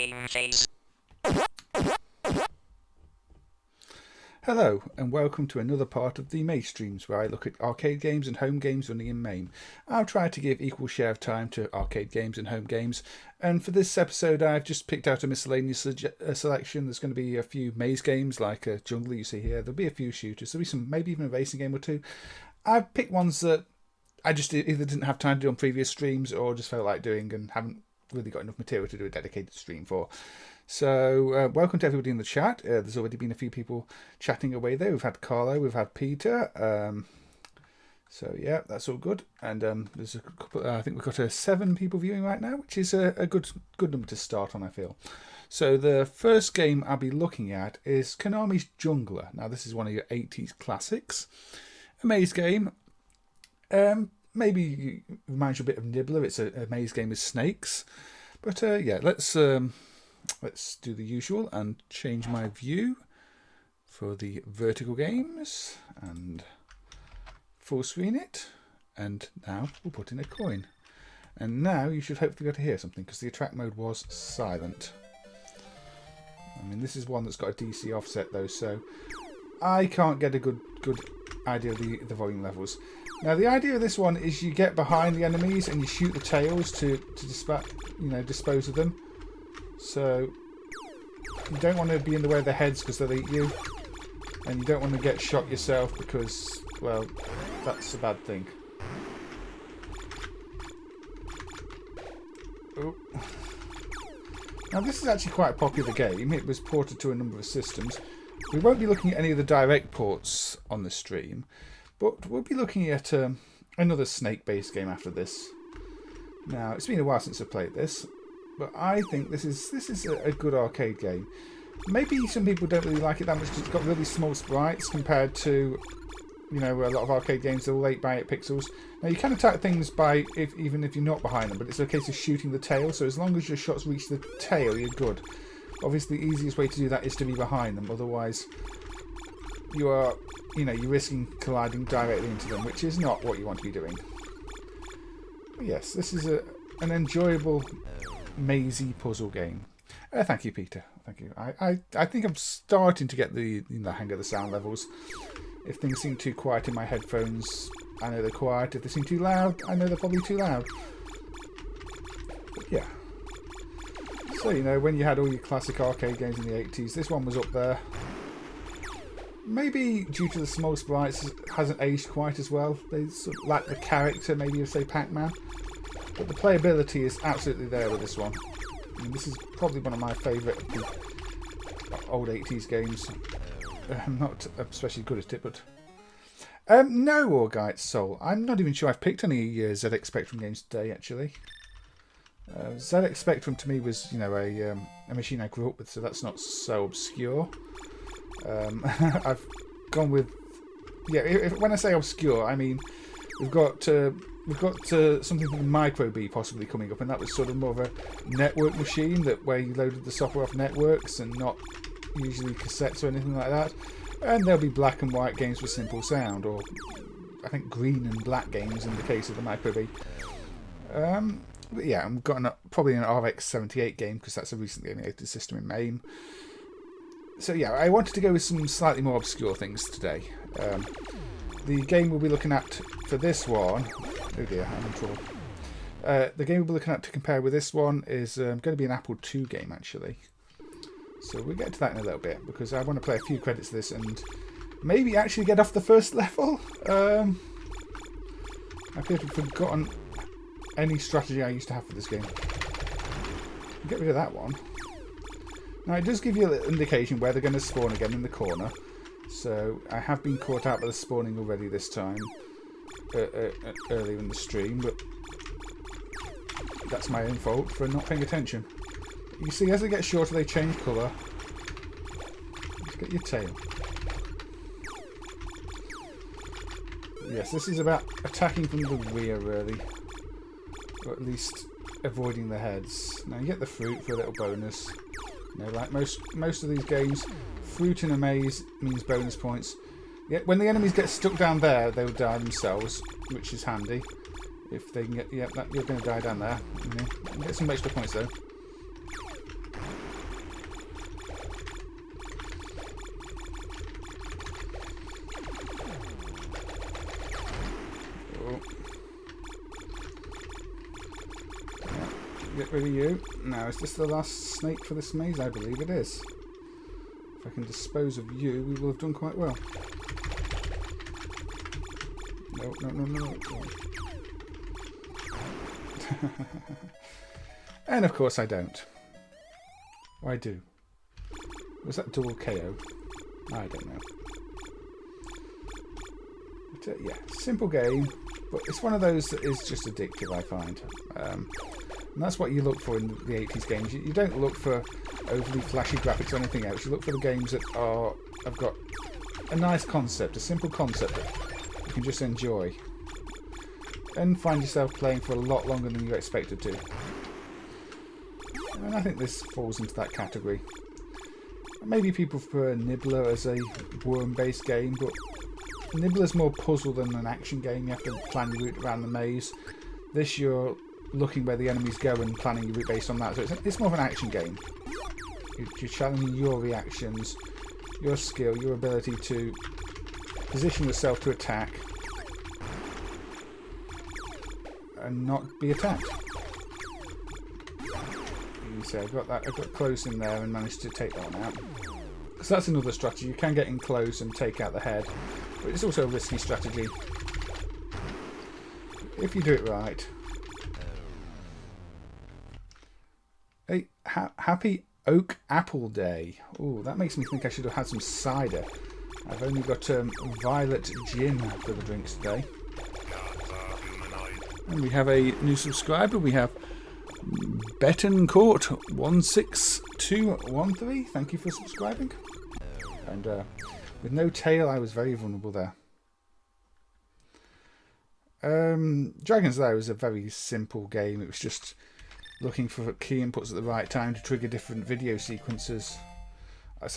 Game Chase. Hello and welcome to another part of the MAME streams where I look at arcade games and home games running in MAME. I'll try to give equal share of time to arcade games and home games, and for this episode I've just picked out a miscellaneous selection. There's going to be a few maze games like Jungler you see here, there'll be a few shooters, there'll be some, maybe even a racing game or two. I've picked ones that I just either didn't have time to do on previous streams or just felt like doing and haven't really got enough material to do a dedicated stream for. So welcome to everybody in the chat. There's already been a few people chatting away there. We've had Carlo, we've had Peter. So yeah, that's all good. And there's a couple. I think we've got 7 people viewing right now, which is a good number to start on, I feel. So the first game I'll be looking at is Konami's Jungler. Now this is one of your 80s classics. A maze game. Maybe reminds you a bit of Nibbler. It's a maze game with snakes. But yeah, let's do the usual and change my view for the vertical games and full screen it. And now we'll put in a coin. And now you should hopefully be able to hear something because the attract mode was silent. I mean, this is one that's got a DC offset though, so I can't get a good idea of the volume levels. Now the idea of this one is you get behind the enemies and you shoot the tails to dispose of them. So you don't want to be in the way of their heads because they'll eat you, and you don't want to get shot yourself because, well, that's a bad thing. Oh. Now this is actually quite a popular game. It was ported to a number of systems. We won't be looking at any of the direct ports on the stream, but we'll be looking at another snake-based game after this. Now it's been a while since I played this. But I think this is a good arcade game. Maybe some people don't really like it that much because it's got really small sprites compared to, you know, a lot of arcade games that are 8x8 pixels. Now you can attack things even if you're not behind them, but it's a case of shooting the tail. So as long as your shots reach the tail, you're good. Obviously, the easiest way to do that is to be behind them. Otherwise, you're risking colliding directly into them, which is not what you want to be doing. But yes, this is an enjoyable mazy puzzle game. Thank you, Peter. Thank you. I think I'm starting to get the hang of the sound levels. If things seem too quiet in my headphones, I know they're quiet. If they seem too loud, I know they're probably too loud. But yeah. So, you know, when you had all your classic arcade games in the 80s, this one was up there. Maybe due to the small sprites, it hasn't aged quite as well. They sort of lack the character, maybe of, say, Pac-Man. But the playability is absolutely there with this one. I mean, this is probably one of my favourite old 80s games. I'm not especially good at it, but... no, Orgite Soul. I'm not even sure I've picked any ZX Spectrum games today, actually. ZX Spectrum to me was, you know, a machine I grew up with, so that's not so obscure. I've gone with... Yeah, when I say obscure, I mean we've got something from Microvision possibly coming up, and that was sort of more of a network machine where you loaded the software off networks and not usually cassettes or anything like that. And there'll be black and white games with simple sound, or I think green and black games in the case of the Microvision. But yeah, I've got probably an RX-78 game because that's a recently emulated system in MAME. So yeah, I wanted to go with some slightly more obscure things today. The game we'll be looking at for this one... Oh dear, I'm in trouble. The game we'll be looking at to compare with this one is going to be an Apple II game, actually. So we'll get to that in a little bit, because I want to play a few credits of this and maybe actually get off the first level. I appear to have forgotten any strategy I used to have for this game. Get rid of that one. Now it does give you an indication where they're going to spawn again in the corner. So I have been caught out by the spawning already this time, earlier in the stream, but that's my own fault for not paying attention. You see, as they get shorter, they change colour. Let's get your tail. Yes, this is about attacking from the rear, really, or at least avoiding the heads. Now you get the fruit for a little bonus. You know, like most of these games, fruit in a maze means bonus points. Yeah, when the enemies get stuck down there, they will die themselves, which is handy. If they can get, yeah, you're going to die down there. You get some extra points though. Get rid of you. Now, is this the last snake for this maze? I believe it is. If I can dispose of you, we will have done quite well. No, no, no, no, no. And of course I don't. Or I do. Was that double KO? I don't know. But, yeah, simple game, but it's one of those that is just addictive, I find. And that's what you look for in the 80s games. You don't look for overly flashy graphics or anything else. You look for the games that have got a nice concept, a simple concept that you can just enjoy. And find yourself playing for a lot longer than you expected to. And I think this falls into that category. Maybe people prefer Nibbler as a worm-based game, but Nibbler's more puzzle than an action game. You have to plan your route around the maze. This, you're looking where the enemies go and planning your route based on that. So it's more of an action game. You're challenging your reactions, your skill, your ability to position yourself to attack and not be attacked. You see, I got close in there and managed to take that one out. So that's another strategy. You can get in close and take out the head, but it's also a risky strategy if you do it right. Hey, happy Oak Apple Day. Oh, that makes me think I should have had some cider. I've only got violet gin for the drinks today. And we have a new subscriber. We have Betancourt 16213. Thank you for subscribing. And with no tail, I was very vulnerable there. Dragon's Lair was a very simple game. It was just looking for key inputs at the right time to trigger different video sequences. I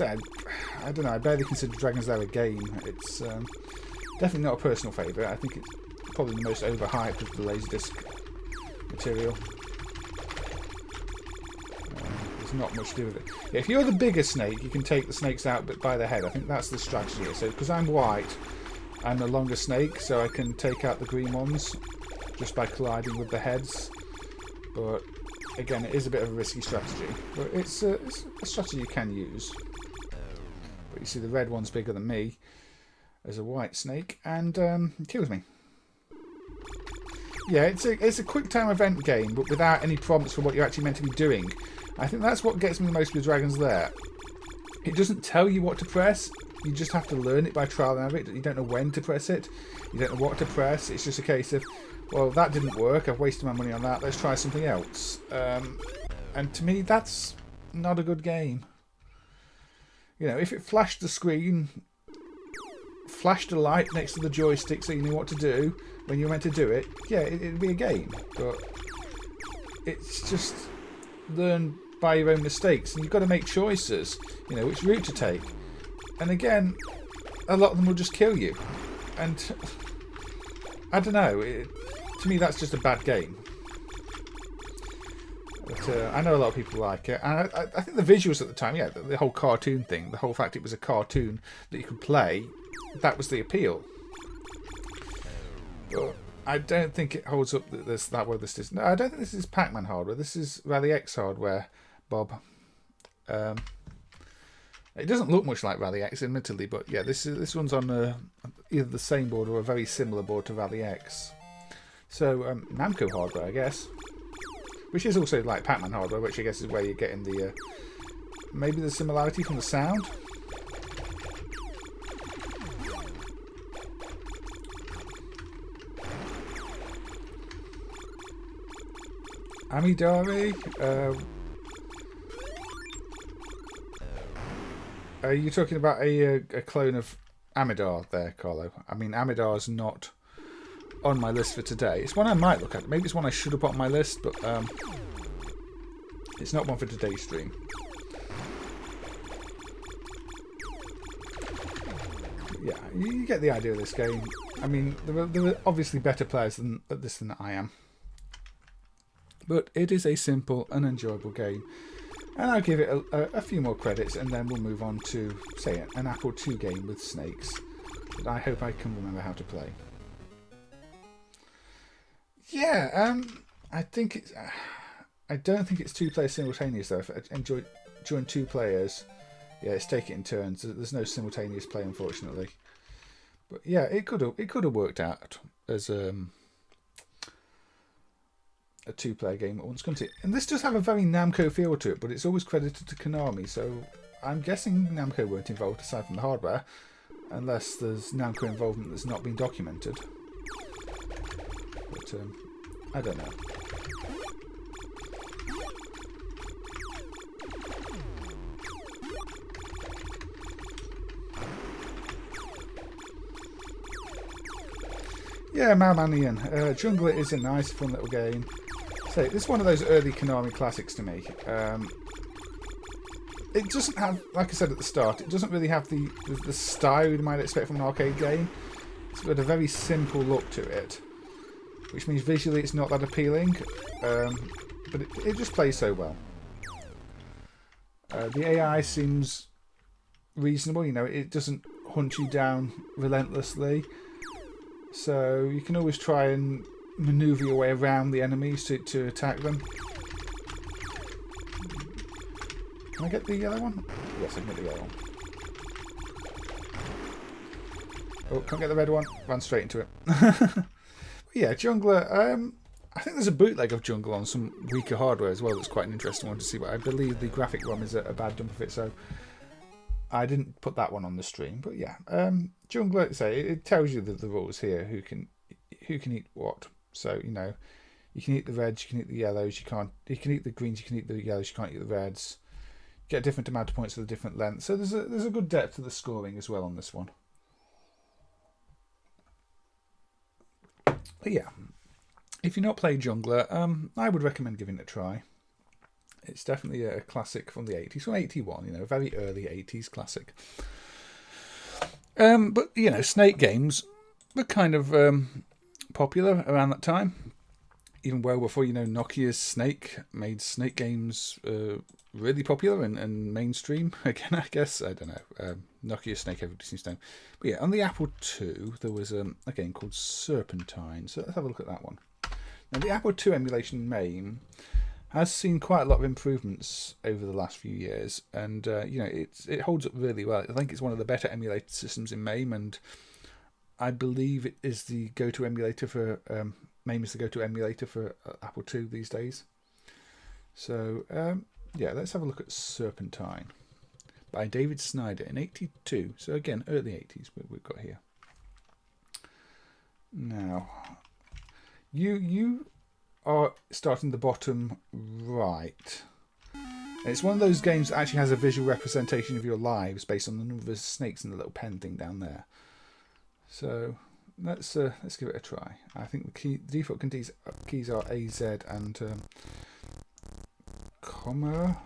don't know, I barely consider Dragon's Lair a game. It's definitely not a personal favourite. I think it's probably the most overhyped of the Laserdisc material. There's not much to do with it. Yeah, if you're the bigger snake, you can take the snakes out but by the head. I think that's the strategy here. So, because I'm white, I'm the longer snake, so I can take out the green ones just by colliding with the heads. But again, it is a bit of a risky strategy. But it's a strategy you can use. But you see, the red one's bigger than me as a white snake, and kills me. Yeah, it's a quick time event game, but without any prompts for what you're actually meant to be doing. I think that's what gets me the most with Dragon's Lair. It doesn't tell you what to press. You just have to learn it by trial and error. You don't know when to press it. You don't know what to press. It's just a case of, well, that didn't work. I've wasted my money on that. Let's try something else. And to me, that's not a good game. You know, if it flashed the screen, flashed a light next to the joystick so you knew what to do when you were meant to do it, yeah, it'd be a game. But it's just learn by your own mistakes, and you've got to make choices, you know, which route to take. And again, a lot of them will just kill you. And I don't know, to me that's just a bad game. But I know a lot of people like it, and I think the visuals at the time, yeah, the whole cartoon thing, the whole fact it was a cartoon that you could play, that was the appeal. But I don't think it holds up that well. This is, no, I don't think this is Pac-Man hardware. This is Rally-X hardware, Bob. It doesn't look much like Rally-X, admittedly, but yeah, this one's on either the same board or a very similar board to Rally-X. So Namco hardware, I guess, which is also like Pac-Man hardware, which I guess is where you're getting the maybe the similarity from the sound. Amidari, are you talking about a clone of Amidar there, Carlo? I mean, Amidar's not on my list for today. It's one I might look at. Maybe it's one I should have put on my list, but it's not one for today's stream. Yeah, you get the idea of this game. I mean, there are obviously better players at this than I am. But it is a simple and enjoyable game. And I'll give it a few more credits, and then we'll move on to, say, an Apple II game with snakes that I hope I can remember how to play. Yeah, I think it's... I don't think it's 2 players simultaneous though. If I enjoy join 2 players, yeah, it's take it in turns. There's no simultaneous play, unfortunately. But yeah, it could have worked out as a 2-player game at once, couldn't it? And this does have a very Namco feel to it, but it's always credited to Konami, so I'm guessing Namco weren't involved aside from the hardware, unless there's Namco involvement that's not been documented. But I don't know. Yeah, Mamanian. Jungler is a nice, fun little game. So this is one of those early Konami classics to me. It doesn't have, like I said at the start, it doesn't really have the style you might expect from an arcade game. It's got a very simple look to it, which means visually it's not that appealing, but it just plays so well. The AI seems reasonable, you know, it doesn't hunt you down relentlessly. So you can always try and maneuver your way around the enemies to attack them. Can I get the yellow one? Yes, I can get the yellow one. Oh, can't get the red one. Ran straight into it. Yeah, Jungler. I think there's a bootleg of Jungle on some weaker hardware as well. That's quite an interesting one to see. But I believe the graphic ROM is a bad dump of it, so I didn't put that one on the stream. But yeah, Jungler. Say it tells you the rules here. Who can eat what? So you know, you can eat the reds, you can eat the yellows. You can't. You can eat the greens, you can eat the yellows. You can't eat the reds. Get a different amount of points for the different lengths. So there's a good depth to the scoring as well on this one. But yeah, if you're not playing Jungler, I would recommend giving it a try. It's definitely a classic from the 80s, from 81, you know, a very early 80s classic. But, you know, Snake games were kind of popular around that time. Even well before, you know, Nokia's Snake made Snake games really popular and mainstream. Again, I guess, I don't know. Nokia's Snake, everybody seems to know. But yeah, on the Apple II, there was a game called Serpentine. So let's have a look at that one. Now, the Apple II emulation MAME has seen quite a lot of improvements over the last few years. And, you know, it holds up really well. I think it's one of the better emulator systems in MAME. And I believe it is the go-to emulator for... MAME is the go-to emulator for Apple II these days. So, yeah, let's have a look at Serpentine by David Snyder in 82. So, again, early 80s we've got here. Now, you are starting the bottom right. And it's one of those games that actually has a visual representation of your lives based on the number of snakes in the little pen thing down there. So... Let's give it a try. I think the default keys are AZ and comma.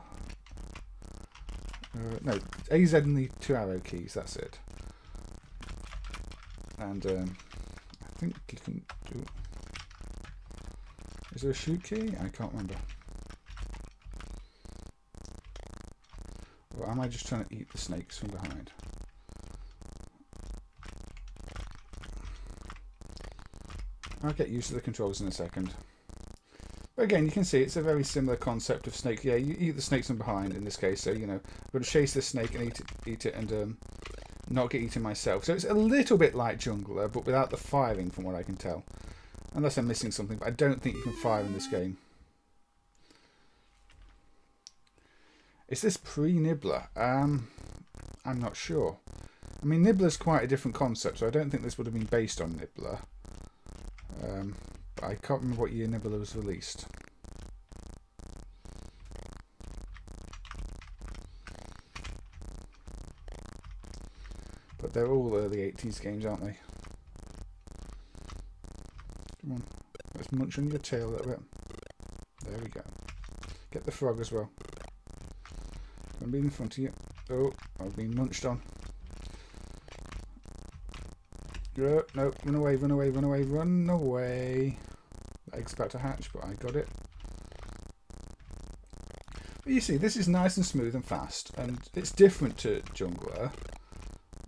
No, AZ and the 2 arrow keys. That's it. And I think you can do. Is there a shoot key? I can't remember. Or am I just trying to eat the snakes from behind? I'll get used to the controls in a second. But again, you can see it's a very similar concept of snake. Yeah, you eat the snakes from behind in this case. So, you know, I'm going to chase this snake and eat it and not get eaten myself. So it's a little bit like Jungler, but without the firing from what I can tell. Unless I'm missing something, but I don't think you can fire in this game. Is this pre-Nibbler? I'm not sure. I mean, Nibbler's quite a different concept, so I don't think this would have been based on Nibbler. But I can't remember what year Nibbler was released. But they're all early 80s games, aren't they? Come on, let's munch on your tail a little bit. There we go. Get the frog as well. I'm being in front of you. Oh, I've been munched on. No, run away, run away, run away, run away. The egg's about to hatch, but I got it. But you see, this is nice and smooth and fast, and it's different to Jungler.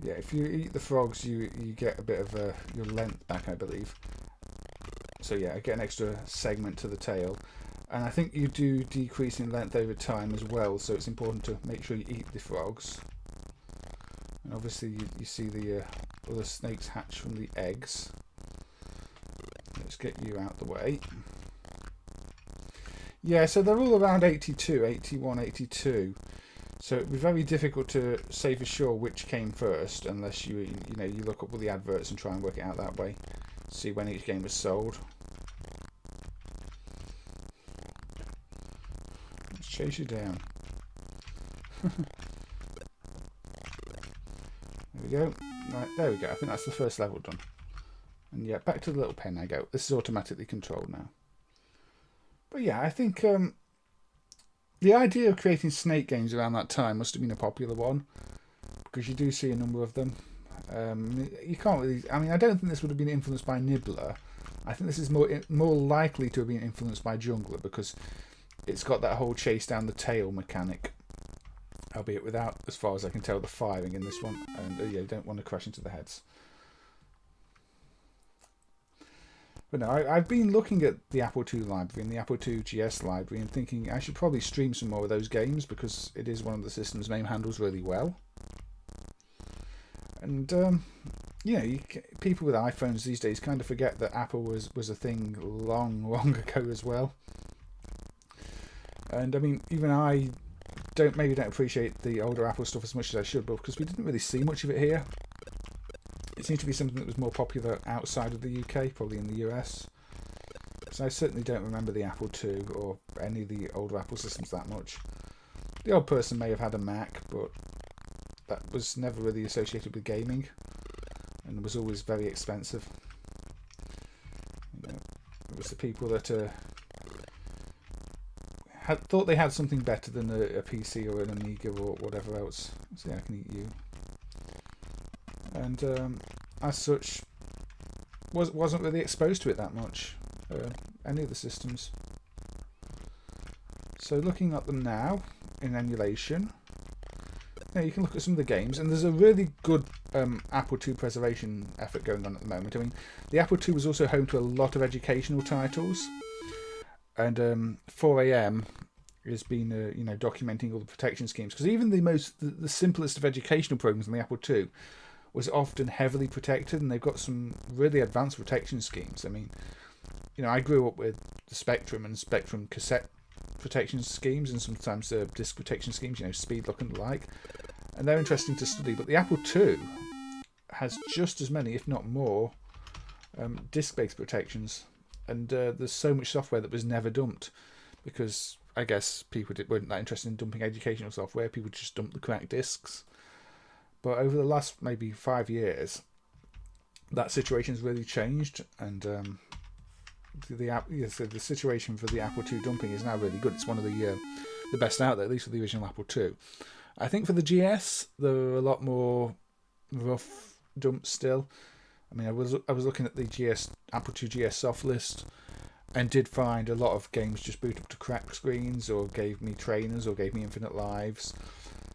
Yeah, if you eat the frogs, you get a bit of your length back, I believe. So yeah, I get an extra segment to the tail. And I think you do decrease in length over time as well, so it's important to make sure you eat the frogs. And obviously you see the other snakes hatch from the eggs. Let's get you out the way. Yeah, so they're all around 82, 81, 82. So it'd be very difficult to say for sure which came first, unless you look up all the adverts and try and work it out that way. See when each game was sold. Let's chase you down. There we go. Right, there we go. I think that's the first level done. And yeah, back to the little pen I go. This is automatically controlled now. But yeah, I think the idea of creating snake games around that time must have been a popular one, because you do see a number of them. You can't really. I mean, I don't think this would have been influenced by Nibbler. I think this is more likely to have been influenced by Jungler, because it's got that whole chase down the tail mechanic, albeit without, as far as I can tell, the firing in this one. And yeah, you don't want to crash into the heads. But no, I've been looking at the Apple II library and the Apple II GS library and thinking I should probably stream some more of those games, because it is one of the systems MAME handles really well. And people with iPhones these days kind of forget that Apple was a thing long ago as well. And I mean, even I maybe don't appreciate the older Apple stuff as much as I should, but because we didn't really see much of it here. It seems to be something that was more popular outside of the UK, probably in the US. So I certainly don't remember the Apple II or any of the older Apple systems that much. The odd person may have had a Mac, but that was never really associated with gaming, and was always very expensive. It was the people that thought they had something better than a PC or an Amiga or whatever else. See, I can eat you. And as such, wasn't really exposed to it that much, any of the systems. So looking at them now in emulation, you can look at some of the games, and there's a really good Apple II preservation effort going on at the moment. I mean, the Apple II was also home to a lot of educational titles, and 4AM has been documenting all the protection schemes, because even the simplest of educational programs on the Apple II was often heavily protected, and they've got some really advanced protection schemes. I mean, I grew up with the Spectrum and Spectrum cassette protection schemes, and sometimes disc protection schemes, speed lock and the like, and they're interesting to study. But the Apple II has just as many, if not more, disc-based protections, and there's so much software that was never dumped, because I guess people weren't that interested in dumping educational software. People just dumped the correct discs. But over the last maybe 5 years, that situation's really changed, and the situation for the Apple II dumping is now really good. It's one of the best out there, at least for the original Apple II. I think for the GS, there are a lot more rough dumps still. I mean, I was looking at the Apple II GS soft list, and did find a lot of games just boot up to cracked screens, or gave me trainers, or gave me infinite lives.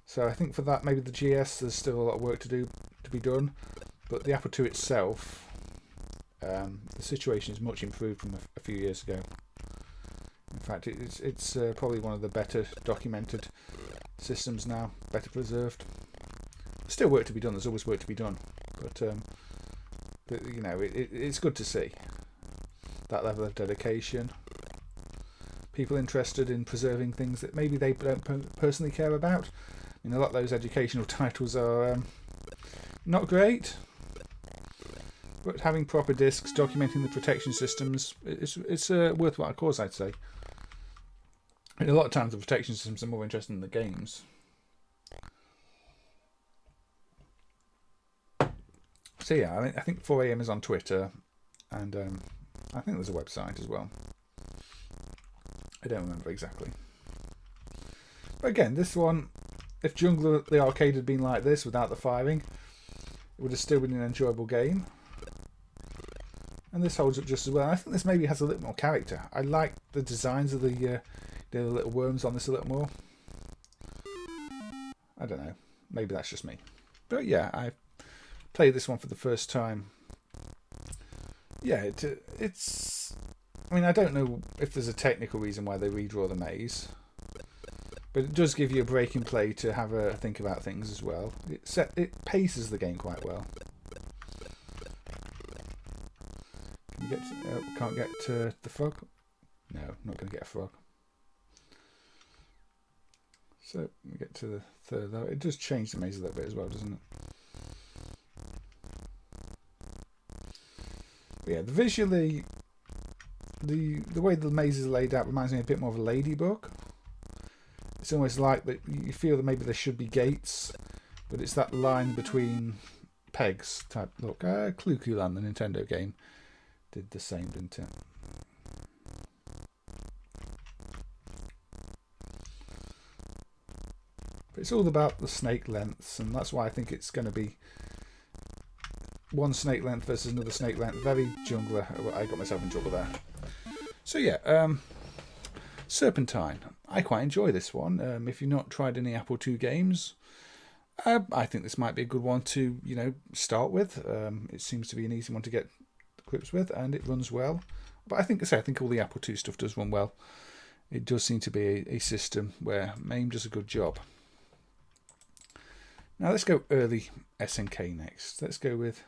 So I think for that, maybe the GS, there's still a lot of work to be done. But the Apple II itself, the situation is much improved from a few years ago. In fact, it's probably one of the better documented systems now, better preserved. There's still work to be done. There's always work to be done, but it's good to see that level of dedication. People interested in preserving things that maybe they don't personally care about. I mean, a lot of those educational titles are not great, but having proper discs documenting the protection systems, it's a worthwhile cause, I'd say. And a lot of times the protection systems are more interesting than the games. So yeah, I think 4AM is on Twitter, and I think there's a website as well. I don't remember exactly. But again, this one, if Jungler the arcade had been like this without the firing, it would have still been an enjoyable game. And this holds up just as well. I think this maybe has a little more character. I like the designs of the little worms on this a little more. I don't know. Maybe that's just me. But yeah, I played this one for the first time. Yeah, it's I mean, I don't know if there's a technical reason why they redraw the maze, but it does give you a break in play to have a think about things as well. It paces the game quite well. Can you get to, can't get to the frog? No, not going to get a frog. So we get to the third though. It does change the maze a little bit as well, doesn't it? But yeah, visually, the way the maze is laid out reminds me a bit more of a Ladybug. It's almost like that you feel that maybe there should be gates, but it's that line between pegs type look. Clue Land, the Nintendo game, did the same, didn't it? But it's all about the snake lengths, and that's why I think it's going to be one snake length versus another snake length. Very jungler. I got myself in trouble there. So yeah, Serpentine. I quite enjoy this one. If you've not tried any Apple II games, I think this might be a good one to, you know, start with. It seems to be an easy one to get grips with, and it runs well. But I think all the Apple II stuff does run well. It does seem to be a system where MAME does a good job. Now let's go early SNK next. Let's go with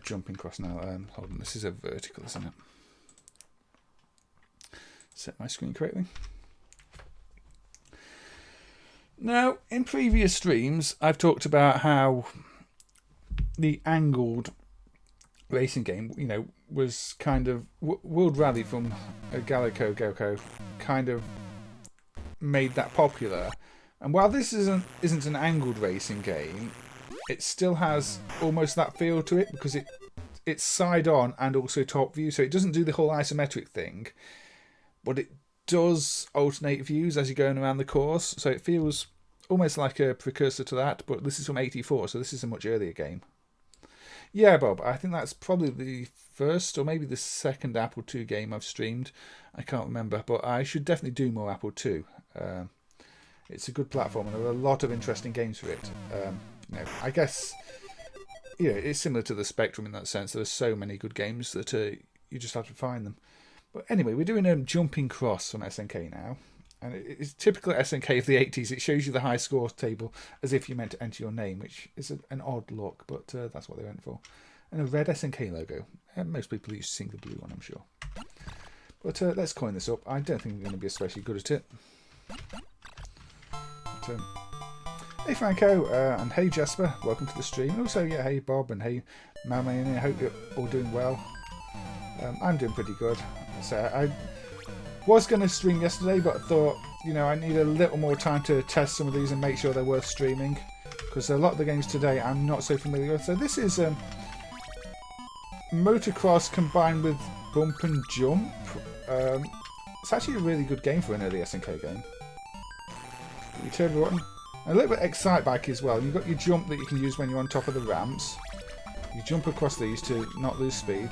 jumping cross now. Hold on, this is a vertical, isn't it? Set my screen correctly. Now, in previous streams, I've talked about how the angled racing game, you know, was kind of World Rally from Galaco Goko kind of made that popular. And while this isn't an angled racing game, it still has almost that feel to it because it's side on and also top view, so it doesn't do the whole isometric thing, but it does alternate views as you're going around the course, so it feels almost like a precursor to that. But this is from '84, so this is a much earlier game. Yeah, Bob, I think that's probably the first or maybe the second Apple II game I've streamed. I can't remember, but I should definitely do more Apple II. It's a good platform, and there are a lot of interesting games for it. You know, I guess, you know, it's similar to the Spectrum in that sense. There are so many good games that you just have to find them. But anyway, we're doing jumping cross from SNK now, and it's typical SNK of the 80s. It shows you the high score table as if you meant to enter your name, which is an odd look, but that's what they went for. And a red SNK logo. Most people used to sing the blue one, I'm sure. But let's coin this up. I don't think I'm going to be especially good at it. But, hey Franco, and hey Jasper, welcome to the stream. And also, yeah, hey Bob, and hey MAME, I hope you're all doing well. I'm doing pretty good. So I was going to stream yesterday, but I thought, you know, I need a little more time to test some of these and make sure they're worth streaming, because a lot of the games today I'm not so familiar with. So this is Motocross combined with bump and jump. It's actually a really good game for an early SNK game. You turn the button. A little bit Excite Bike as well. You've got your jump that you can use when you're on top of the ramps. You jump across these to not lose speed.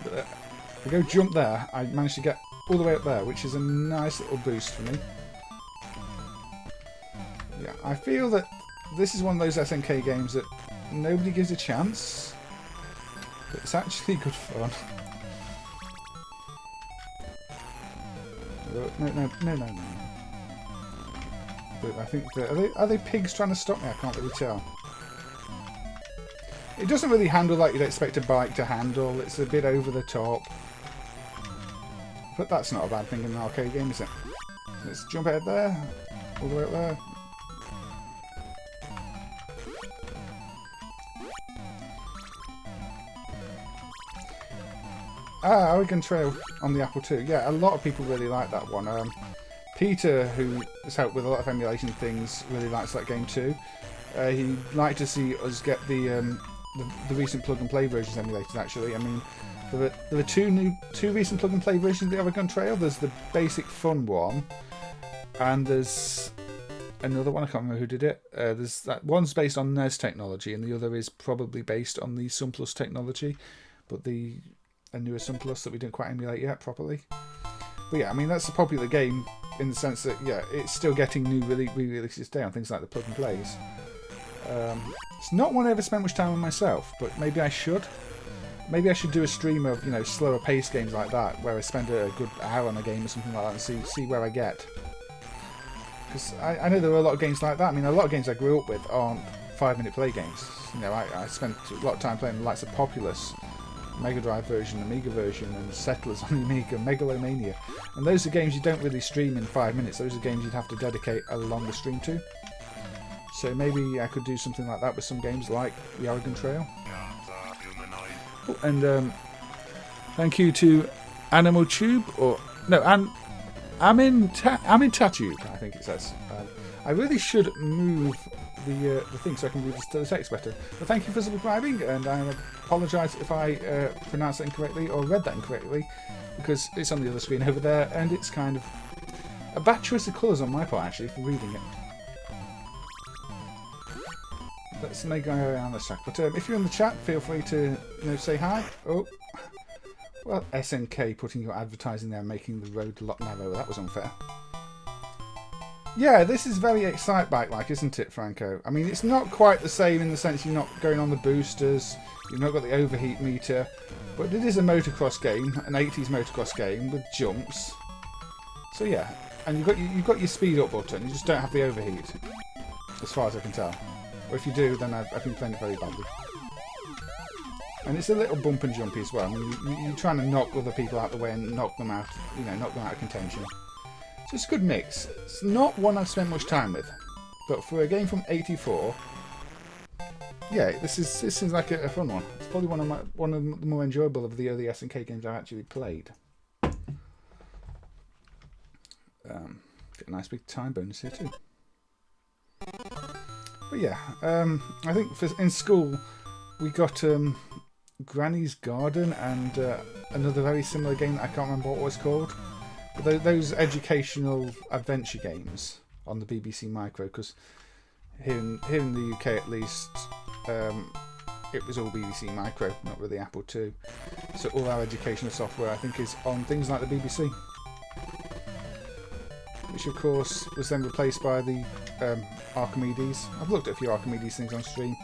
If I go jump there, I managed to get all the way up there, which is a nice little boost for me. Yeah, I feel that this is one of those SNK games that nobody gives a chance, but it's actually good fun. No. But I think are they pigs trying to stop me? I can't really tell. It doesn't really handle like you'd expect a bike to handle. It's a bit over the top. But that's not a bad thing in an arcade game, is it? Let's jump ahead there. All the way up there. Oregon Trail on the Apple II. Yeah, a lot of people really like that one. Peter, who has helped with a lot of emulation things, really likes that game too. He'd like to see us get the recent plug-and-play versions emulated, actually. I mean, there are two recent plug-and-play versions of the Oregon Trail. There's the basic fun one, and there's another one. I can't remember who did it. There's that one's based on NES technology, and the other is probably based on the Sunplus technology, but a newer Sunplus that we didn't quite emulate yet properly. But yeah, I mean, that's a popular game in the sense that, yeah, it's still getting new re-releases today on things like the plug and plays. It's not one I ever spent much time on myself, but maybe I should. Maybe I should do a stream of, you know, slower paced games like that, where I spend a good hour on a game or something like that and see where I get. Because I know there are a lot of games like that. I mean, a lot of games I grew up with aren't 5-minute play games. You know, I spent a lot of time playing the likes of Populous, Mega Drive version, Amiga version, and Settlers on the Amiga, Megalomania. And those are games you don't really stream in 5 minutes. Those are games you'd have to dedicate a longer stream to. So maybe I could do something like that with some games like the Oregon Trail. Oh, and thank you to Animal Tube, or no, I'm in Tatube, I think it says. I really should move the thing so I can read the text better. But thank you for subscribing, and I apologise if I pronounced that incorrectly or read that incorrectly, because it's on the other screen over there, and it's kind of a bad choice of colours on my part actually for reading it. Let's make our way around this track. But if you're in the chat, feel free to say hi. Oh, well, SNK putting your advertising there, making the road a lot narrower. That was unfair. Yeah, this is very Excitebike-like, isn't it, Franco? I mean, it's not quite the same in the sense you're not going on the boosters, you've not got the overheat meter, but it is a motocross game, an 80s motocross game with jumps. So yeah, and you've got your speed up button. You just don't have the overheat, as far as I can tell. Or if you do, then I've been playing it very badly. And it's a little bump and jumpy as well. I mean, you're trying to knock other people out of the way and knock them out, knock them out of contention. So it's a good mix. It's not one I've spent much time with, but for a game from '84, yeah, this seems like a fun one. It's probably one of the more enjoyable of the early SNK games I've actually played. Get a nice big time bonus here too. But yeah, I think in school we got Granny's Garden and another very similar game that I can't remember what it was called. But those educational adventure games on the BBC Micro, because here in the UK at least, it was all BBC Micro, not really Apple II. So all our educational software I think is on things like the BBC. Which of course was then replaced by the Archimedes. I've looked at a few Archimedes things on stream.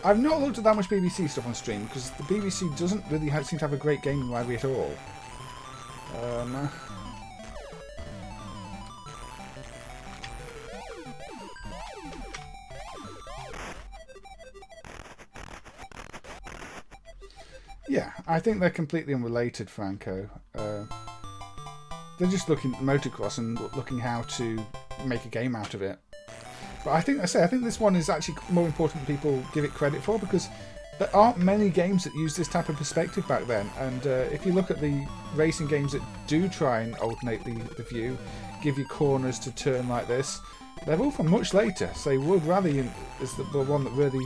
I've not looked at that much BBC stuff on stream because the BBC doesn't really seem to have a great gaming library at all. Yeah, I think they're completely unrelated, Franco. They're just looking at motocross and looking how to make a game out of it. But I think this one is actually more important than people give it credit for, because there aren't many games that use this type of perspective back then. And if you look at the racing games that do try and alternate the view, give you corners to turn like this, they're all from much later. Say World Rally is the one that really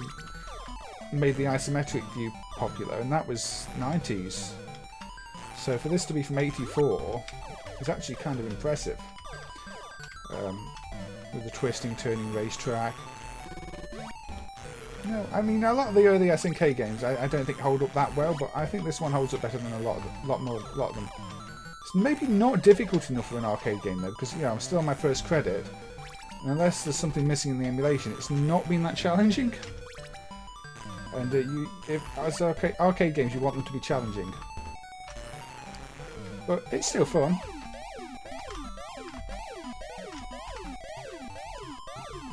made the isometric view popular, and that was 90s. So for this to be from '84 is actually kind of impressive. With the twisting, turning racetrack. No, I mean a lot of the early SNK games I don't think hold up that well, but I think this one holds up better than a lot of them. It's maybe not difficult enough for an arcade game though, because I'm still on my first credit, and unless there's something missing in the emulation, it's not been that challenging. And as arcade games, you want them to be challenging, but it's still fun.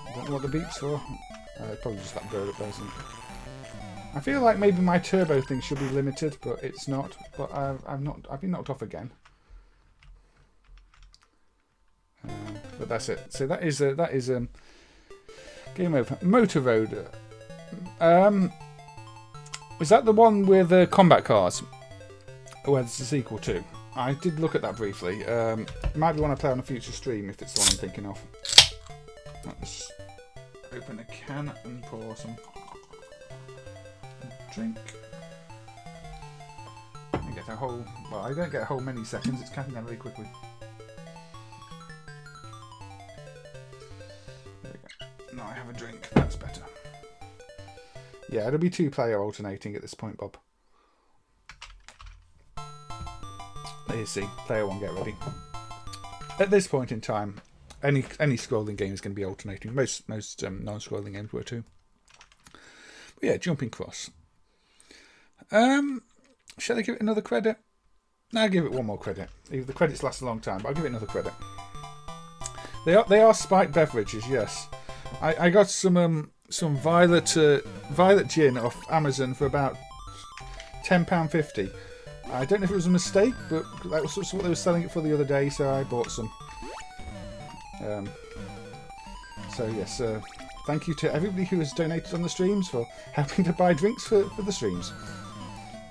I don't know what the beep's for. Probably just that bird up there, isn't it? I feel like maybe my turbo thing should be limited, but it's not. But I've been knocked off again. But that's it. So that is game over. Motor Road. Is that the one with combat cars? Where there's a sequel to? I did look at that briefly. Might be one I play on a future stream if it's the one I'm thinking of. Let's just open a can and pour some drink. I get a whole. Well, I don't get a whole many seconds. It's counting down really quickly. There we go. Now I have a drink. That's better. Yeah, it'll be 2-player alternating at this point, Bob. There you see. Player 1, get ready. At this point in time, any scrolling game is going to be alternating. Most non-scrolling games were too. But yeah, Jumping Cross. Shall I give it another credit? No, I'll give it one more credit. The credits last a long time, but I'll give it another credit. They are spiked beverages, yes. I got some violet gin off Amazon for about £10.50. I don't know if it was a mistake, but that was what they were selling it for the other day, so I bought some. So yes, thank you to everybody who has donated on the streams for helping to buy drinks for the streams.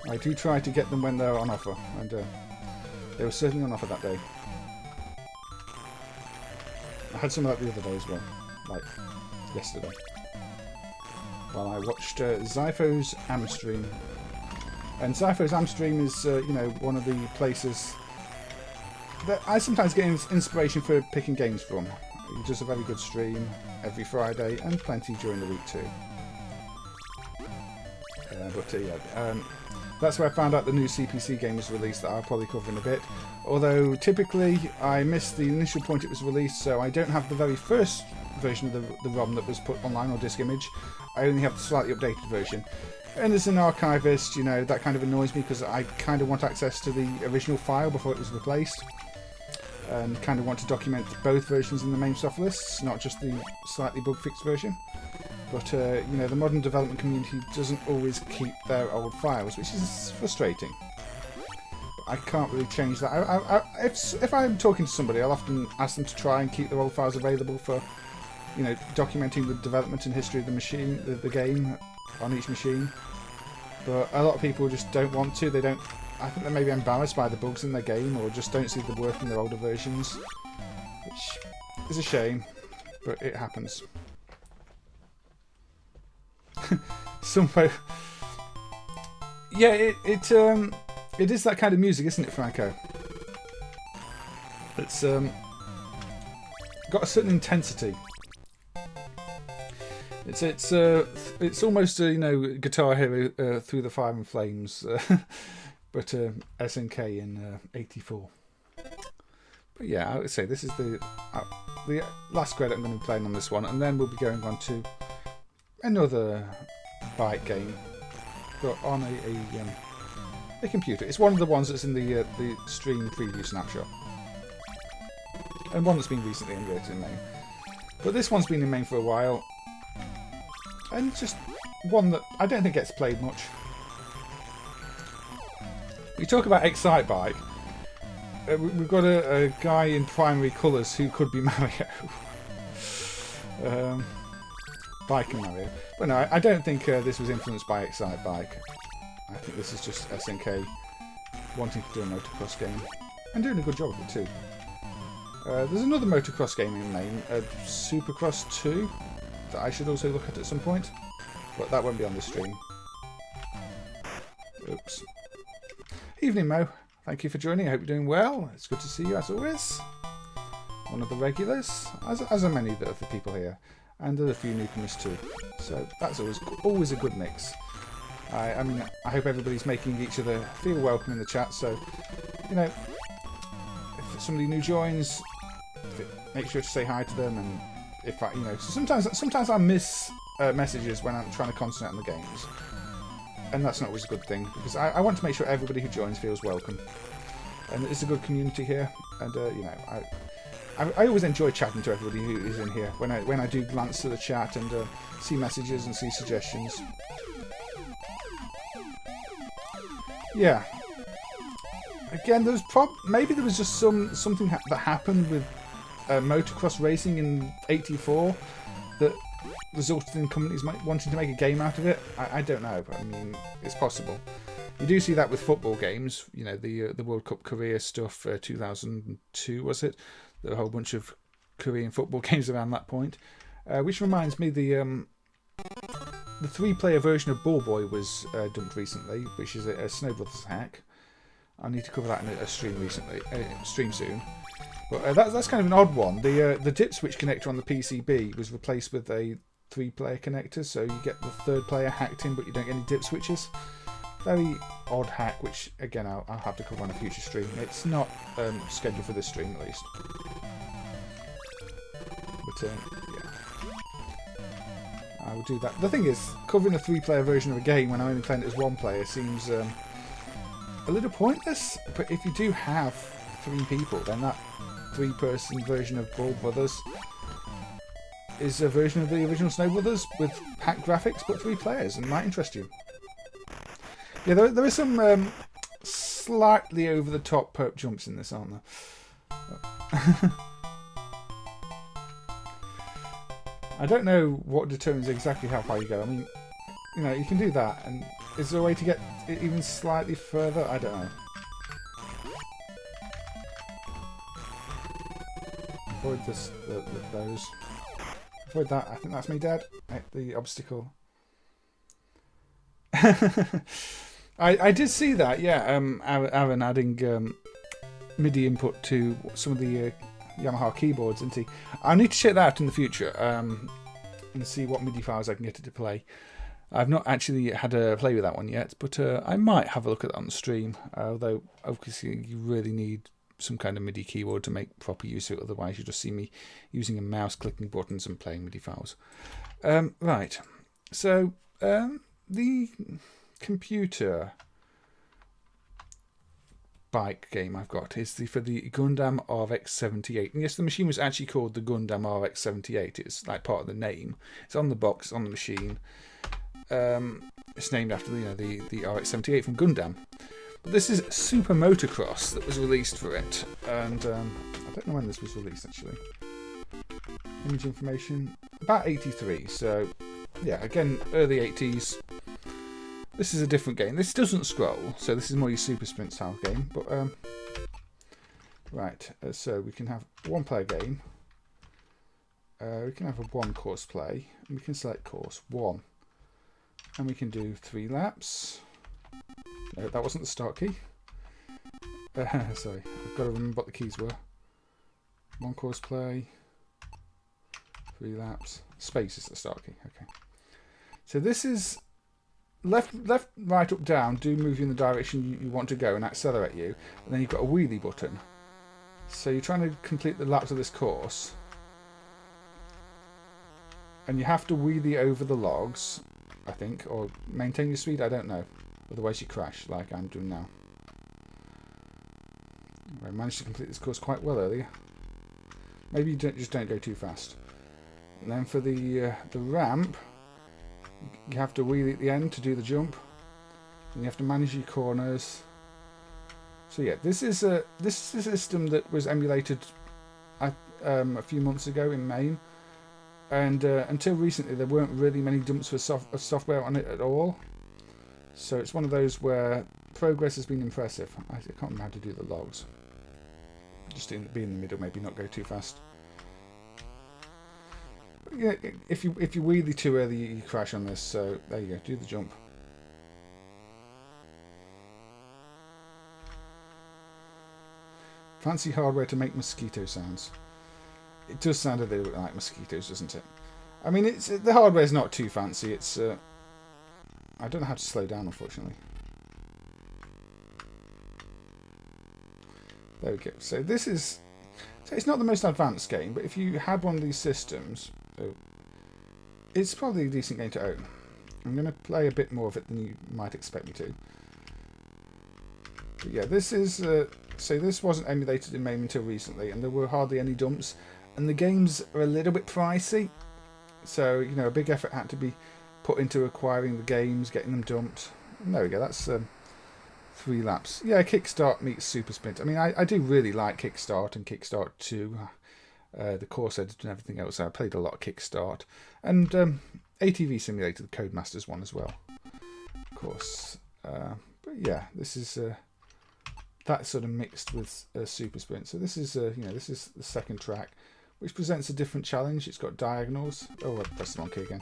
I do try to get them when they're on offer, and they were certainly on offer that day. I had some of that the other day as well, like yesterday, while I watched Zypho's Amstream. And Zypho's Amstream is, you know, one of the places that I sometimes get inspiration for picking games from. He does a very good stream every Friday and plenty during the week too. That's where I found out the new CPC game was released that I'll probably cover in a bit. Although typically I missed the initial point it was released, so I don't have the very first version of the ROM that was put online or disk image. I only have the slightly updated version. And as an archivist, you know, that kind of annoys me because I kind of want access to the original file before it was replaced. And kind of want to document both versions in the MAME soft lists, not just the slightly bug-fixed version. But, you know, the modern development community doesn't always keep their old files, which is frustrating. But I can't really change that. If I'm talking to somebody, I'll often ask them to try and keep their old files available for, you know, documenting the development and history of the machine, the game on each machine. But a lot of people just don't want to. They don't. I think they're maybe embarrassed by the bugs in their game, or just don't see the work in their older versions, which is a shame, but it happens. Yeah, it is that kind of music, isn't it, Franco? It's got a certain intensity. It's almost you know, Guitar Hero Through the Fire and Flames, but SNK in '84. But yeah, I would say this is the last credit I'm going to be playing on this one, and then we'll be going on to another bike game, but on a computer. It's one of the ones that's in the stream preview snapshot, and one that's been recently integrated in MAME. But this one's been in MAME for a while, and just one that I don't think gets played much. We talk about Excite Bike. We've got a guy in primary colours who could be Mario. Bike and Mario. But no, I don't think this was influenced by Excite Bike. I think this is just SNK wanting to do a motocross game, and doing a good job of it too. There's another motocross game in MAME, Supercross 2, that I should also look at some point, but that won't be on this stream. Oops. Evening, Mo. Thank you for joining. I hope you're doing well. It's good to see you as always. One of the regulars, as are many of the other people here, and there's a few newcomers too. So that's always a good mix. I mean, I hope everybody's making each other feel welcome in the chat. So, you know, if somebody new joins, make sure to say hi to them. And if I, you know, sometimes I miss messages when I'm trying to concentrate on the games. And that's not always a good thing, because I want to make sure everybody who joins feels welcome. And it's a good community here, and you know, I always enjoy chatting to everybody who is in here when I do glance to the chat and see messages and see suggestions. Yeah. Again, there was maybe there was just something that happened with motocross racing in '84 that resulted in companies wanting to make a game out of it. I don't know. I mean, it's possible. You do see that with football games. You know, the World Cup Korea stuff, 2002 was it? There were a whole bunch of Korean football games around that point. Which reminds me, the 3-player version of Ball Boy was dumped recently, which is a Snow Brothers hack. I need to cover that in a stream soon. But that's kind of an odd one. The dip switch connector on the PCB was replaced with a 3-player connector, so you get the 3rd player hacked in, but you don't get any dip switches. Very odd hack, which again I'll have to cover on a future stream. It's not scheduled for this stream at least. But yeah, I would do that. The thing is, covering a 3-player version of a game when I'm only playing it as 1 player seems a little pointless. But if you do have 3 people, then that 3-person version of Ball Brothers is a version of the original Snow Brothers with hacked graphics, but 3 players, and might interest you. Yeah, there is some slightly over-the-top perp jumps in this, aren't there? I don't know what determines exactly how far you go. I mean, you know, you can do that, and is there a way to get it even slightly further? I don't know. Avoid this, those. Avoid that. I think that's me dead. The obstacle. I did see that, yeah. Aaron adding MIDI input to some of the Yamaha keyboards, isn't he? I need to check that out in the future and see what MIDI files I can get it to play. I've not actually had a play with that one yet, but I might have a look at that on the stream. Although obviously you really need some kind of MIDI keyboard to make proper use of it. Otherwise, you just see me using a mouse, clicking buttons, and playing MIDI files. Right. So the computer bike game I've got is for the Gundam RX-78, and yes, the machine was actually called the Gundam RX-78. It's like part of the name. It's on the box, on the machine. It's named after the RX-78 from Gundam. But this is Super Motocross that was released for it, and I don't know when this was released actually. Image information, about 83. So yeah, again, early 80s. This is a different game. This doesn't scroll, so this is more your Super Sprint style game. But right, so we can have 1-player game. We can have a 1-course play, and we can select course 1, and we can do 3 laps. No, that wasn't the start key. Sorry, I've got to remember what the keys were. 1-course play, 3 laps. Space is the start key. Okay. So this is left, right, up, down. Do move you in the direction you want to go and accelerate you. And then you've got a wheelie button. So you're trying to complete the laps of this course. And you have to wheelie over the logs, I think, or maintain your speed. I don't know. Otherwise you crash, like I'm doing now. I managed to complete this course quite well earlier. Maybe you just don't go too fast. And then for the ramp, you have to wheelie at the end to do the jump, and you have to manage your corners. So yeah, this is a system that was emulated a few months ago in MAME, and until recently there weren't really many dumps of software on it at all. So it's one of those where progress has been impressive. I can't remember how to do the logs. Just be in the middle, maybe not go too fast. Yeah, if you wheelie too early, you crash on this. So there you go. Do the jump. Fancy hardware to make mosquito sounds. It does sound a little bit like mosquitoes, doesn't it? I mean, the hardware is not too fancy. It's I don't know how to slow down, unfortunately. There we go. So this is. So it's not the most advanced game, but if you had one of these systems, it's probably a decent game to own. I'm going to play a bit more of it than you might expect me to. But yeah, this is. So this wasn't emulated in MAME until recently, and there were hardly any dumps, and the games are a little bit pricey. So you know, a big effort had to be put into acquiring the games, getting them dumped. And there we go. That's 3 laps. Yeah, Kickstart meets Super Sprint. I mean, I do really like Kickstart and Kickstart 2, the course editor and everything else. I played a lot of Kickstart. And ATV Simulator, the Codemasters one as well, of course. But yeah, this is that sort of mixed with Super Sprint. So this is this is the second track, which presents a different challenge. It's got diagonals. Oh, I pressed the wrong key again.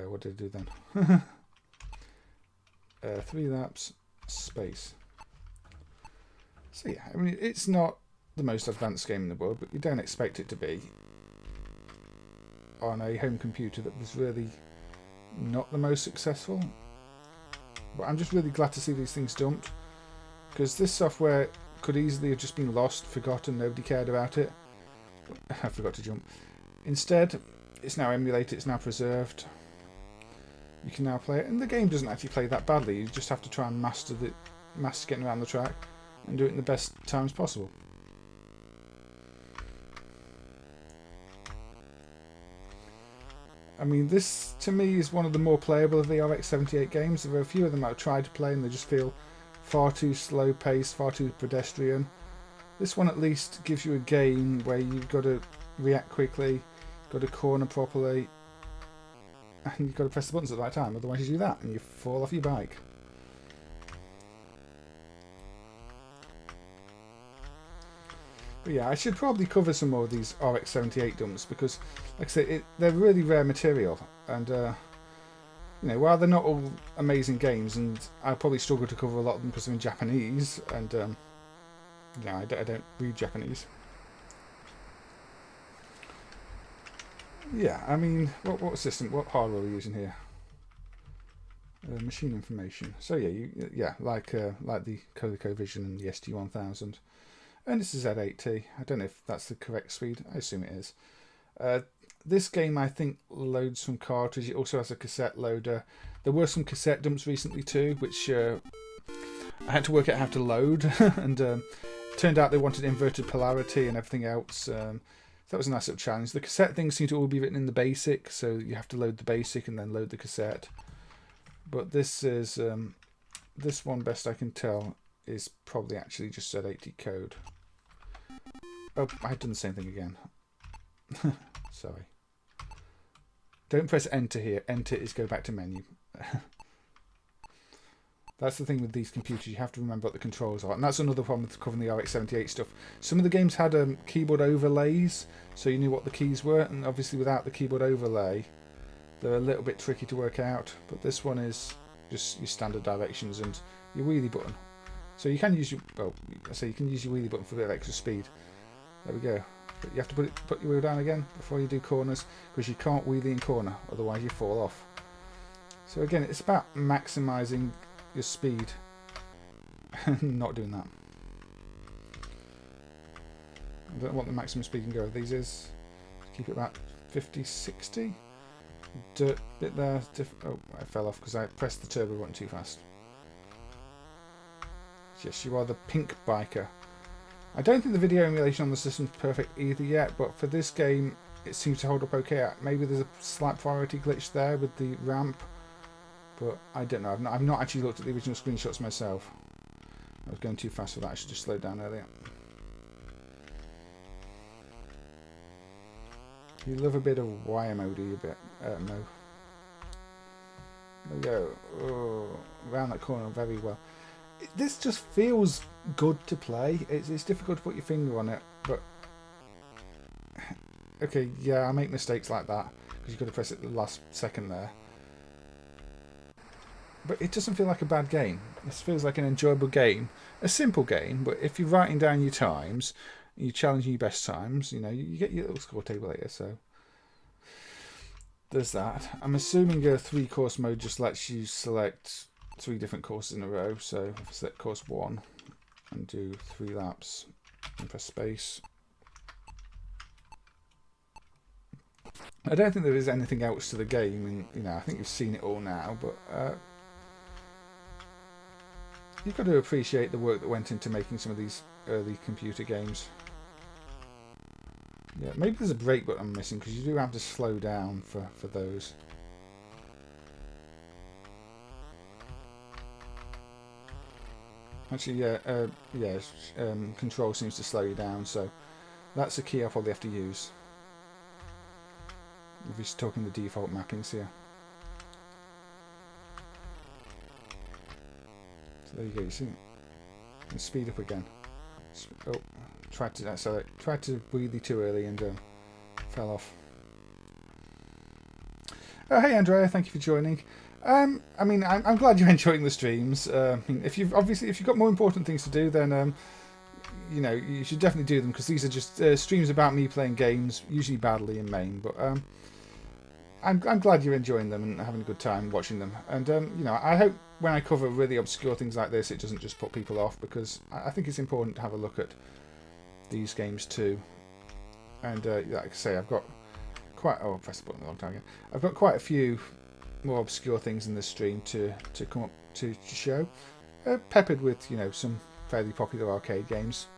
What did I do then? 3 laps, space. So yeah, I mean, it's not the most advanced game in the world, but you don't expect it to be on a home computer that was really not the most successful. But I'm just really glad to see these things dumped, because this software could easily have just been lost, forgotten, nobody cared about it. I forgot to jump. Instead, It's now emulated, it's now preserved. You can now play it, and the game doesn't actually play that badly. You just have to try and master getting around the track and do it in the best times possible. I mean, this to me is one of the more playable of the RX-78 games. There are a few of them I've tried to play and they just feel far too slow paced, far too pedestrian. This one at least gives you a game where you've got to react quickly, got to corner properly, and you've got to press the buttons at the right time, otherwise you do that and you fall off your bike. But yeah, I should probably cover some more of these RX-78 dumps because, like I say, they're really rare material, and you know, while they're not all amazing games, and I probably struggle to cover a lot of them because they're in Japanese, and you know, I don't read Japanese. Yeah, I mean, what system, what hardware are we using here? Machine information. So yeah, like the ColecoVision and the SG-1000. And this is Z80. I don't know if that's the correct speed. I assume it is. This game, I think, loads from cartridge. It also has a cassette loader. There were some cassette dumps recently too, which I had to work out how to load. And turned out they wanted inverted polarity and everything else. So that was a nice little challenge. The cassette things seem to all be written in the BASIC, so you have to load the BASIC and then load the cassette. But this is this one, best I can tell, is probably actually just Z80 code. Oh, I've done the same thing again. Sorry. Don't press enter here. Enter is go back to menu. That's the thing with these computers. You have to remember what the controls are. And that's another problem with covering the RX-78 stuff. Some of the games had keyboard overlays, so you knew what the keys were. And obviously without the keyboard overlay, they're a little bit tricky to work out. But this one is just your standard directions and your wheelie button. So you can use your, well, I say you can use your wheelie button for a bit of extra speed. There we go. But you have to put your wheel down again before you do corners, because you can't wheelie in corner, otherwise you fall off. So again, it's about maximising your speed. Not doing that. I don't know what the maximum speed can go of these is. Keep it about 50, 60. Dirt bit there. Oh, I fell off because I pressed the turbo button too fast. Yes, you are the pink biker. I don't think the video emulation on the system's perfect either yet, but for this game it seems to hold up okay. Maybe there's a slight priority glitch there with the ramp, but I don't know. I've not actually looked at the original screenshots myself. I was going too fast for that. I should just slow down earlier. You love a bit of YMO, do you? A bit? No. There we go. Oh, around that corner very well. This just feels good to play. It's difficult to put your finger on it, but okay, yeah, I make mistakes like that because you've got to press it at the last second there. But it doesn't feel like a bad game. This feels like an enjoyable game, a simple game. But if you're writing down your times, you're challenging your best times, you know, you get your little score table later. So there's that. I'm assuming a 3-course mode just lets you select 3 different courses in a row. So if I select course 1 and do 3 laps and press space. I don't think there is anything else to the game, and you know, I think you've seen it all now, but you've got to appreciate the work that went into making some of these early computer games. Yeah, maybe there's a brake button I'm missing because you do have to slow down for those. Actually, control seems to slow you down, so that's a key I'll probably have to use. If you're talking the default mappings here. So there you go, you see? And speed up again. Oh, tried to wheelie too early and fell off. Oh, hey Andrea, thank you for joining. I mean, I'm glad you're enjoying the streams. I mean, if you've got more important things to do, then you know, you should definitely do them, because these are just streams about me playing games, usually badly in MAME. But I'm glad you're enjoying them and having a good time watching them. And you know, I hope when I cover really obscure things like this, it doesn't just put people off, because I think it's important to have a look at these games too. And like I say, I've got quite... Oh, I pressed the button a long time ago. I've got quite a few more obscure things in this stream to come up to show. Peppered with, you know, some fairly popular arcade games.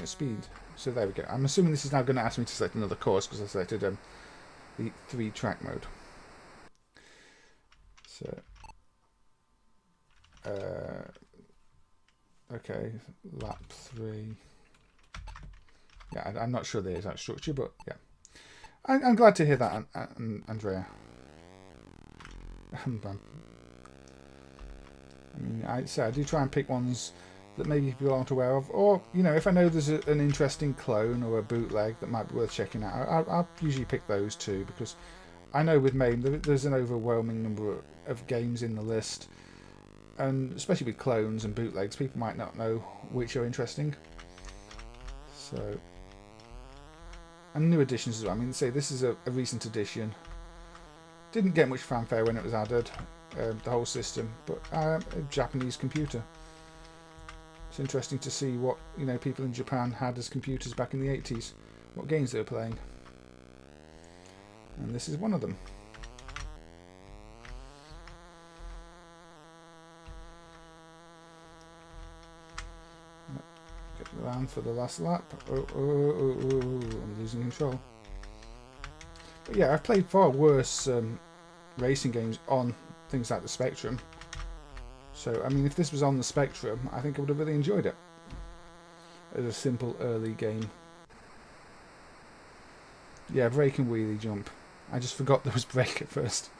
Speed. So there we go. I'm assuming this is now going to ask me to select another course because I selected the 3-track mode. So... okay, lap 3. Yeah, I'm not sure the exact structure, but yeah. I'm glad to hear that, Andrea. I mean, I do try and pick ones that maybe people aren't aware of, or, you know, if I know there's an interesting clone or a bootleg that might be worth checking out, I'll usually pick those too, because I know with MAME there's an overwhelming number of games in the list, and especially with clones and bootlegs, people might not know which are interesting. So, and new additions as well. I mean, say this is a recent addition. Didn't get much fanfare when it was added, the whole system, but a Japanese computer. It's interesting to see what, you know, people in Japan had as computers back in the 80s, what games they were playing, and this is one of them. Around for the last lap. I'm losing control. But yeah, I've played far worse racing games on things like the Spectrum. So, I mean, if this was on the Spectrum, I think I would have really enjoyed it. As a simple early game. Yeah, break and wheelie jump. I just forgot there was break at first.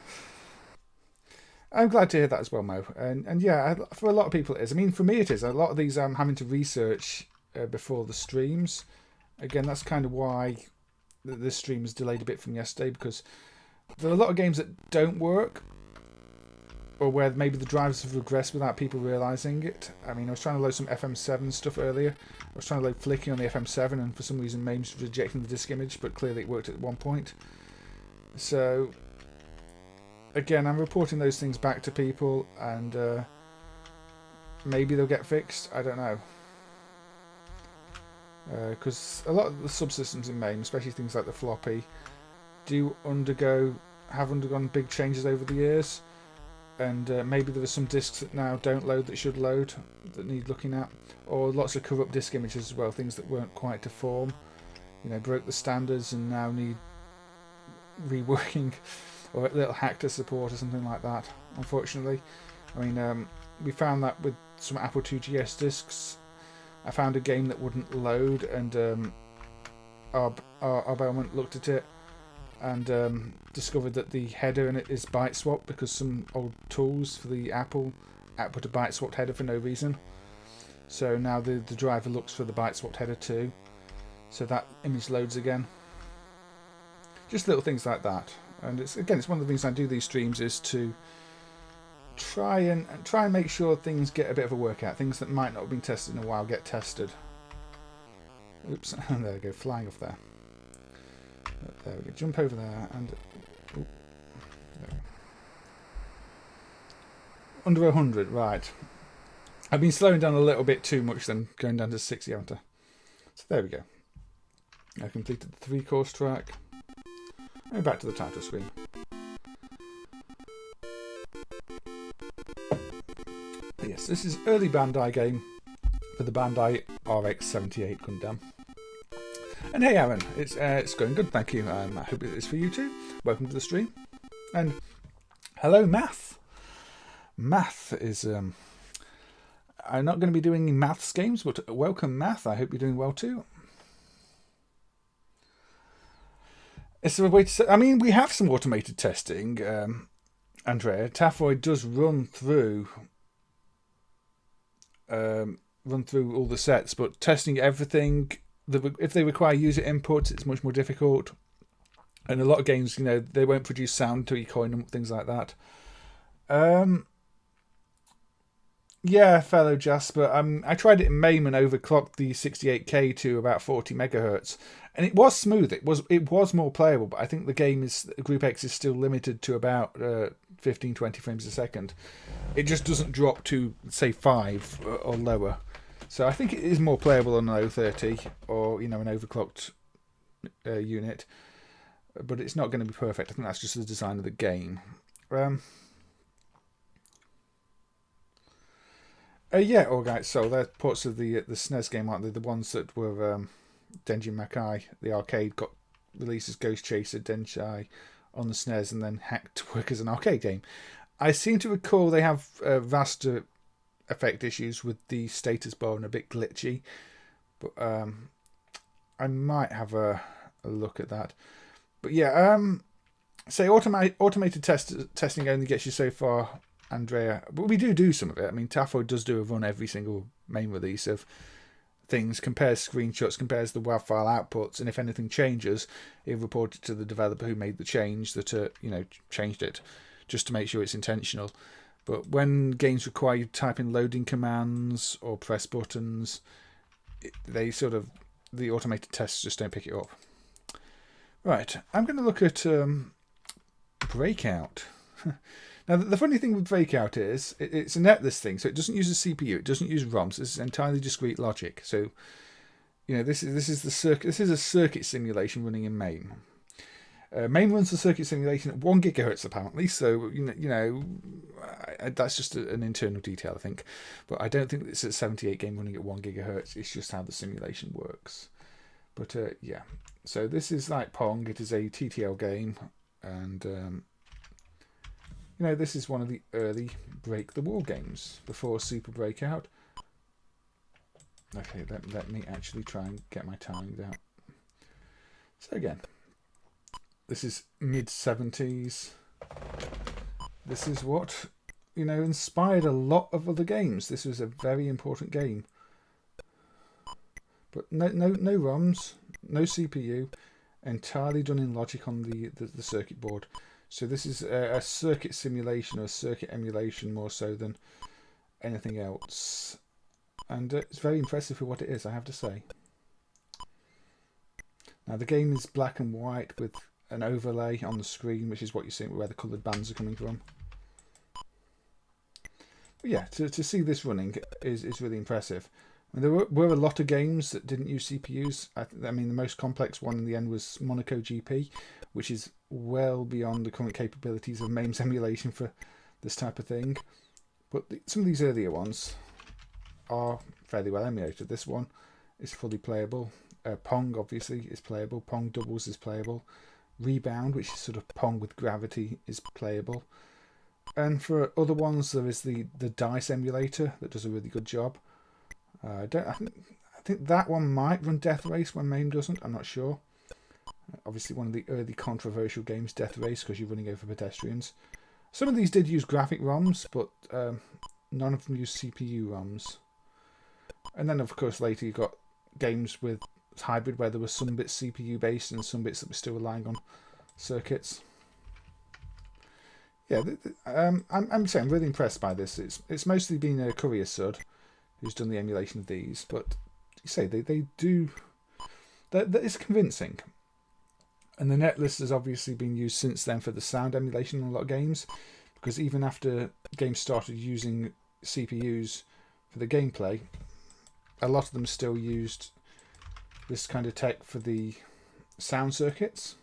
I'm glad to hear that as well, Mo. And yeah, for a lot of people it is. I mean, for me it is. A lot of these I'm having to research before the streams. Again, that's kind of why this stream is delayed a bit from yesterday, because there are a lot of games that don't work, or where maybe the drivers have regressed without people realising it. I mean, I was trying to load some FM7 stuff earlier. I was trying to load flicking on the FM7, and for some reason MAME's rejecting the disk image, but clearly it worked at one point. So, again, I'm reporting those things back to people, and maybe they'll get fixed. I don't know. Because a lot of the subsystems in MAME, especially things like the floppy, have undergone big changes over the years, and maybe there are some disks that now don't load that should load, that need looking at, or lots of corrupt disk images as well, things that weren't quite to form, you know, broke the standards and now need reworking, or a little hack to support or something like that, unfortunately. I mean, we found that with some Apple IIgs disks. I found a game that wouldn't load, and our bellman looked at it and discovered that the header in it is byte swapped, because some old tools for the Apple put a byte swapped header for no reason. So now the driver looks for the byte swapped header too, so that image loads again. Just little things like that. And it's one of the things I do these streams is to try and make sure things get a bit of a workout. Things that might not have been tested in a while get tested. Oops, there we go, flying off there. There we go, jump over there and there. Under 100, right. I've been slowing down a little bit too much then, going down to 60, haven't I? So there we go. I completed the 3-course track. And back to the title screen. Yes, this is early Bandai game for the Bandai RX-78 Gundam. And hey Aaron, it's going good, thank you. I hope it is for you too. Welcome to the stream. And hello Math. Math is... I'm not going to be doing maths games, but welcome Math. I hope you're doing well too. It's a way to say, I mean, we have some automated testing, Andrea. Tafoid does run through all the sets, but testing everything, if they require user inputs, it's much more difficult. And a lot of games, you know, they won't produce sound until you coin them, things like that. Yeah, fellow Jasper. I tried it in MAME and overclocked the 68K to about 40 megahertz, and it was smooth. It was more playable, but I think the game Group X is still limited to about 15-20 frames a second. It just doesn't drop to say 5 or lower. So I think it is more playable on an 030 or, you know, an overclocked unit. but it's not going to be perfect. I think that's just the design of the game. Yeah, alright, so they're parts of the SNES game, aren't they? The ones that were Denji Makai, the arcade, got released as Ghost Chaser, Denji on the SNES, and then hacked to work as an arcade game. I seem to recall they have raster effect issues with the status bar and a bit glitchy, but I might have a look at that. But yeah, say automated testing only gets you so far, Andrea, but we do some of it. I mean, Tafo does do a run every single main release of things, compares screenshots, compares the WAV file outputs, and if anything changes, he'll report it to the developer who made the change that changed it, just to make sure it's intentional. But when games require you to type in loading commands or press buttons, the automated tests just don't pick it up. Right, I'm going to look at Breakout. Now, the funny thing with Breakout is it's a netless thing, so it doesn't use a CPU, it doesn't use ROMs. This is entirely discrete logic. So, this is a circuit simulation running in MAME. MAME runs the circuit simulation at 1 gigahertz apparently. So that's just an internal detail, I think. But I don't think it's a 78 game running at 1 gigahertz. It's just how the simulation works. But yeah, so this is like Pong. It is a TTL game, and this is one of the early Break the Wall games before Super Breakout. Okay, let me actually try and get my timings out. So again, this is mid-70s. This is what, inspired a lot of other games. This was a very important game. But no ROMs, no CPU, entirely done in logic on the circuit board. So this is a circuit simulation or a circuit emulation more so than anything else. And it's very impressive for what it is, I have to say. Now the game is black and white with an overlay on the screen, which is what you're seeing where the coloured bands are coming from. But yeah, to see this running is really impressive. And there were a lot of games that didn't use CPUs. I mean, the most complex one in the end was Monaco GP, which is well beyond the current capabilities of MAME's emulation for this type of thing. But some of these earlier ones are fairly well emulated. This one is fully playable. Pong, obviously, is playable. Pong Doubles is playable. Rebound, which is sort of Pong with gravity, is playable. And for other ones, there is the Dice emulator that does a really good job. I think that one might run Death Race when MAME doesn't. I'm not sure. Obviously, one of the early controversial games, Death Race, because you're running over pedestrians. Some of these did use graphic ROMs, but none of them used CPU ROMs. And then, of course, later you got games with hybrid where there were some bits CPU based and some bits that were still relying on circuits. Yeah, I'm saying I'm really impressed by this. It's mostly been a Courier Sud who's done the emulation of these, but you say they do. It's convincing. And the netlist has obviously been used since then for the sound emulation in a lot of games, because even after games started using CPUs for the gameplay, a lot of them still used this kind of tech for the sound circuits,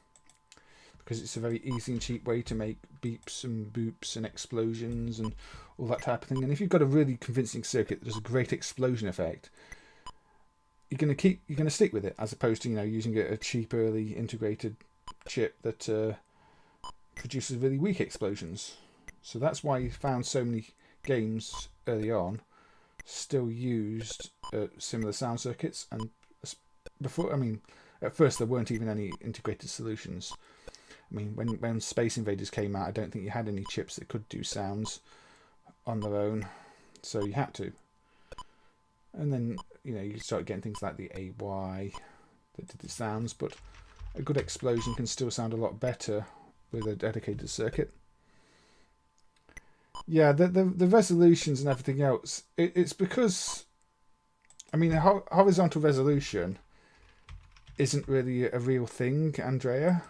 because it's a very easy and cheap way to make beeps and boops and explosions and all that type of thing. And if you've got a really convincing circuit that does a great explosion effect, you're going to stick with it, as opposed to using a cheap early integrated chip that produces really weak explosions. So that's why you found so many games early on still used similar sound circuits. And before, at first there weren't even any integrated solutions. When Space Invaders came out, I don't think you had any chips that could do sounds on their own, so you had to. And then you start getting things like the AY that did the sounds, but a good explosion can still sound a lot better with a dedicated circuit. Yeah, the resolutions and everything else, it's because horizontal resolution isn't really a real thing, Andrea.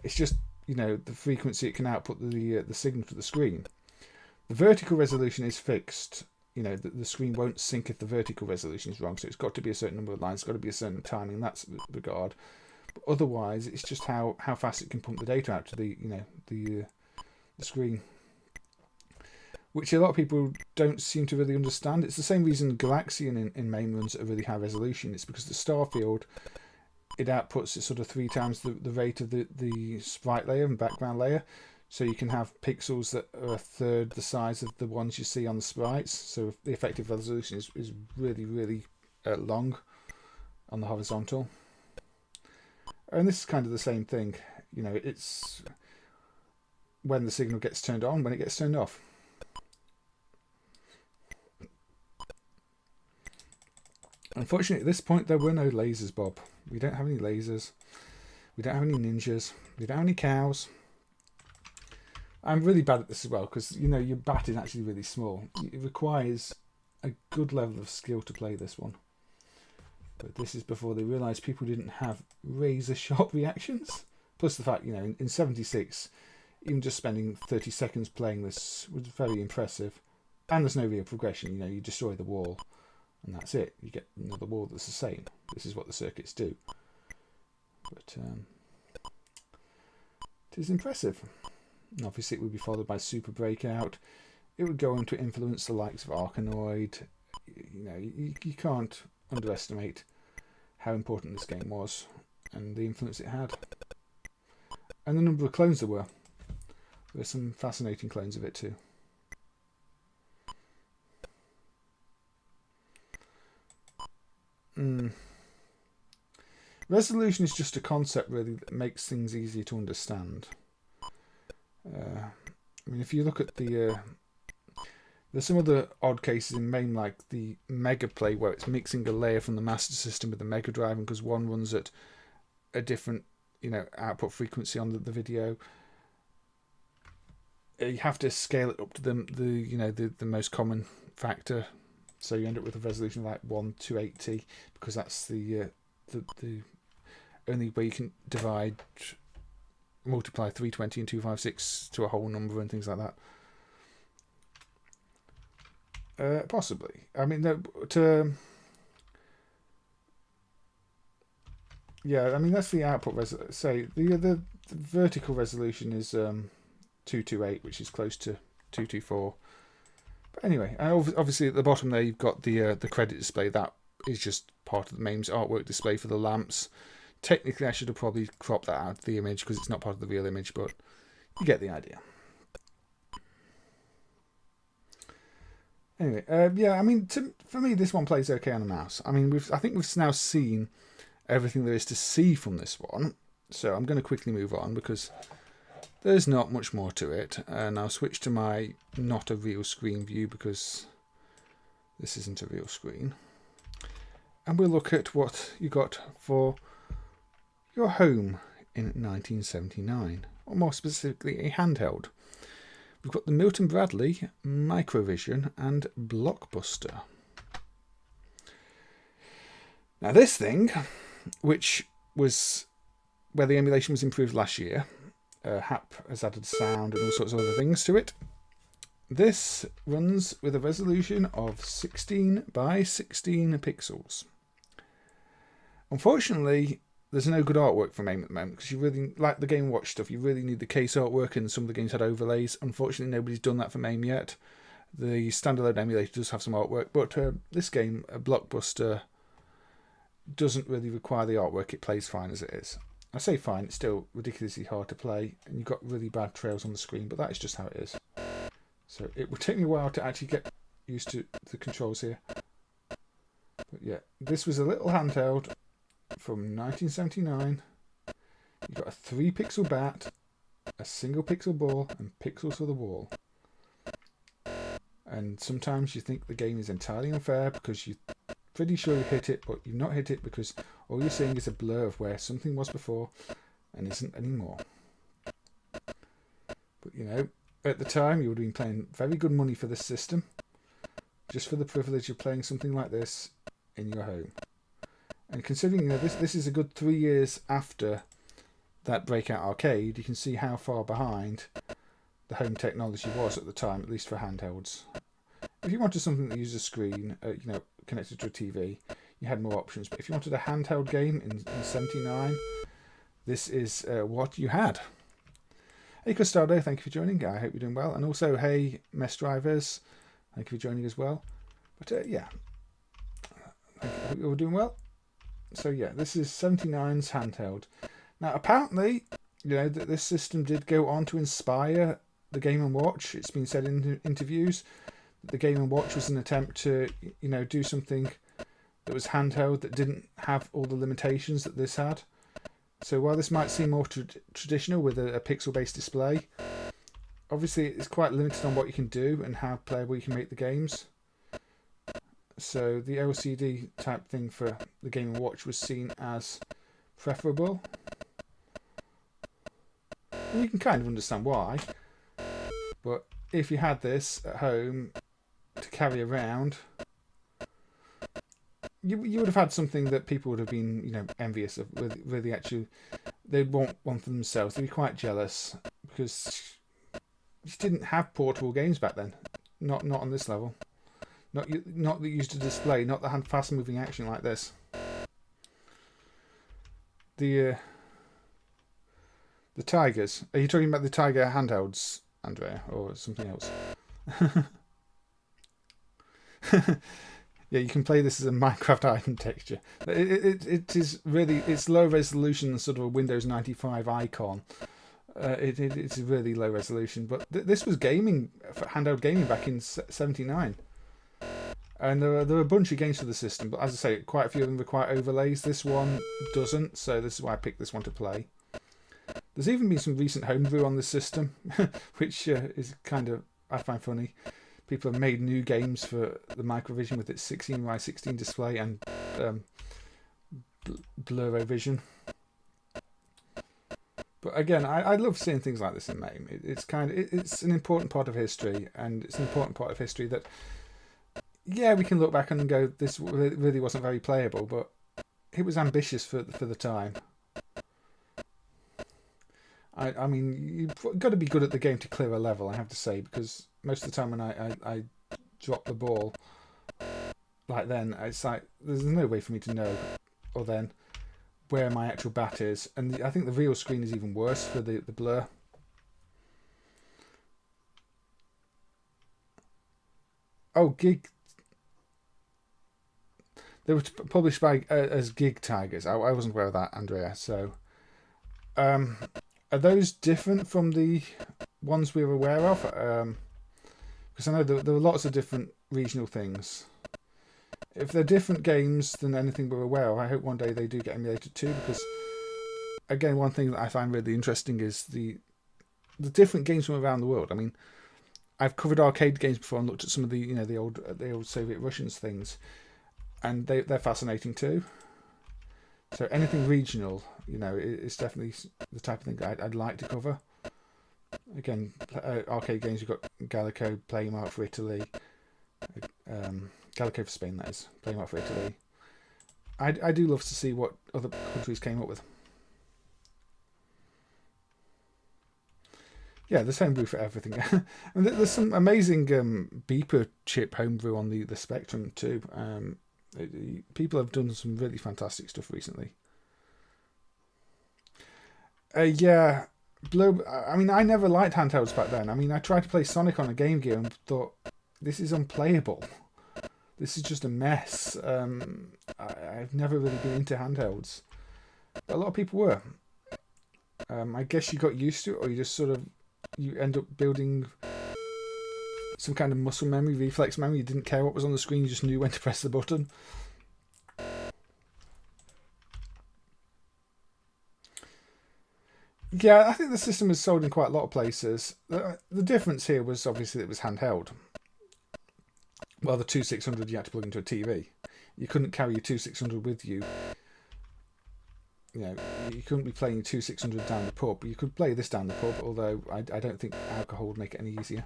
It's just the frequency it can output the signal to the screen. The vertical resolution is fixed. The screen won't sync if the vertical resolution is wrong, so it's got to be a certain number of lines, it's got to be a certain timing in that regard. But otherwise, it's just how fast it can pump the data out to the the screen, which a lot of people don't seem to really understand. It's the same reason Galaxian in MAME runs at a really high resolution. It's because the star field, it outputs it sort of 3 times the rate of the sprite layer and background layer. So you can have pixels that are a third the size of the ones you see on the sprites. So the effective resolution is really, really long on the horizontal. And this is kind of the same thing. You know, it's when the signal gets turned on, when it gets turned off. Unfortunately, at this point, there were no lasers, Bob. We don't have any lasers. We don't have any ninjas. We don't have any cows. I'm really bad at this as well because, you know, your bat is actually really small. It requires a good level of skill to play this one. But this is before they realised people didn't have razor-sharp reactions. Plus the fact, you know, in 76, even just spending 30 seconds playing this was very impressive. And there's no real progression. You know, you destroy the wall and that's it. You get another wall that's the same. This is what the circuits do. But it is impressive. And obviously it would be followed by Super Breakout. It would go on to influence the likes of Arkanoid. You know, you can't underestimate how important this game was and the influence it had. And the number of clones there were. There's some fascinating clones of it too. Resolution is just a concept really that makes things easier to understand. I mean, if you look at there's some other odd cases in MAME, like the Mega Play, where it's mixing a layer from the Master System with the Mega Drive, and because one runs at a different, you know, output frequency on the video, you have to scale it up to the most common factor, so you end up with a resolution of like 1:280, because that's the only way you can multiply 320 and 256 to a whole number and things like that. Possibly. I mean, yeah, I mean, that's the output say the vertical resolution is 228, which is close to 224. But anyway, obviously at the bottom there you've got the credit display. That is just part of the MAME's artwork display for the lamps. Technically, I should have probably cropped that out of the image because it's not part of the real image, but you get the idea. Anyway, yeah, I mean, for me, this one plays okay on a mouse. I mean, I think we've now seen everything there is to see from this one, so I'm going to quickly move on because there's not much more to it. And I'll switch to my not a real screen view because this isn't a real screen. And we'll look at what you got for your home in 1979, or more specifically a handheld. We've got the Milton Bradley, Microvision and Blockbuster. Now this thing, which was where the emulation was improved last year, HAP has added sound and all sorts of other things to it. This runs with a resolution of 16 by 16 pixels. Unfortunately, there's no good artwork for MAME at the moment because you really, like the Game Watch stuff, you really need the case artwork, and some of the games had overlays. Unfortunately, nobody's done that for MAME yet. The standalone emulator does have some artwork, but this game, Blockbuster, doesn't really require the artwork. It plays fine as it is. I say fine, it's still ridiculously hard to play, and you've got really bad trails on the screen, but that is just how it is. So it will take me a while to actually get used to the controls here. But yeah, this was a little handheld from 1979. You've got a 3-pixel bat, a single pixel ball, and pixels for the wall. And sometimes you think the game is entirely unfair because you're pretty sure you hit it, but you've not hit it because all you're seeing is a blur of where something was before and isn't anymore. But you know, at the time you would have been paying very good money for this system, just for the privilege of playing something like this in your home. And considering, you know, this is a good 3 years after that Breakout arcade, you can see how far behind the home technology was at the time, at least for handhelds. If you wanted something that used a screen, you know, connected to a TV, you had more options. But if you wanted a handheld game in 79, this is what you had. Hey Custado, thank you for joining. I hope you're doing well. And also, hey Mess Drivers, thank you for joining as well. But yeah, I hope you're all doing well. So yeah, this is 79's handheld. Now apparently, you know, that this system did go on to inspire the Game & Watch. It's been said in interviews that the Game & Watch was an attempt to, you know, do something that was handheld that didn't have all the limitations that this had. So while this might seem more traditional with a pixel-based display, obviously it's quite limited on what you can do and how playable you can make the games. So the LCD type thing for the Game & Watch was seen as preferable. And you can kind of understand why. But if you had this at home to carry around, you would have had something that people would have been, you know, envious of. With the actual, they'd want one for themselves. They'd be quite jealous because you didn't have portable games back then. Not on this level. Not that used a display. Not that had fast moving action like this. The Tigers. Are you talking about the Tiger handhelds, Andrea, or something else? Yeah, you can play this as a Minecraft item texture. It is really, it's low resolution, sort of a Windows 95 icon. It's really low resolution, but this was gaming, handheld gaming back in '79. And there are a bunch of games for the system, but as I say, quite a few of them require overlays. This one doesn't, so this is why I picked this one to play. There's even been some recent homebrew on this system, which is kind of, I find funny. People have made new games for the Microvision with its 16x16 display and Blurrovision. But again, I love seeing things like this in MAME. It's an important part of history, and it's an important part of history that, yeah, we can look back and go, this really wasn't very playable, but it was ambitious for the time. I mean, you've got to be good at the game to clear a level, I have to say, because most of the time when I drop the ball, like then, it's like, there's no way for me to know, or then, where my actual bat is. And I think the real screen is even worse for the blur. Oh, Gig. They were published by as Gig Tigers. I wasn't aware of that, Andrea. So, are those different from the ones we were aware of? Because I know there were lots of different regional things. If they're different games than anything we're aware of, I hope one day they do get emulated too. Because again, one thing that I find really interesting is the different games from around the world. I mean, I've covered arcade games before and looked at some of the old Soviet Russians things, and they're fascinating too. So anything regional, is definitely the type of thing I'd like to cover. Again, arcade games, you've got Gallico, Playmart for Italy, Gallico for Spain, that is, Playmart for Italy. I do love to see what other countries came up with. Yeah, there's homebrew for everything. And there's some amazing beeper chip homebrew on the Spectrum too. People have done some really fantastic stuff recently. Yeah, I mean, I never liked handhelds back then. I mean, I tried to play Sonic on a Game Gear and thought, this is unplayable. This is just a mess. I've never really been into handhelds. But a lot of people were. I guess you got used to it, or you just you end up building some kind of muscle memory, reflex memory. You didn't care what was on the screen, you just knew when to press the button. Yeah, I think the system was sold in quite a lot of places. The difference here was obviously it was handheld. Well, the 2600 you had to plug into a TV. You couldn't carry your 2600 with you. You couldn't be playing your 2600 down the pub. You could play this down the pub, although I don't think alcohol would make it any easier.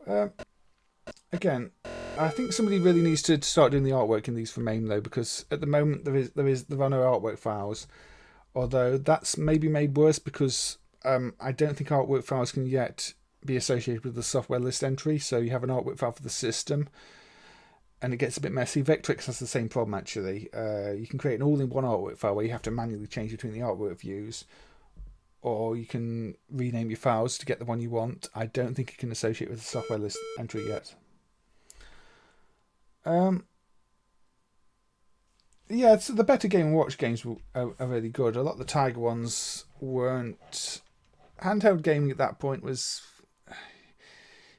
But, again, I think somebody really needs to start doing the artwork in these for MAME though, because at the moment there are no artwork files. Although that's maybe made worse because I don't think artwork files can yet be associated with the software list entry. So you have an artwork file for the system, and it gets a bit messy. Vectrex has the same problem actually. You can create an all-in-one artwork file where you have to manually change between the artwork views, or you can rename your files to get the one you want. I don't think you can associate with the software list entry yet. Yeah, so the better Game & Watch games are really good. A lot of the Tiger ones weren't. Handheld gaming at that point was.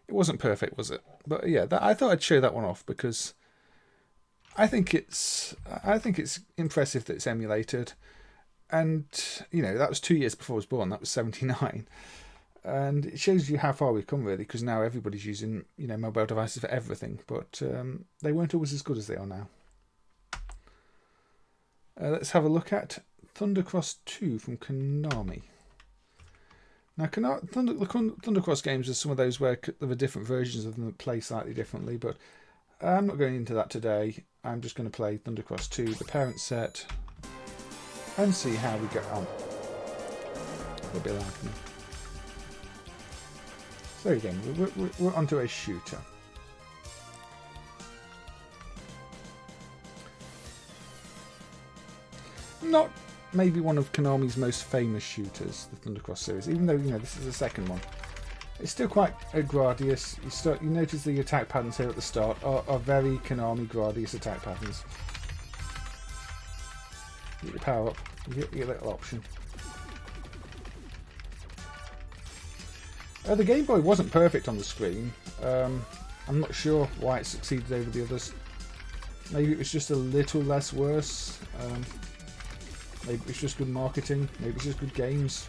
It wasn't perfect, was it? But yeah, I thought I'd show that one off because I think it's impressive that it's emulated, and you know that was 2 years before I was born. That was '79, and it shows you how far we've come really. Because now everybody's using mobile devices for everything, but they weren't always as good as they are now. Let's have a look at Thundercross 2 from Konami. Now, Thundercross games are some of those where there are different versions of them that play slightly differently, but I'm not going into that today. I'm just going to play Thundercross 2, the parent set, and see how we get on. A bit loud for me. So again, we're onto a shooter. Not maybe one of Konami's most famous shooters, the Thundercross series, even though this is the second one. It's still quite Gradius. You notice the attack patterns here at the start are very Konami Gradius attack patterns. You get your power up, you get your little option. The Game Boy wasn't perfect on the screen. I'm not sure why it succeeded over the others. Maybe it was just a little less worse. Maybe it's just good marketing. Maybe it's just good games.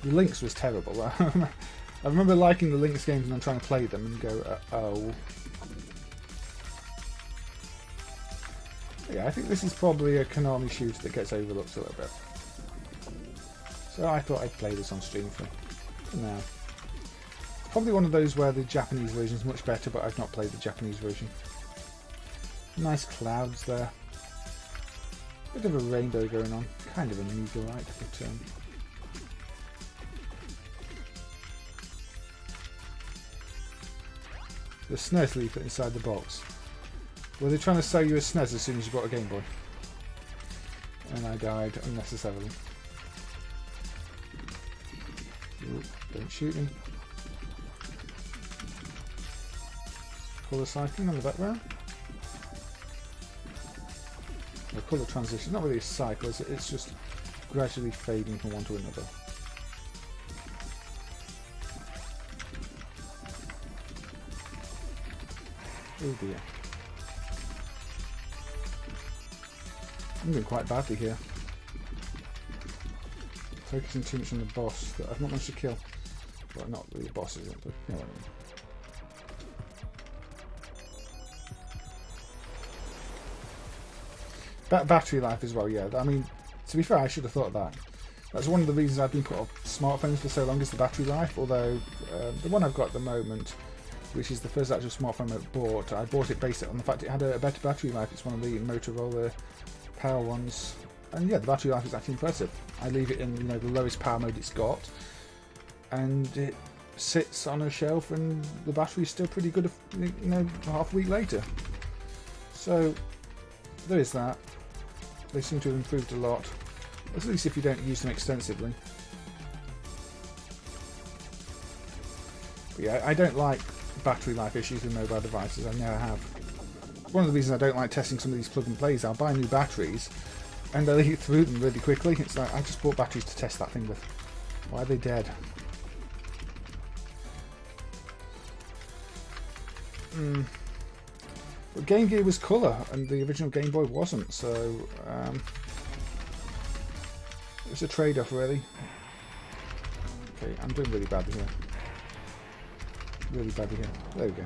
The Lynx was terrible. I remember liking the Lynx games and then trying to play them and go, oh. Yeah, I think this is probably a Konami shooter that gets overlooked a little bit. So I thought I'd play this on stream for now. Probably one of those where the Japanese version is much better, but I've not played the Japanese version. Nice clouds there. Bit of a rainbow going on, kind of unusual, right? But the SNES leaflet inside the box. Were they trying to sell you a SNES as soon as you bought a Game Boy? And I died unnecessarily. Ooh, don't shoot me. Colour cycling on the background. The colour transition, not really a cycle, it's just gradually fading from one to another. Oh dear. I'm doing quite badly here. Focusing too much on the boss that I've not managed to kill. Well, not really the boss, is it? But you know what I mean. Battery life as well, yeah. I mean, to be fair, I should have thought of that. That's one of the reasons I've been put off smartphones for so long, is the battery life. Although, the one I've got at the moment, which is the first actual smartphone I bought it based on the fact it had a better battery life. It's one of the Motorola power ones. And yeah, the battery life is actually impressive. I leave it in the lowest power mode it's got, and it sits on a shelf and the battery's still pretty good, half a week later. So, there is that. They seem to have improved a lot, at least if you don't use them extensively. But yeah, I don't like battery life issues with mobile devices. I never have. One of the reasons I don't like testing some of these plug and plays, I'll buy new batteries and they'll eat through them really quickly. It's like, I just bought batteries to test that thing with. Why are they dead? But Game Gear was colour and the original Game Boy wasn't, so it was a trade-off really. Okay, I'm doing really badly here. Really badly here. There we go.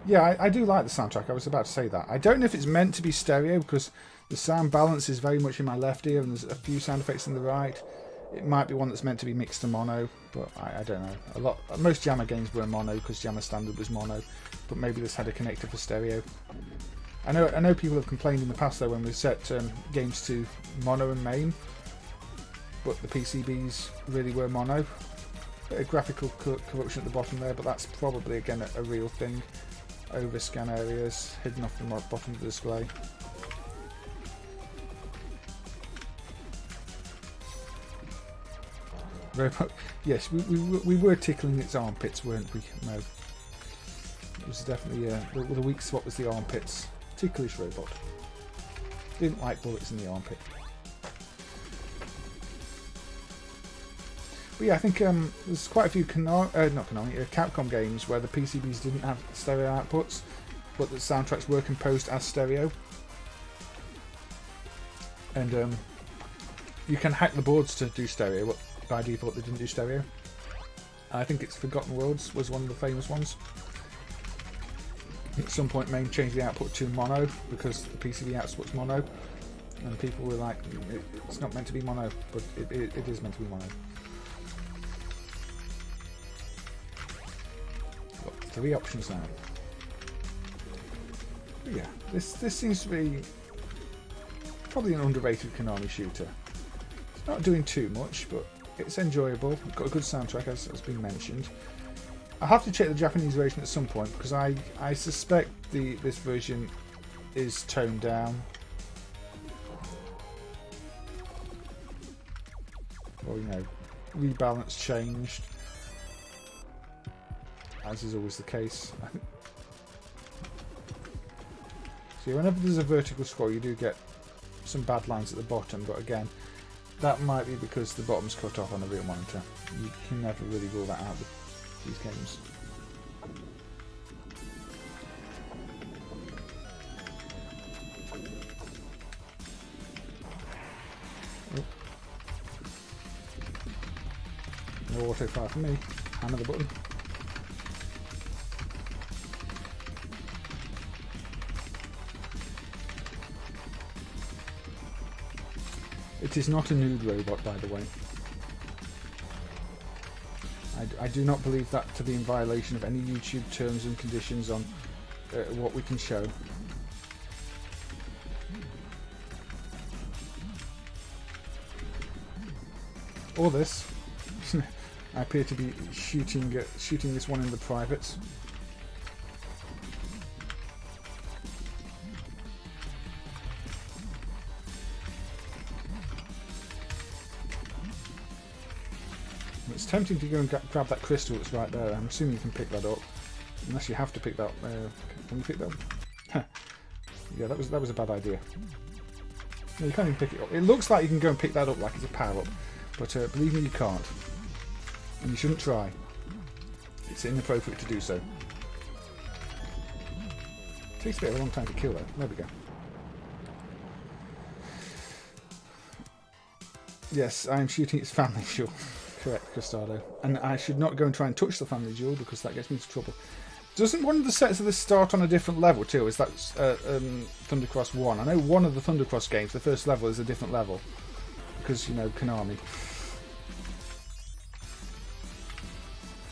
Yeah, I do like the soundtrack. I was about to say that. I don't know if it's meant to be stereo because the sound balance is very much in my left ear and there's a few sound effects in the right. It might be one that's meant to be mixed to mono, but I don't know. Most Jammer games were mono because Jammer Standard was mono, but maybe this had a connector for stereo. I know people have complained in the past though when we set games to mono and MAME, but the PCBs really were mono. Bit of graphical corruption at the bottom there, but that's probably again a real thing. overscan areas hidden off the bottom of the display. Robot, yes, we were tickling its armpits, weren't we? No. It was definitely the weak spot was the armpits. Ticklish robot. Didn't like bullets in the armpit. But yeah, I think there's quite a few Capcom games where the PCBs didn't have stereo outputs, but the soundtracks were composed as stereo. And you can hack the boards to do stereo, but by default they didn't do stereo. I think it's Forgotten Worlds was one of the famous ones. At some point MAME changed the output to mono because the PCB output's mono, and people were like, it's not meant to be mono, but it is meant to be mono. Got 3 options now. But yeah, this seems to be probably an underrated Konami shooter. It's not doing too much, but it's enjoyable. It's got a good soundtrack, as has been mentioned. I'll have to check the Japanese version at some point because I suspect this version is toned down. Or, you know, rebalance changed, as is always the case. So whenever there's a vertical scroll, you do get some bad lines at the bottom, but again, that might be because the bottom's cut off on the real monitor. You can never really rule that out with these games. Oh. No auto fire for me. Hammer the button. It is not a nude robot, by the way. I do not believe that to be in violation of any YouTube terms and conditions on what we can show. Or this. I appear to be shooting this one in the privates. It's tempting to go and grab that crystal that's right there. I'm assuming you can pick that up. Unless you have to pick that up. Can you pick that up? Yeah, that was a bad idea. No, you can't even pick it up. It looks like you can go and pick that up like it's a power-up. But believe me, you can't. And you shouldn't try. It's inappropriate to do so. It takes a bit of a long time to kill though. There we go. Yes, I am shooting its family jewel. Correct, Costado. And I should not go and try and touch the family jewel because that gets me into trouble. Doesn't one of the sets of this start on a different level too? Is that Thundercross 1? I know one of the Thundercross games, the first level is a different level. Because, you know, Konami.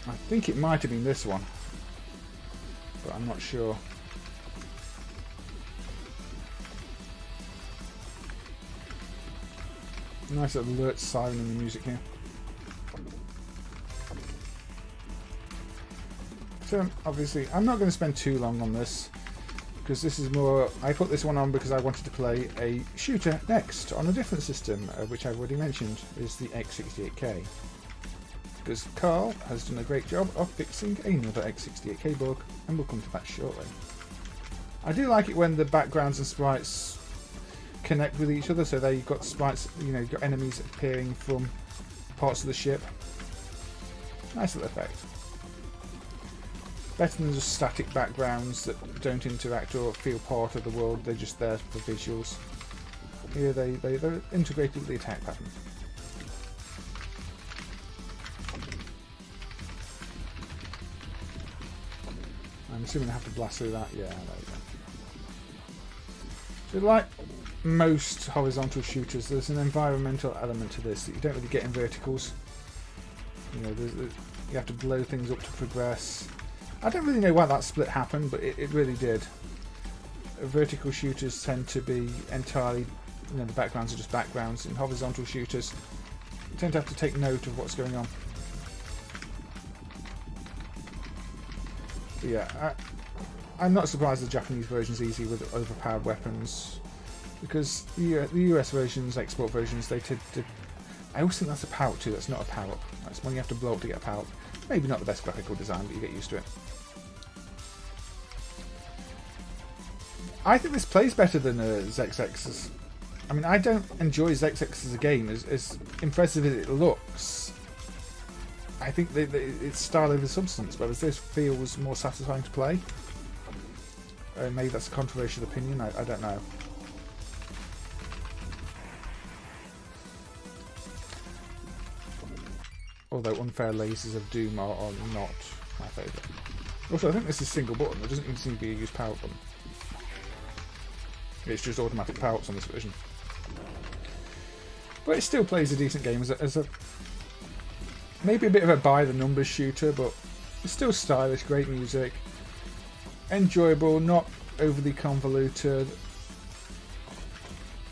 I think it might have been this one. But I'm not sure. Nice little alert siren in the music here. So, obviously, I'm not going to spend too long on this. Because this is more... I put this one on because I wanted to play a shooter next on a different system, which I've already mentioned, is the X68K. Because Carl has done a great job of fixing another X68K bug, and we'll come to that shortly. I do like it when the backgrounds and sprites connect with each other, so there you've got sprites, you know, you've got enemies appearing from parts of the ship. Nice little effect. Better than just static backgrounds that don't interact or feel part of the world, they're just there for visuals. Here they're integrated with the attack pattern. I'm assuming I have to blast through that. Yeah, there we go. So like most horizontal shooters, there's an environmental element to this that you don't really get in verticals. You know, you have to blow things up to progress. I don't really know why that split happened, but it really did. Vertical shooters tend to be entirely, you know, the backgrounds are just backgrounds. In horizontal shooters, you tend to have to take note of what's going on. But yeah, I'm not surprised the Japanese version's easy with overpowered weapons, because the US versions, export versions, they tend to... I always think that's a power-up too. That's not a power-up. That's when you have to blow up to get a power-up. Maybe not the best graphical design, but you get used to it. I think this plays better than ZexX's. I mean, I don't enjoy ZexX as a game, as impressive as it looks. I think it's style over substance, whereas this feels more satisfying to play. Maybe that's a controversial opinion, I don't know. Although unfair lasers of Doom are not my favourite. Also, I think this is single button. There doesn't even seem to be a use power button. It's just automatic power-ups on this version. But it still plays a decent game as a maybe a bit of a by-the-numbers shooter, but it's still stylish, great music, enjoyable, not overly convoluted.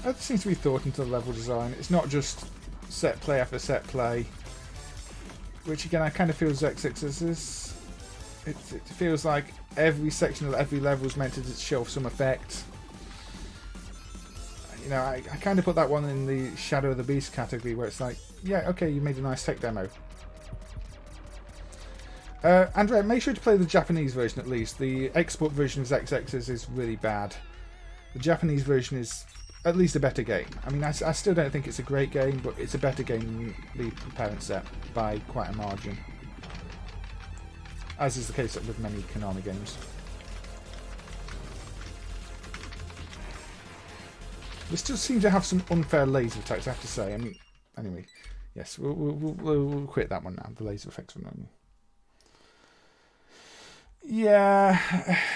There seems to be thought into the level design. It's not just set play after set play, which again I kind of feel ZexX is. It feels like every section of every level is meant to show some effect. You know, I kind of put that one in the Shadow of the Beast category, where it's like, yeah, okay, you made a nice tech demo. Andrea, make sure to play the Japanese version at least. The export version of ZexX's is really bad. The Japanese version is at least a better game. I mean, I still don't think it's a great game, but it's a better game than the parent set by quite a margin. As is the case with many Konami games. We still seem to have some unfair laser attacks, I have to say. I mean, anyway, yes, we'll quit that one now. The laser effects were normal. Yeah,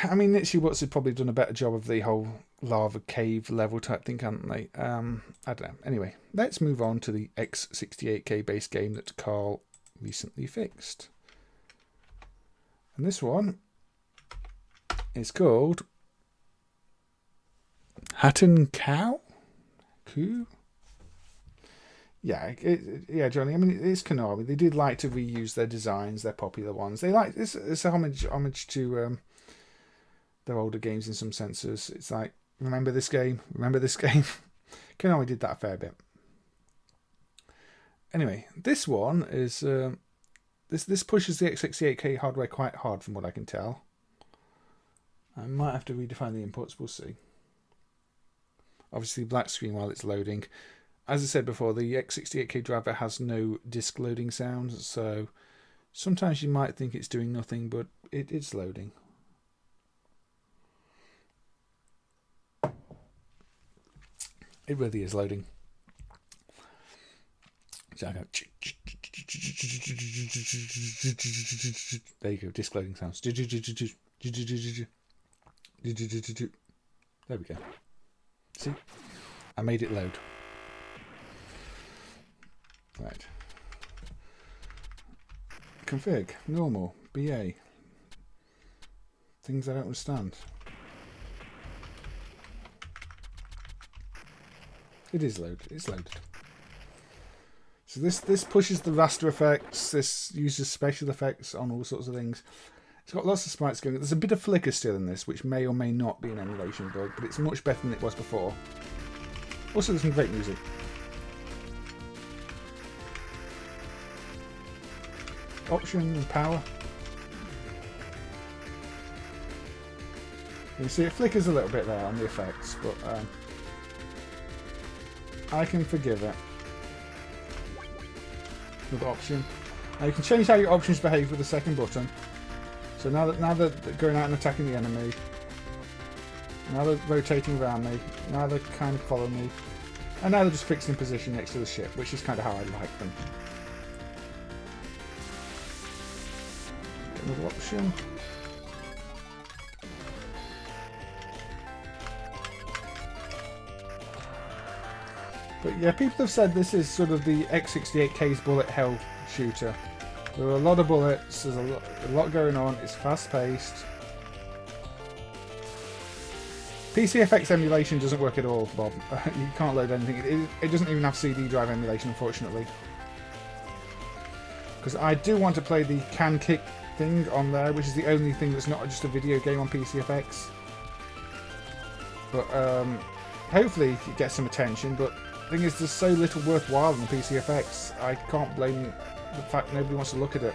I mean, Nitsuwatsu have probably done a better job of the whole lava cave level type thing, haven't they? I don't know. Anyway, let's move on to the X68K based game that Carl recently fixed. And this one is called Hatenkou? Yeah, Johnny. I mean, it's Konami. They did like to reuse their designs, their popular ones. They like it's a homage to their older games in some senses. It's like, remember this game? Remember this game? Konami did that a fair bit. Anyway, this one is this pushes the X68K hardware quite hard, from what I can tell. I might have to redefine the inputs. We'll see. Obviously, black screen while it's loading. As I said before, the X68K driver has no disk loading sounds, so sometimes you might think it's doing nothing, but it's loading. It really is loading. So I go. There you go, disk loading sounds. There we go. See? I made it load. Right. Config. Normal. BA. Things I don't understand. It is loaded. It's loaded. So this pushes the raster effects. This uses special effects on all sorts of things. It's got lots of sprites going. There's a bit of flicker still in this, which may or may not be an emulation bug, but it's much better than it was before. Also, there's some great music. Option and power. You can see it flickers a little bit there on the effects, but I can forgive it. With option. Now you can change how your options behave with the second button. So now they're going out and attacking the enemy. Now they're rotating around me. Now they're kind of following me. And now they're just fixed in position next to the ship, which is kind of how I like them. Get another option. But yeah, people have said this is sort of the X68K's bullet hell shooter. There are a lot of bullets, there's a lot going on, it's fast paced. PCFX emulation doesn't work at all, Bob. You can't load anything. It doesn't even have CD drive emulation, unfortunately. because I do want to play the can kick thing on there, which is the only thing that's not just a video game on PCFX. But hopefully it gets some attention. But the thing is, there's so little worthwhile in the PCFX. I can't blame the fact nobody wants to look at it.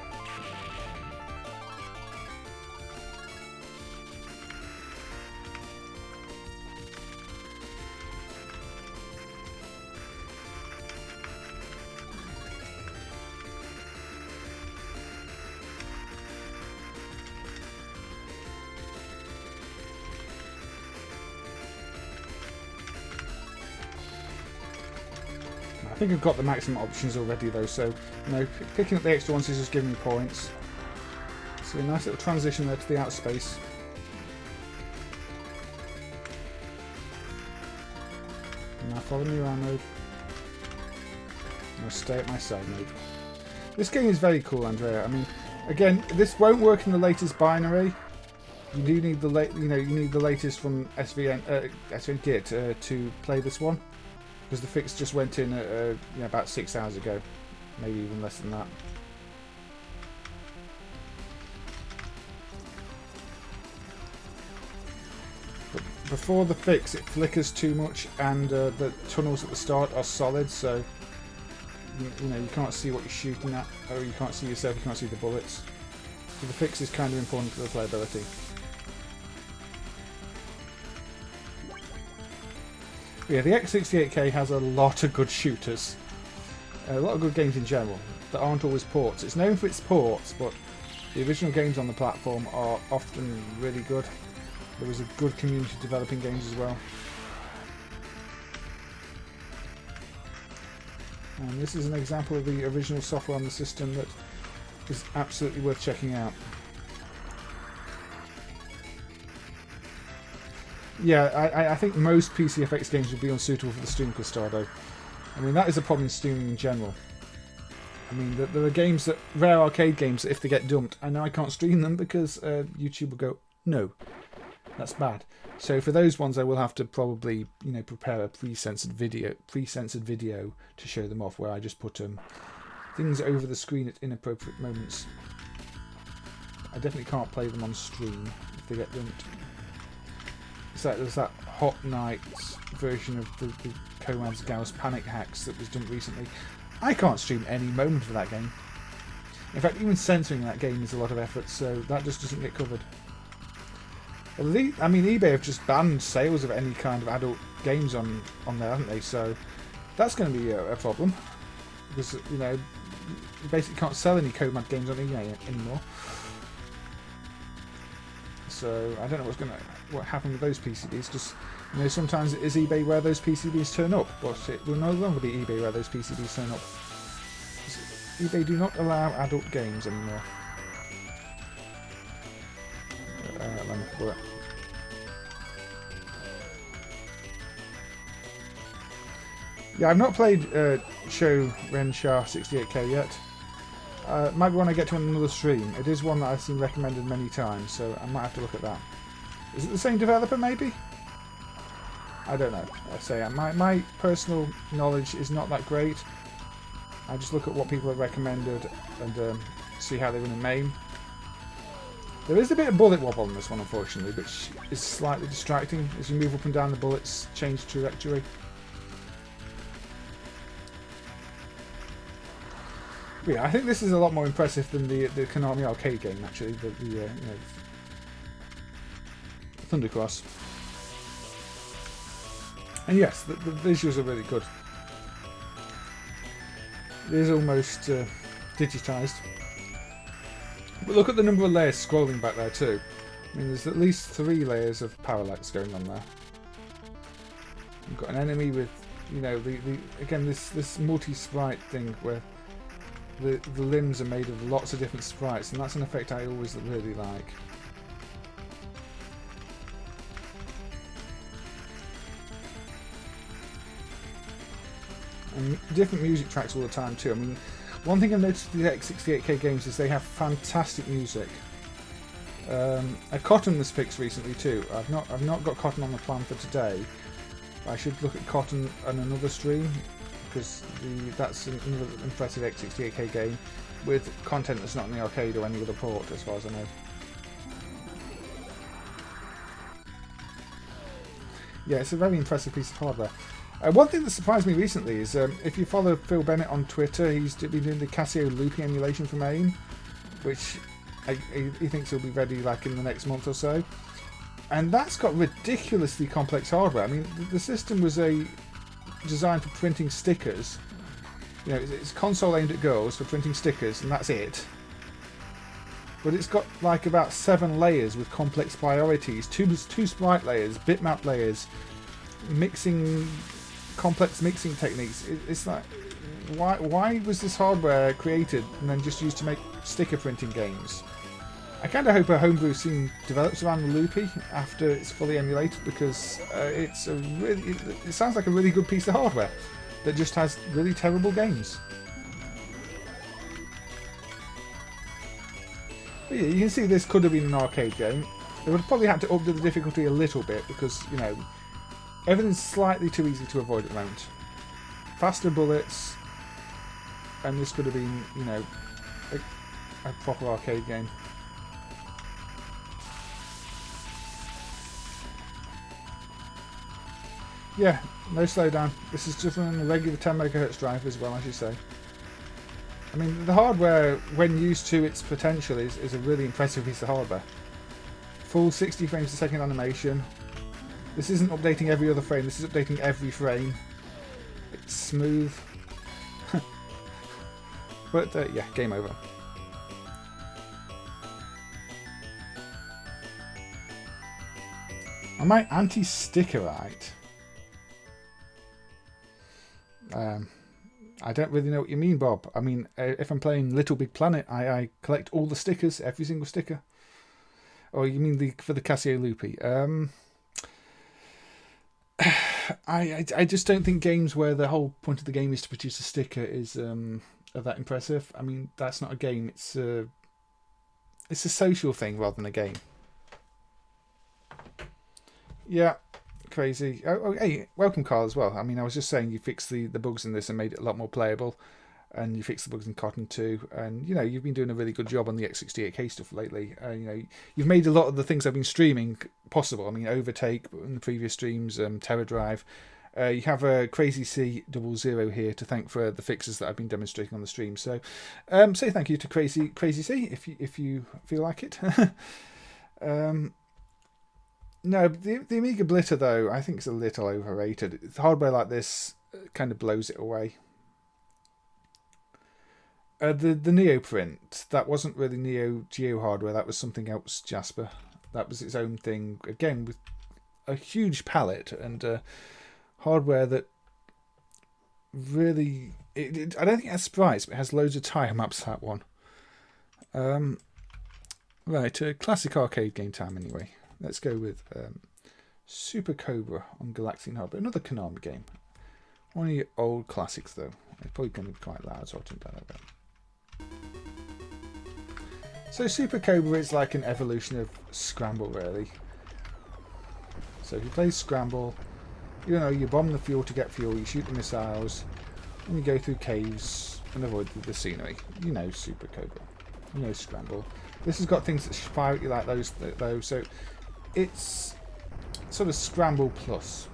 I think I've got the maximum options already though, so you know, picking up the extra ones is just giving me points. So a nice little transition there to the outspace. Now follow me around mode. Now stay at my side mode. This game is very cool, Andrea. I mean, again, this won't work in the latest binary. You do need the you need the latest from SVN Git to play this one. Because the fix just went in about 6 hours ago, maybe even less than that. But before the fix, it flickers too much, and the tunnels at the start are solid, so you know you can't see what you're shooting at, or you can't see yourself, you can't see the bullets. So the fix is kind of important for the playability. Yeah, the X68K has a lot of good shooters. A lot of good games in general that aren't always ports. It's known for its ports, but the original games on the platform are often really good. There was a good community developing games as well. And this is an example of the original software on the system that is absolutely worth checking out. Yeah, I think most PCFX games would be unsuitable for the Stream Custado. I mean, that is a problem in streaming in general. I mean, there are games that, rare arcade games, that if they get dumped, I know I can't stream them because YouTube will go, no, that's bad. So for those ones, I will have to probably, you know, prepare a pre-censored video to show them off, where I just put things over the screen at inappropriate moments. I definitely can't play them on stream if they get dumped. There's that Hot Nights version of the Coman's Gauss Panic Hacks that was done recently. I can't stream any moment of that game. In fact, even censoring that game is a lot of effort, so that just doesn't get covered. I mean, eBay have just banned sales of any kind of adult games on there, haven't they? So that's going to be a problem, because you know you basically can't sell any Comad games on eBay anymore. So I don't know what happened with those PCBs, because you know sometimes it is eBay where those PCBs turn up, but it will no longer be eBay where those PCBs turn up. eBay do not allow adult games anymore. Let me pull it. Yeah, I've not played Show Rensha 68K yet. Might be one I get to on another stream. It is one that I've seen recommended many times, so I might have to look at that. Is it the same developer, maybe? I don't know. I say my personal knowledge is not that great. I just look at what people have recommended and see how they run in MAME. There is a bit of bullet wobble on this one, unfortunately, which is slightly distracting. As you move up and down, the bullets change trajectory. But yeah, I think this is a lot more impressive than the Konami arcade game, actually, the you know, Thundercross. And yes, the visuals are really good. It is almost digitised. But look at the number of layers scrolling back there too. I mean, there's at least 3 layers of parallax going on there. You've got an enemy with, you know, again this multi-sprite thing where the limbs are made of lots of different sprites, and that's an effect I always really like. And different music tracks all the time too. I mean, one thing I've noticed with the X68K games is they have fantastic music. A Cotton was fixed recently too. I've not got Cotton on the plan for today. I should look at Cotton on another stream, because that's another impressive X68K game. with content that's not in the arcade or any other port, as far as I know. Yeah, it's a very impressive piece of hardware. One thing that surprised me recently is if you follow Phil Bennett on Twitter, he's been doing the Casio looping emulation for MAME, which he thinks will be ready like in the next month or so. And that's got ridiculously complex hardware. I mean, the system was designed for printing stickers. You know, it's console aimed at girls for printing stickers, and that's it. But it's got like about 7 layers with complex priorities, two sprite layers, bitmap layers, complex mixing techniques. It's like, why was this hardware created and then just used to make sticker printing games? I kind of hope a homebrew scene develops around the loopy after it's fully emulated, because it sounds like a really good piece of hardware that just has really terrible games. But yeah, you can see this could have been an arcade game. They would have probably had to up the difficulty a little bit, because, you know, everything's slightly too easy to avoid at the moment. Faster bullets, and this could have been, you know, a proper arcade game. Yeah, no slowdown. This is just on a regular 10 MHz drive as well, as you say. I mean, the hardware, when used to its potential, is a really impressive piece of hardware. Full 60 frames per second animation. This isn't updating every other frame, this is updating every frame. It's smooth. But yeah, game over. Am I anti-stickerite? I don't really know what you mean, Bob. I mean, if I'm playing Little Big Planet, I collect all the stickers, every single sticker. Or you mean for the Casio Loopy? I just don't think games where the whole point of the game is to produce a sticker is that impressive. I mean, that's not a game. It's a social thing rather than a game. Yeah. Crazy. Oh, hey, welcome, Carl, as well. I mean, I was just saying you fixed the bugs in this and made it a lot more playable, and you fixed the bugs in Cotton too, and you know, you've been doing a really good job on the X68K stuff lately. You know, you've made a lot of the things I've been streaming possible. I mean, Overtake in the previous streams, Terra Drive. You have a Crazy C00 here to thank for the fixes that I've been demonstrating on the stream. So say thank you to Crazy C if you feel like it. No, the Amiga Blitter, though, I think it's a little overrated. Hardware like this kind of blows it away. The Neoprint, that wasn't really Neo Geo hardware, that was something else, Jasper. That was its own thing, again, with a huge palette and hardware that really... I don't think it has sprites, but it has loads of tire maps, that one. Right, classic arcade game time anyway. Let's go with Super Cobra on Galaxian Harbor. Another Konami game. One of your old classics, though. It's probably going to be quite loud, so I'll turn down a bit. So Super Cobra is like an evolution of Scramble, really. So if you play Scramble, you know, you bomb the fuel to get fuel, you shoot the missiles, and you go through caves and avoid the scenery. You know Super Cobra. You know Scramble. This has got things that fire at you like those, though, so... It's sort of Scramble Plus.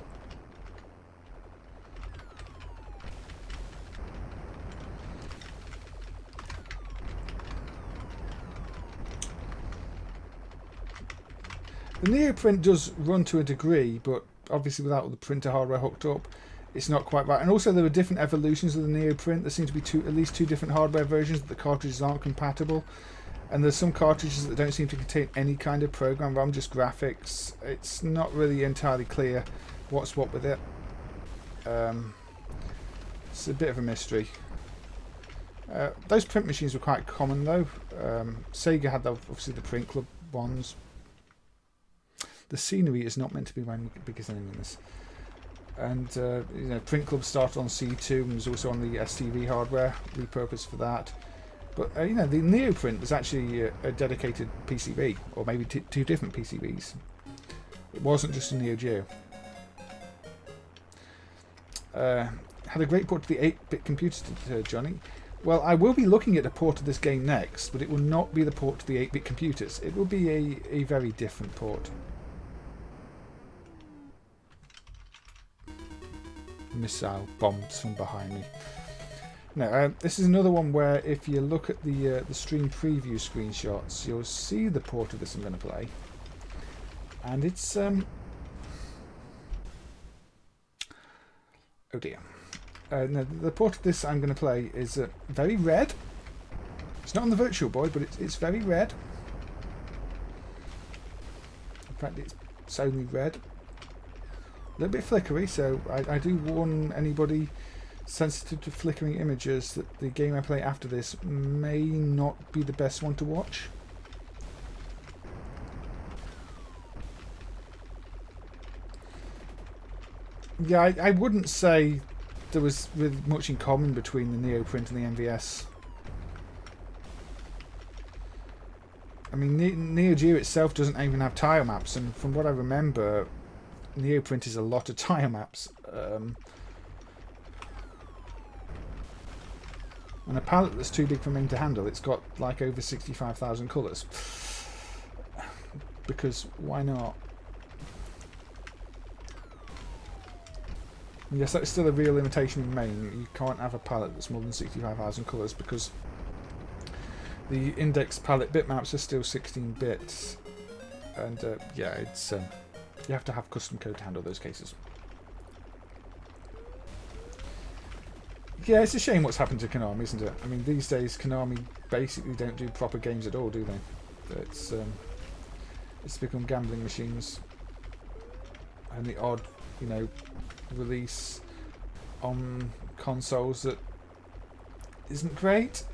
The Neoprint does run to a degree, but obviously without all the printer hardware hooked up, it's not quite right. And also there are different evolutions of the Neoprint. There seem to be at least two different hardware versions that the cartridges aren't compatible. And there's some cartridges that don't seem to contain any kind of program ROM, just graphics. It's not really entirely clear what's what with it. It's a bit of a mystery. Those print machines were quite common though. Sega had obviously the Print Club ones. The scenery is not meant to be my biggest enemy in this. And you know, Print Club started on C2 and was also on the STV hardware, repurposed for that. But you know, the Neoprint was actually a dedicated PCB, or maybe two different PCBs. It wasn't just a Neo Geo. Had a great port to the 8-bit computers, Johnny. Well, I will be looking at a port of this game next, but it will not be the port to the 8-bit computers. It will be a very different port. Missile bombs from behind me. Now, this is another one where if you look at the stream preview screenshots, you'll see the port of this I'm going to play. And it's... oh dear. No, the port of this I'm going to play is very red. It's not on the Virtual Boy, but it's very red. In fact, it's only red. A little bit flickery, so I do warn anybody sensitive to flickering images that the game I play after this may not be the best one to watch. Yeah, I wouldn't say there was really much in common between the Neoprint and the MVS. I mean, Neo Geo itself doesn't even have tile maps, and from what I remember, Neoprint is a lot of tile maps. And a palette that's too big for MAME to handle, it's got like over 65,000 colours. Because why not? Yes, that's still a real limitation in MAME. You can't have a palette that's more than 65,000 colours because the index palette bitmaps are still 16 bits. And yeah, it's you have to have custom code to handle those cases. Yeah, it's a shame what's happened to Konami, isn't it? I mean, these days Konami basically don't do proper games at all, do they? It's become gambling machines. And the odd, you know, release on consoles that isn't great.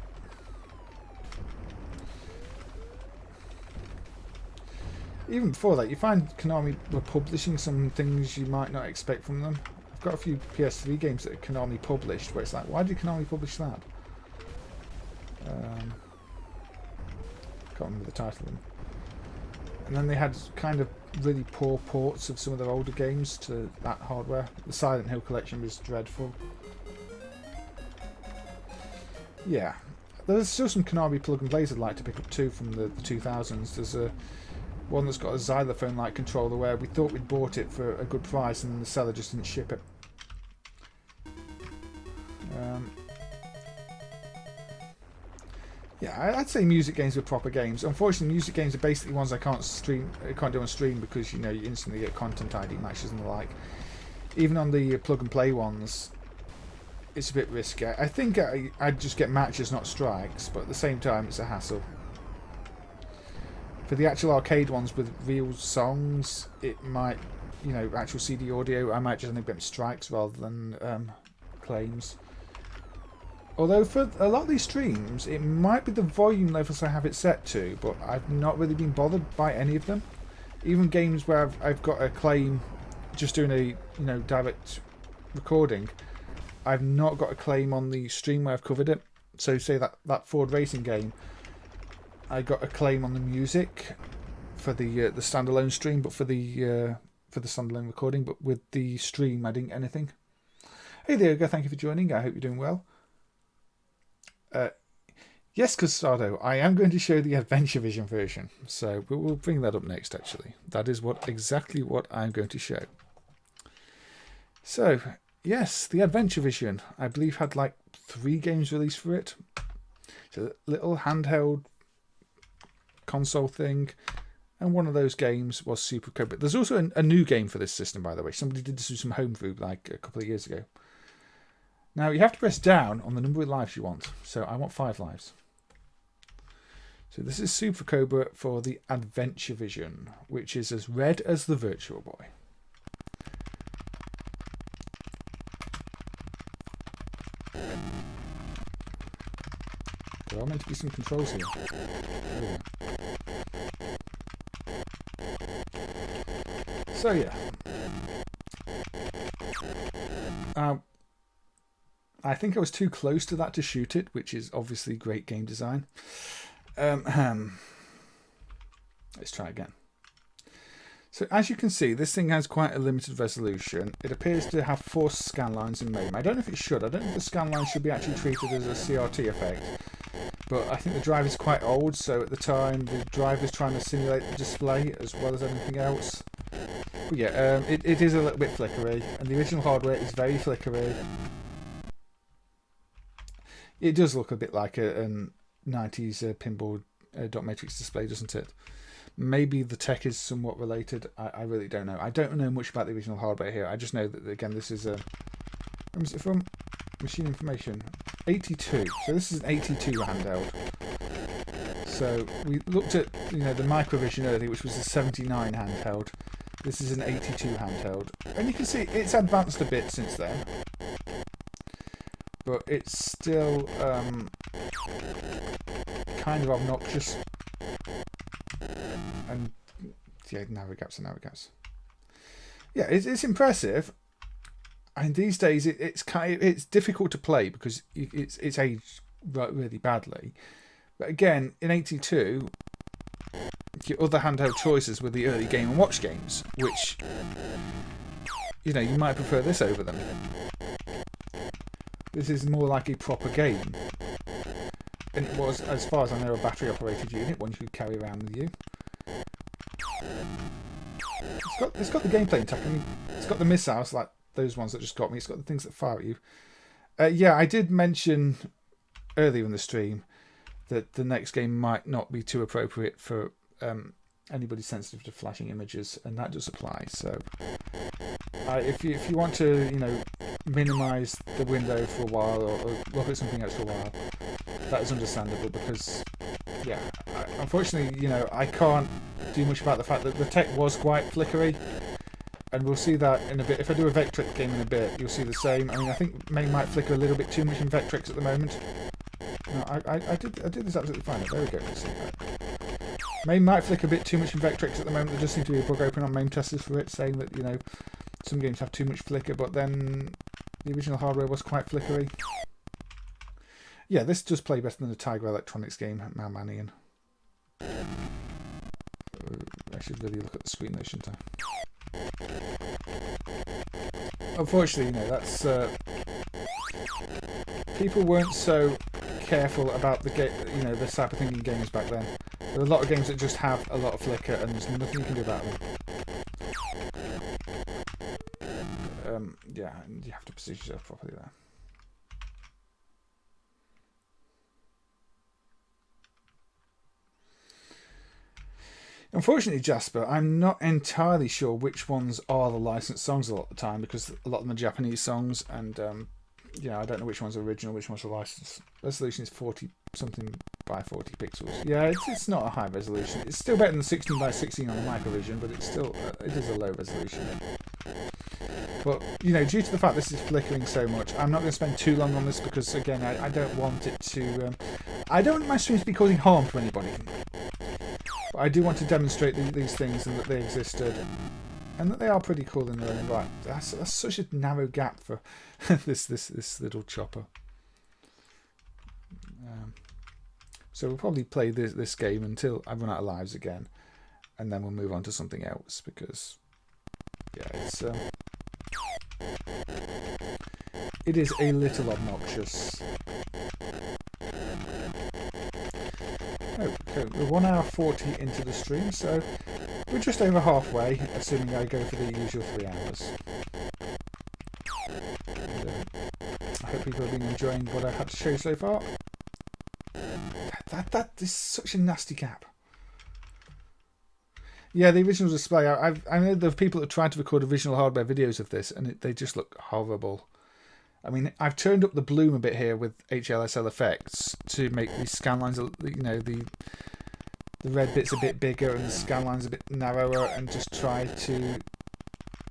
Even before that, you find Konami were publishing some things you might not expect from them. I've got a few PS3 games that Konami published where it's like, why did Konami publish that? Can't remember the title of them. And then they had kind of really poor ports of some of their older games to that hardware. The Silent Hill collection was dreadful. Yeah. There's still some Konami plug and plays I'd like to pick up too from the 2000s. There's one that's got a xylophone-like controller where we thought we'd bought it for a good price and then the seller just didn't ship it. Yeah, I'd say music games are proper games. Unfortunately, music games are basically ones I can't do on stream because, you know, you instantly get content ID matches and the like. Even on the plug and play ones, it's a bit risky. I think I'd just get matches, not strikes, but at the same time, it's a hassle. For the actual arcade ones with real songs, it might, you know, actual CD audio, I might just end up getting strikes rather than claims. Although for a lot of these streams, it might be the volume levels I have it set to, but I've not really been bothered by any of them. Even games where I've got a claim just doing a, you know, direct recording, I've not got a claim on the stream where I've covered it. So say that Ford racing game, I got a claim on the music for the standalone stream, but for the standalone recording, but with the stream I didn't get anything. Hey there, Ugo, thank you for joining. I hope you're doing well. Yes, Custado, I am going to show the Adventurevision version, so we'll bring that up next. Actually, that is exactly what I'm going to show. So yes, the Adventurevision, I believe, had like 3 games released for it. So a little handheld console thing, and one of those games was Super Cobra. There's also a new game for this system, by the way. Somebody did this with some homebrew like a couple of years ago. Now you have to press down on the number of lives you want. So I want 5 lives. So this is Super Cobra for the Adventurevision, which is as red as the Virtual Boy. There are meant to be some controls here. So yeah. I think I was too close to that to shoot it, which is obviously great game design. Let's try again. So as you can see, this thing has quite a limited resolution. It appears to have forced scan lines in MAME. I don't know if it should. I don't know if the scan lines should be actually treated as a CRT effect. But I think the drive is quite old, so at the time the drive is trying to simulate the display as well as anything else. But yeah, it is a little bit flickery, and the original hardware is very flickery. It does look a bit like a 90s pinball dot matrix display, doesn't it? Maybe the tech is somewhat related. I really don't know. I don't know much about the original hardware here. I just know that, again, this is a... Where is it from? Machine Information. 82. So this is an 82 handheld. So we looked at, you know, the Microvision earlier, which was a 79 handheld. This is an 82 handheld. And you can see it's advanced a bit since then. But it's still kind of obnoxious. And yeah, narrow gaps and narrow gaps. Yeah, it's impressive. And these days, it's difficult to play because it's aged really badly. But again, in '82, your other handheld choices were the early Game & Watch games, which, you know, you might prefer this over them. This is more like a proper game. And it was, as far as I know, a battery-operated unit, one you could carry around with you. It's got the gameplay intact. I mean, it's got the missiles, like those ones that just got me. It's got the things that fire at you. Yeah, I did mention earlier in the stream that the next game might not be too appropriate for anybody sensitive to flashing images, and that does apply. So, if you want to, you know, minimise the window for a while or look at something else for a while, that is understandable because, yeah, unfortunately, you know, I can't do much about the fact that the tech was quite flickery, and we'll see that in a bit. If I do a Vectrex game in a bit, you'll see the same. I mean, I think MAME might flicker a little bit too much in Vectrex at the moment. No, I did this absolutely fine. There we go. Let's see that. MAME might flicker a bit too much in Vectrex at the moment. There does seem to be a bug open on MAME testers for it, saying that, you know, some games have too much flicker, but then the original hardware was quite flickery. Yeah, this does play better than the Tiger Electronics game, Manian. I should really look at the screen though, shouldn't I? Unfortunately, you know, that's... people weren't so careful about the you know, this type of thing in games back then. There are a lot of games that just have a lot of flicker and there's nothing you can do about them. Yeah, and you have to position yourself properly there. Unfortunately, Jasper, I'm not entirely sure which ones are the licensed songs a lot of the time because a lot of them are Japanese songs, and you know, I don't know which ones are original, which ones are licensed. Resolution is 40 something by 40 pixels. Yeah, it's not a high resolution. It's still better than 16 by 16 on the Microvision, but it's still it is a low resolution. But, you know, due to the fact this is flickering so much, I'm not going to spend too long on this because, again, I don't want it to... I don't want my streams to be causing harm to anybody. But I do want to demonstrate these things and that they existed. And that they are pretty cool in their own right. That's such a narrow gap for this little chopper. So we'll probably play this game until I run out of lives again. And then we'll move on to something else because... yeah, it's... it is a little obnoxious. Okay, we're 1 hour 40 into the stream, so we're just over halfway, assuming I go for the usual 3 hours. And, I hope people have been enjoying what I've had to show you so far. That is such a nasty gap. Yeah, the original display. I know there are people that tried to record original hardware videos of this, and they just look horrible. I mean, I've turned up the bloom a bit here with HLSL effects to make these scan lines, you know, the red bits a bit bigger and the scan lines a bit narrower, and just try to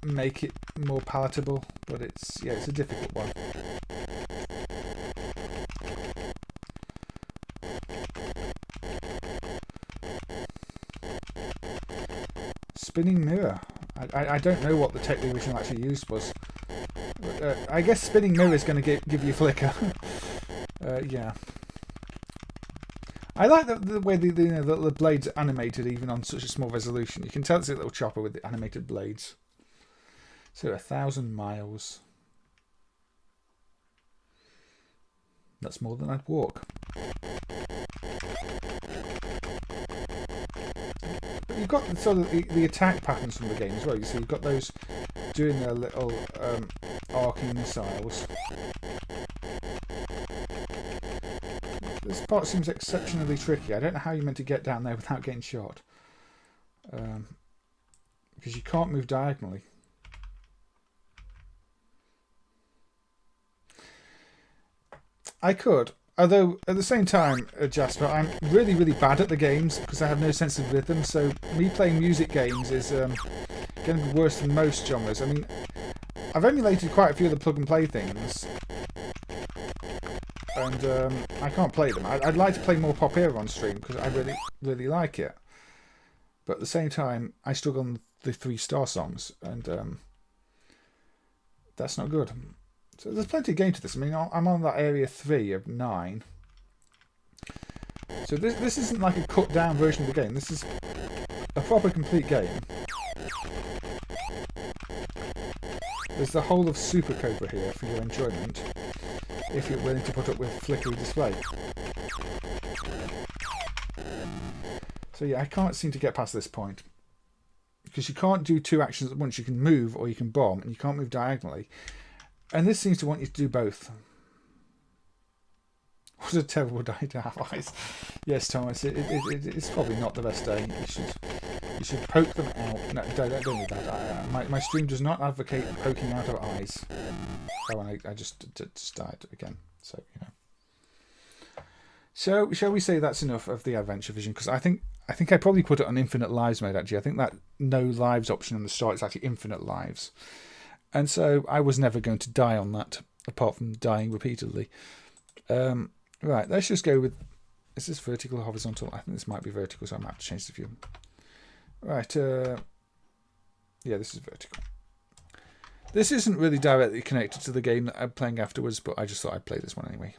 make it more palatable. But it's a difficult one. Spinning mirror. I don't know what the tech the original actually used was. But, I guess spinning mirror is going to give you flicker. Yeah. I like the way the blades are animated even on such a small resolution. You can tell it's a little chopper with the animated blades. So 1,000 miles. That's more than I'd walk. But you've got sort of the attack patterns from the game as well. You see, you've got those doing their little arcing missiles. This part seems exceptionally tricky. I don't know how you're meant to get down there without getting shot. Because you can't move diagonally. I could. Although, at the same time, Jasper, I'm really, really bad at the games because I have no sense of rhythm. So, me playing music games is going to be worse than most genres. I mean, I've emulated quite a few of the plug-and-play things. And I can't play them. I'd like to play more Pop Era on stream because I really, really like it. But at the same time, I struggle on the 3-star songs. And that's not good. So there's plenty of game to this. I mean, I'm on that area 3 of 9. So this isn't like a cut down version of the game. This is a proper complete game. There's the whole of Super Cobra here for your enjoyment, if you're willing to put up with flickery display. So yeah, I can't seem to get past this point. Because you can't do 2 actions at once. You can move or you can bomb, and you can't move diagonally. And this seems to want you to do both. What a terrible day to have eyes. Yes, Thomas, it's probably not the best day. You should poke them out. No, don't do that. My stream does not advocate poking out of eyes. Oh, and I just died again. So, you know. So, shall we say that's enough of the Adventure Vision? Because I think I probably put it on infinite lives mode, actually. I think that no lives option on the start is actually infinite lives. And so I was never going to die on that, apart from dying repeatedly. Right, let's just go with... Is this vertical or horizontal? I think this might be vertical, so I might have to change the view. Right, yeah, this is vertical. This isn't really directly connected to the game that I'm playing afterwards, but I just thought I'd play this one anyway.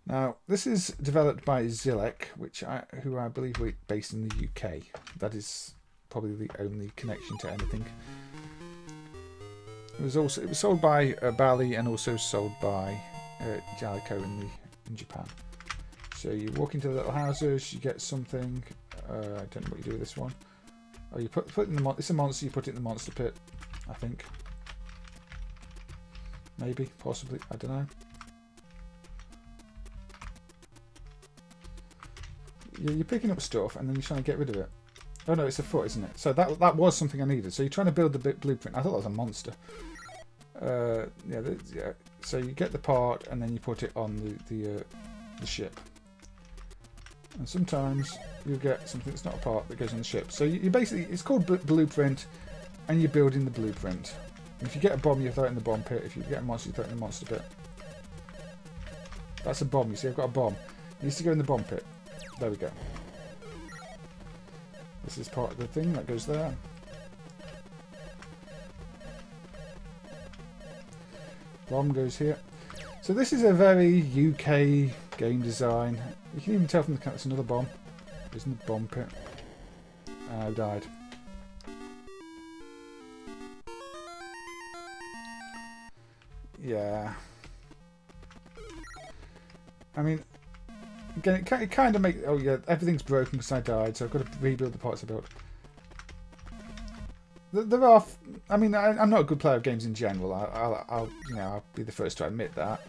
Now, this is developed by Zilec, who I believe are based in the UK. That is probably the only connection to anything. It was sold by Bally and also sold by Jalico in Japan. So you walk into the little houses, you get something. I don't know what you do with this one. Oh, you put it in the it's a monster. You put it in the monster pit, I think. Maybe, possibly, I don't know. You're picking up stuff and then you're trying to get rid of it. Oh no, it's a foot, isn't it? So that was something I needed. So you're trying to build the blueprint. I thought that was a monster. Yeah. So you get the part and then you put it on the ship. And sometimes you'll get something that's not a part that goes on the ship. So you basically, it's called blueprint, and you're building the blueprint. And if you get a bomb, you throw it in the bomb pit. If you get a monster, you throw it in the monster pit. That's a bomb. You see, I've got a bomb. It needs to go in the bomb pit. There we go. This is part of the thing that goes there. Bomb goes here. So this is a very UK game design. You can even tell from the cat it's another bomb. It's in the bomb pit. And I died. Yeah. I mean, again, it kind of makes... Oh yeah, everything's broken because I died, so I've got to rebuild the parts I built. There are... I mean, I'm not a good player of games in general. I'll be the first to admit that.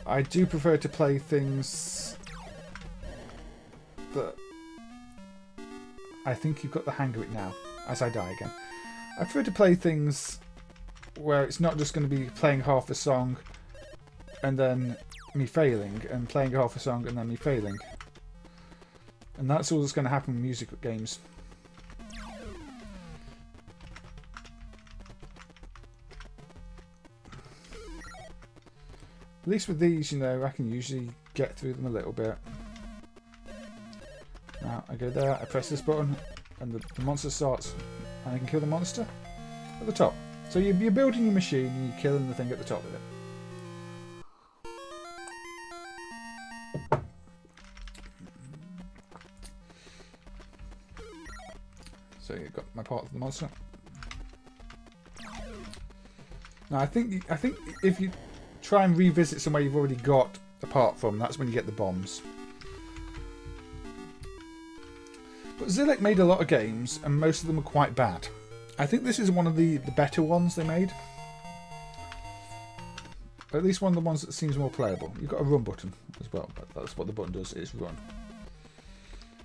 I do prefer to play things that I think you've got the hang of it now, as I die again. I prefer to play things where it's not just going to be playing half a song and then me failing, and playing half a song and then me failing. And that's all that's going to happen with music games. At least with these, you know, I can usually get through them a little bit. Now, I go there, I press this button, and the monster starts. And I can kill the monster at the top. So you're building your machine, and you're killing the thing at the top of So you've got my part of the monster. Now I think if you try and revisit somewhere you've already got a part from, that's when you get the bombs. But Zilec made a lot of games, and most of them were quite bad. I think this is one of the better ones they made. At least one of the ones that seems more playable. You've got a run button as well, but that's what the button does, is run.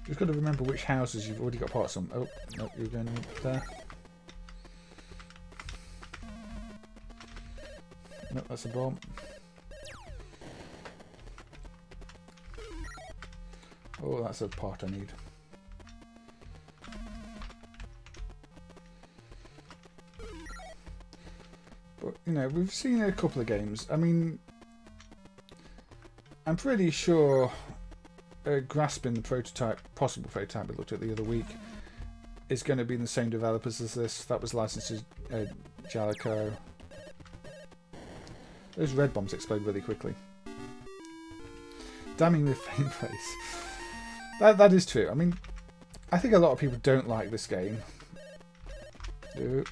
Just got to remember which houses you've already got parts on. Oh, no, you're going there. No, that's a bomb. Oh, that's a part I need. But, you know, we've seen a couple of games. I mean, I'm pretty sure Grasping, the prototype, possible prototype I looked at the other week, is going to be in the same developers as this. That was licensed to Jalico. Those red bombs explode really quickly. Damning with faint face. That is true. I mean, I think a lot of people don't like this game. Ooh.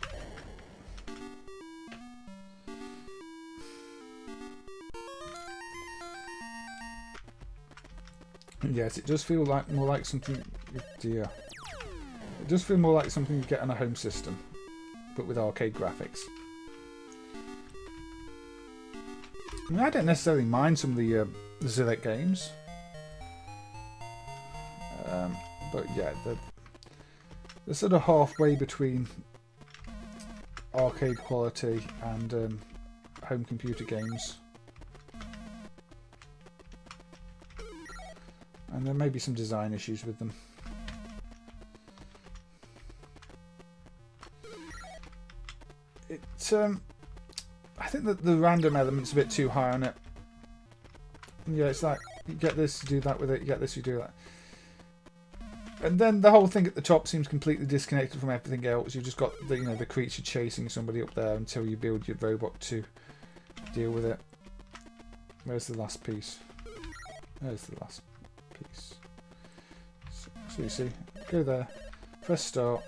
Yes, it does feel like more like something. Dear, it does feel more like something you get on a home system, but with arcade graphics. I mean, I don't necessarily mind some of the Zilec games, but yeah, they're sort of halfway between arcade quality and home computer games. And there may be some design issues with them. I think that the random element's a bit too high on it. Yeah, it's like, you get this, you do that with it, you get this, you do that. And then the whole thing at the top seems completely disconnected from everything else. You've just got the, you know, the creature chasing somebody up there until you build your robot to deal with it. Where's the last piece? There's the last piece. So you see, go there, press start.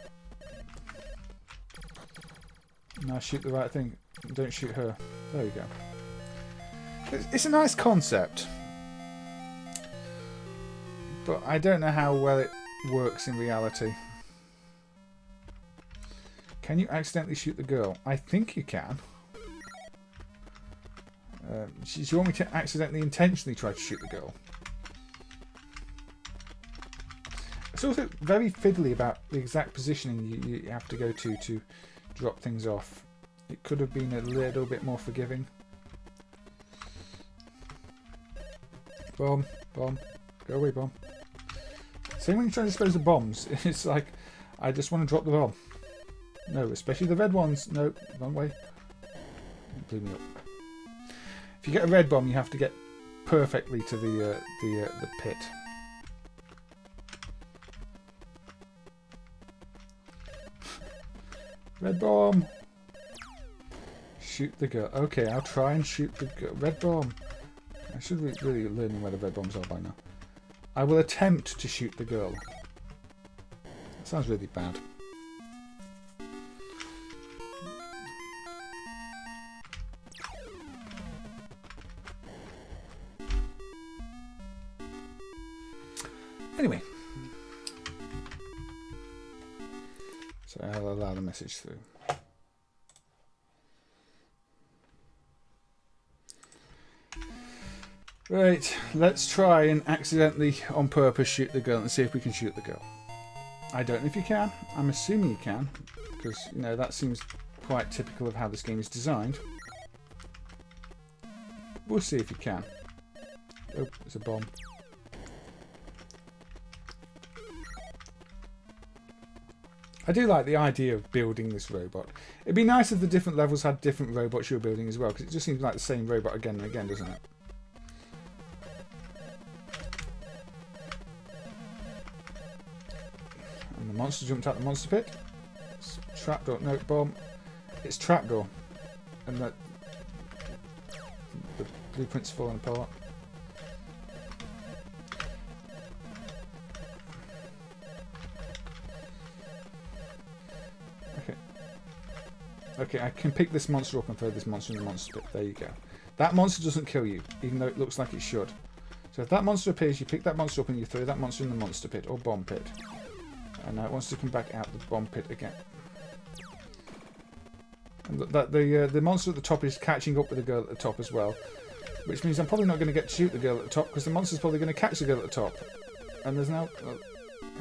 Now shoot the right thing. Don't shoot her. There you go. It's a nice concept, but I don't know how well it works in reality. Can you accidentally shoot the girl? I think you can. Do you want me to accidentally, intentionally try to shoot the girl? It's also very fiddly about the exact positioning you have to go to drop things off. It could have been a little bit more forgiving. Bomb, bomb, go away, bomb. Same when you try to dispose of bombs. It's like, I just want to drop the bomb. No, especially the red ones. No, wrong way. Blew me up. If you get a red bomb, you have to get perfectly to the pit. Red bomb. Shoot the girl. Okay, I'll try and shoot the girl. Red bomb. I should really learn where the red bombs are by now. I will attempt to shoot the girl. That sounds really bad. Anyway. So I'll allow the message through. Right, let's try and accidentally, on purpose, shoot the girl and see if we can shoot the girl. I don't know if you can. I'm assuming you can, because, you know, that seems quite typical of how this game is designed. We'll see if you can. Oh, there's a bomb. I do like the idea of building this robot. It'd be nice if the different levels had different robots you were building as well, because it just seems like the same robot again and again, doesn't it? And the monster jumped out the monster pit. It's trapdoor. No, bomb. It's trapdoor. And the blueprint's falling apart. Okay, I can pick this monster up and throw this monster in the monster pit. There you go. That monster doesn't kill you, even though it looks like it should. So if that monster appears, you pick that monster up and you throw that monster in the monster pit or bomb pit. And now it wants to come back out the bomb pit again. And the monster at the top is catching up with the girl at the top as well. Which means I'm probably not going to get to shoot the girl at the top because the monster's probably going to catch the girl at the top. And there's now...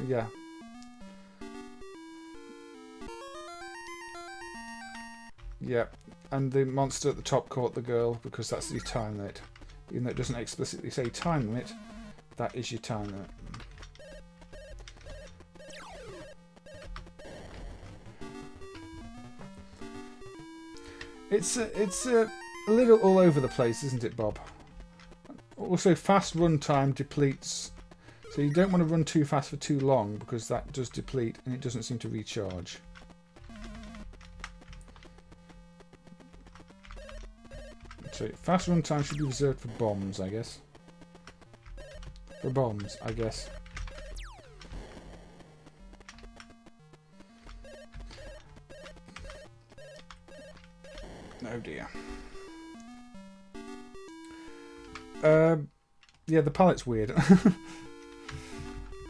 yeah. Yeah, and the monster at the top caught the girl because that's your time limit. Even though it doesn't explicitly say time limit, that is your time limit. It's a little all over the place, isn't it, Bob? Also, fast run time depletes, so you don't want to run too fast for too long because that does deplete and it doesn't seem to recharge. So fast run time should be reserved for bombs, I guess. For bombs, I guess. Oh dear. Yeah, the palette's weird.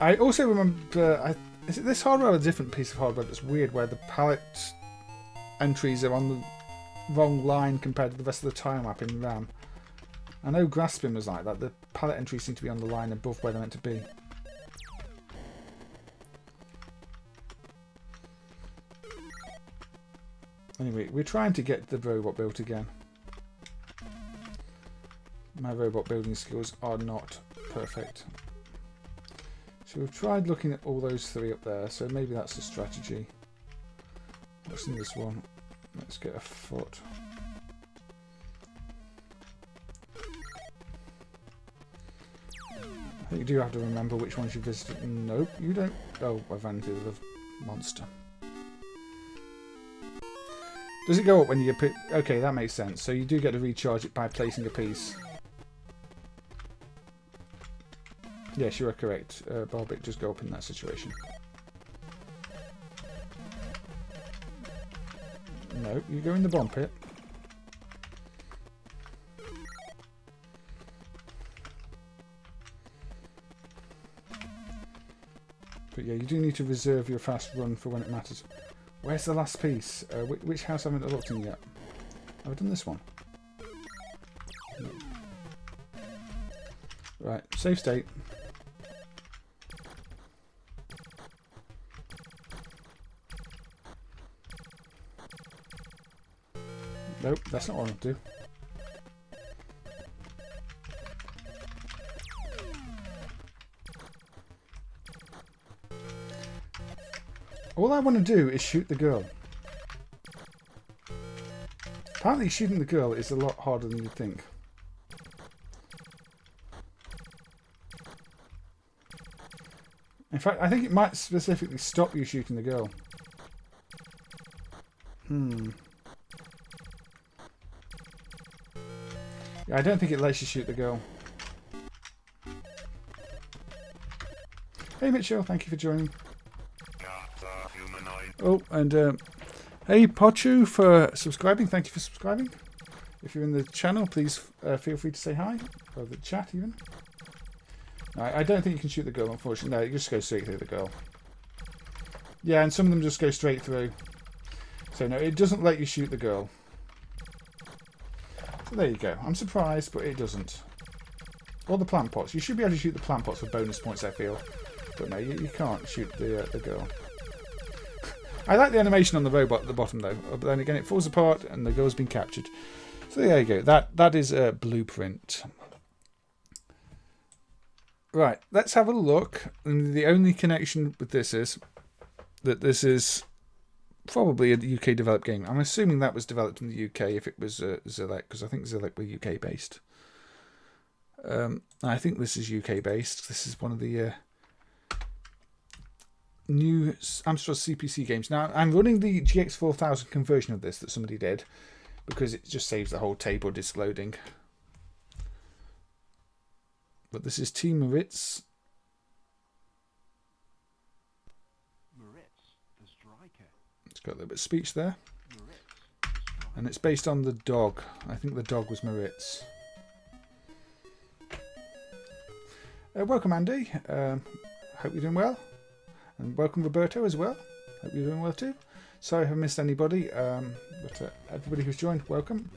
I also remember... is it this hardware or a different piece of hardware that's weird where the palette entries are on the wrong line compared to the rest of the tile map in RAM? I know Grasping was like that. The palette entries seem to be on the line above where they're meant to be. Anyway, we're trying to get the robot built again. My robot building skills are not perfect. So we've tried looking at all those three up there, so maybe that's a strategy. What's in this one? Let's get a foot. I think you do have to remember which ones you visited. Nope, you don't. Oh, I ran into the monster. Does it go up when you pick? Okay, that makes sense. So you do get to recharge it by placing a piece. Yes, you are correct. Bob, it does go up in that situation. No, you go in the bomb pit. But yeah, you do need to reserve your fast run for when it matters. Where's the last piece? Which house haven't I looked in yet? Have I done this one? No. Right, save state. Nope, that's not what I want to do. All I want to do is shoot the girl. Apparently shooting the girl is a lot harder than you think. In fact, I think it might specifically stop you shooting the girl. Yeah, I don't think it lets you shoot the girl. Hey Mitchell, thank you for joining. Oh, and hey Pochu for subscribing. Thank you for subscribing. If you're in the channel, please feel free to say hi. Or the chat even. No, I don't think you can shoot the girl, unfortunately. No, you just go straight through the girl. Yeah, and some of them just go straight through. So no, it doesn't let you shoot the girl. So there you go. I'm surprised, but it doesn't. Or the plant pots. You should be able to shoot the plant pots for bonus points, I feel. But no, you can't shoot the girl. I like the animation on the robot at the bottom though, but then again it falls apart and the girl's been captured. So there you go, that is a blueprint. Right, let's have a look. And the only connection with this is that this is probably a UK developed game. I'm assuming that was developed in the UK if it was Zilec, because I think Zilec were UK based. I think this is UK based. This is one of the new Amstrad CPC games. Now, I'm running the GX4000 conversion of this that somebody did because it just saves the whole table disk loading. But this is Team Moritz. Moritz, the striker. It's got a little bit of speech there. Moritz, And it's based on the dog. I think the dog was Moritz. Welcome, Andy. Hope you're doing well. And welcome, Roberto, as well. Hope you're doing well too. Sorry if I missed anybody, but everybody who's joined, welcome.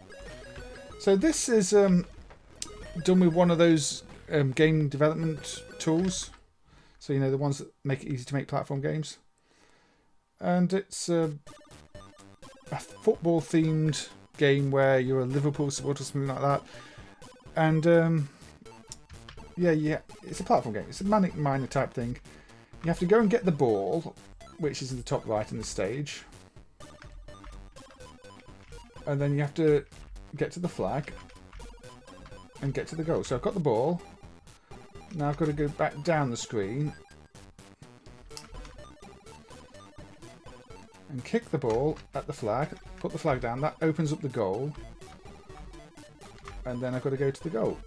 So this is done with one of those game development tools. So, you know, the ones that make it easy to make platform games. And it's a football-themed game where you're a Liverpool supporter or something like that. And, yeah, it's a platform game. It's a Manic Miner type thing. You have to go and get the ball, which is in the top right in the stage. And then you have to get to the flag and get to the goal. So I've got the ball. Now I've got to go back down the screen and kick the ball at the flag, put the flag down. That opens up the goal. And then I've got to go to the goal.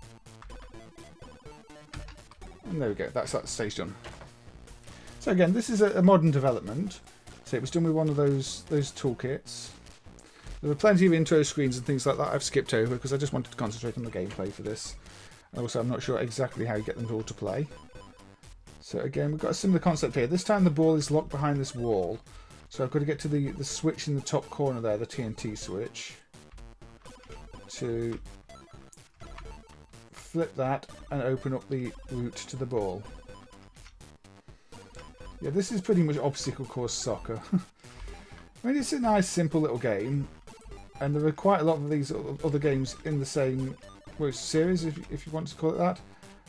And there we go, that's that stage done. So again, this is a modern development. So it was done with one of those toolkits. There were plenty of intro screens and things like that I've skipped over because I just wanted to concentrate on the gameplay for this. And also, I'm not sure exactly how you get them all to play. So again, we've got a similar concept here. This time the ball is locked behind this wall. So I've got to get to the switch in the top corner there, the TNT switch. To flip that and open up the route to the ball. Yeah, this is pretty much obstacle course soccer. I mean, it's a nice, simple little game. And there are quite a lot of these other games in the same series, if you want to call it that.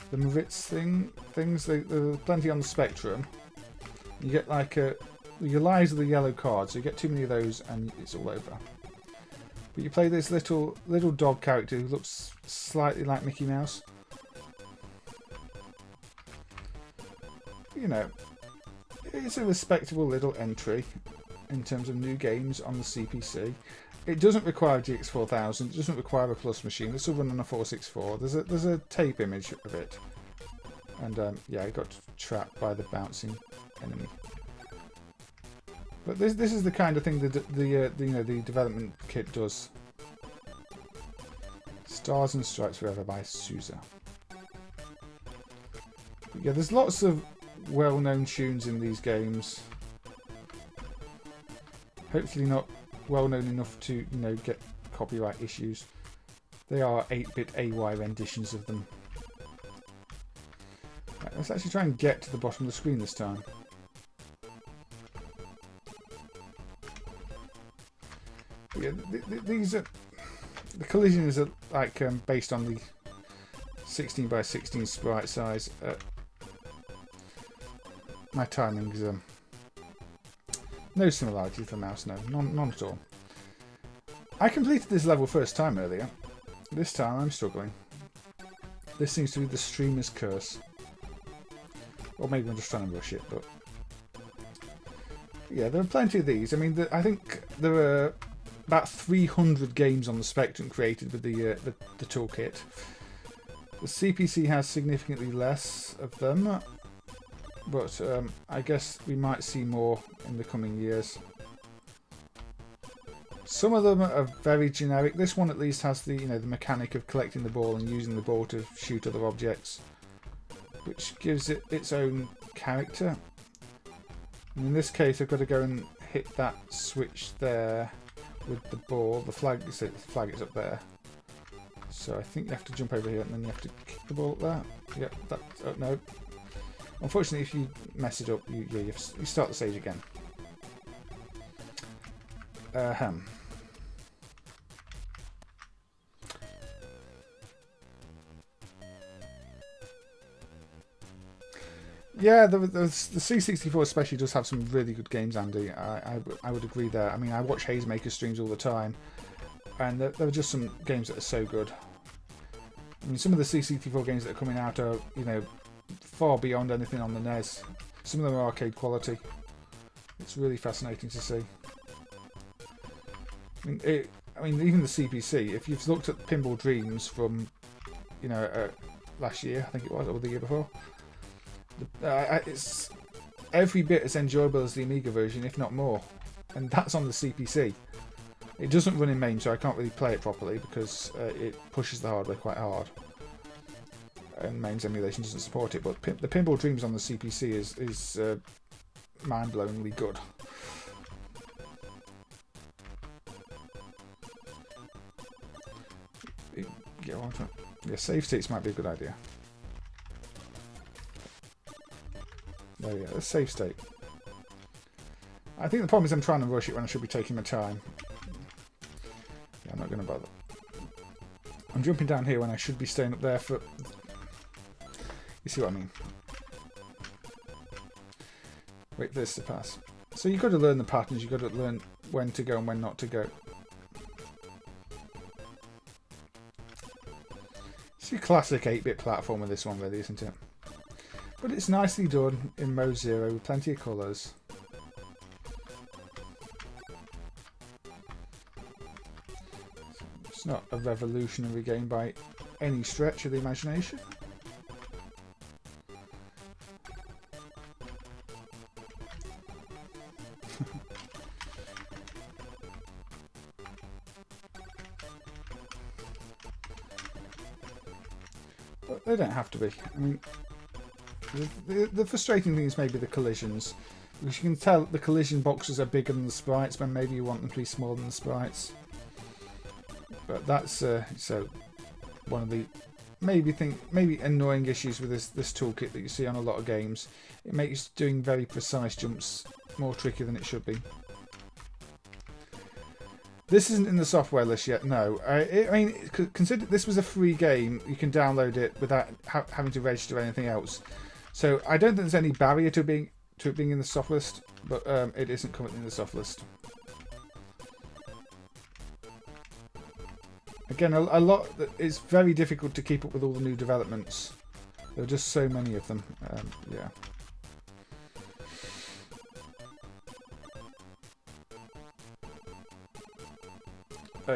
The Moritz things, there are plenty on the Spectrum. You get like your lives are the yellow cards, so you get too many of those and it's all over. But you play this little dog character who looks slightly like Mickey Mouse. You know, it's a respectable little entry in terms of new games on the CPC. It doesn't require GX4000, it doesn't require a plus machine. This will run on a 464. There's a tape image of it. And yeah, I got trapped by the bouncing enemy. But this is the kind of thing that the development kit does. Stars and Stripes Forever by Sousa. But yeah, there's lots of well-known tunes in these games. Hopefully not well-known enough to, you know, get copyright issues. They are 8-bit AY renditions of them. Right, let's actually try and get to the bottom of the screen this time. Yeah, these are... The collisions are like based on the 16 by 16 sprite size. My timing's no similarity to the mouse, no, none at all. I completed this level first time earlier. This time I'm struggling. This seems to be the streamer's curse. Or maybe I'm just trying to rush it, but... Yeah, there are plenty of these. I mean, I think there are about 300 games on the Spectrum created with the toolkit. The CPC has significantly less of them, but I guess we might see more in the coming years. Some of them are very generic. This one at least has the the mechanic of collecting the ball and using the ball to shoot other objects, which gives it its own character. And in this case, I've got to go and hit that switch there with the ball. The flag is up there. So I think you have to jump over here and then you have to kick the ball up there. Yep, that's... Oh, no. Unfortunately, if you mess it up, you start the stage again. Yeah, the C64 especially does have some really good games, Andy. I would agree there. I mean, I watch Hazemaker streams all the time, and there are just some games that are so good. I mean, some of the C64 games that are coming out are, far beyond anything on the NES. Some of them are arcade quality. It's really fascinating to see. I mean, even the CPC. If you've looked at Pinball Dreams from, last year, I think it was, or the year before. It's every bit as enjoyable as the Amiga version, if not more, and that's on the CPC. It doesn't run in MAME, so I can't really play it properly because it pushes the hardware quite hard. And MAME's emulation doesn't support it, but the Pinball Dreams on the CPC is mind-blowingly good. Yeah, save states might be a good idea. There we go, let's save state. I think the problem is I'm trying to rush it when I should be taking my time. Yeah, I'm not going to bother. I'm jumping down here when I should be staying up there for... You see what I mean? Wait for this to pass. So you've got to learn the patterns, you've got to learn when to go and when not to go. It's a classic 8-bit platformer, this one really, isn't it? But it's nicely done in Mode 0 with plenty of colours. It's not a revolutionary game by any stretch of the imagination. But they don't have to be. I mean, the frustrating thing is maybe the collisions. Because you can tell the collision boxes are bigger than the sprites, when maybe you want them to be smaller than the sprites. But that's so one of the maybe annoying issues with this toolkit that you see on a lot of games. It makes doing very precise jumps more tricky than it should be. This isn't in the software list yet, no. I mean, consider this was a free game. You can download it without having to register or anything else. So I don't think there's any barrier to it being in the soft list, but it isn't currently in the soft list. Again, a lot. It's very difficult to keep up with all the new developments. There are just so many of them. Yeah.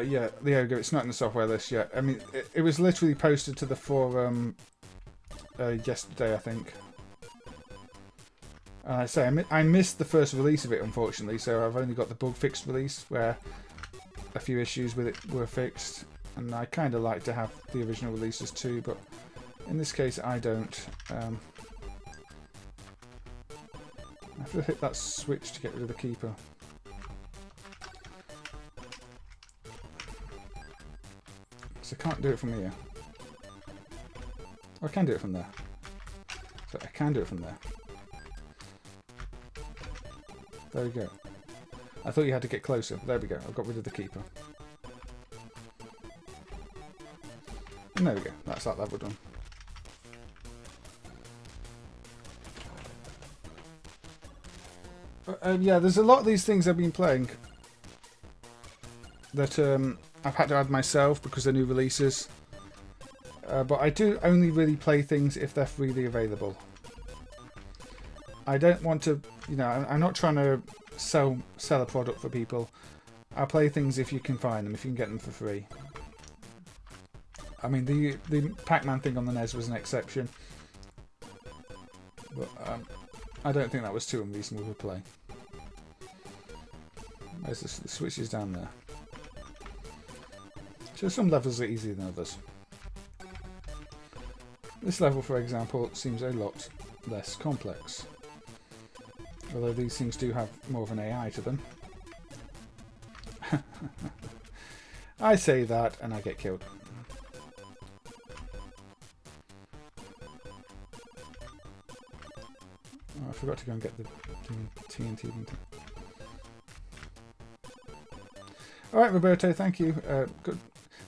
Yeah, there you go. It's not in the software list yet. I mean, it was literally posted to the forum yesterday, I think. And I say I missed the first release of it, unfortunately. So I've only got the bug fixed release where a few issues with it were fixed. And I kind of like to have the original releases too, but in this case I don't. I have to hit that switch to get rid of the keeper. So I can't do it from here. Oh, I can do it from there. So I can do it from there. There we go. I thought you had to get closer. There we go. I've got rid of the keeper. And there we go. That's that level done. Yeah, there's a lot of these things I've been playing that I've had to add myself because they're new releases. But I do only really play things if they're freely available. I don't want to, you know, I'm not trying to sell a product for people. I'll play things if you can find them, if you can get them for free. I mean, the Pac-Man thing on the NES was an exception. But I don't think that was too unreasonable to play. There's the switches down there. So some levels are easier than others. This level, for example, seems a lot less complex. Although these things do have more of an AI to them. I say that and I get killed. Oh, I forgot to go and get the TNT. Alright, Roberto, thank you. Good.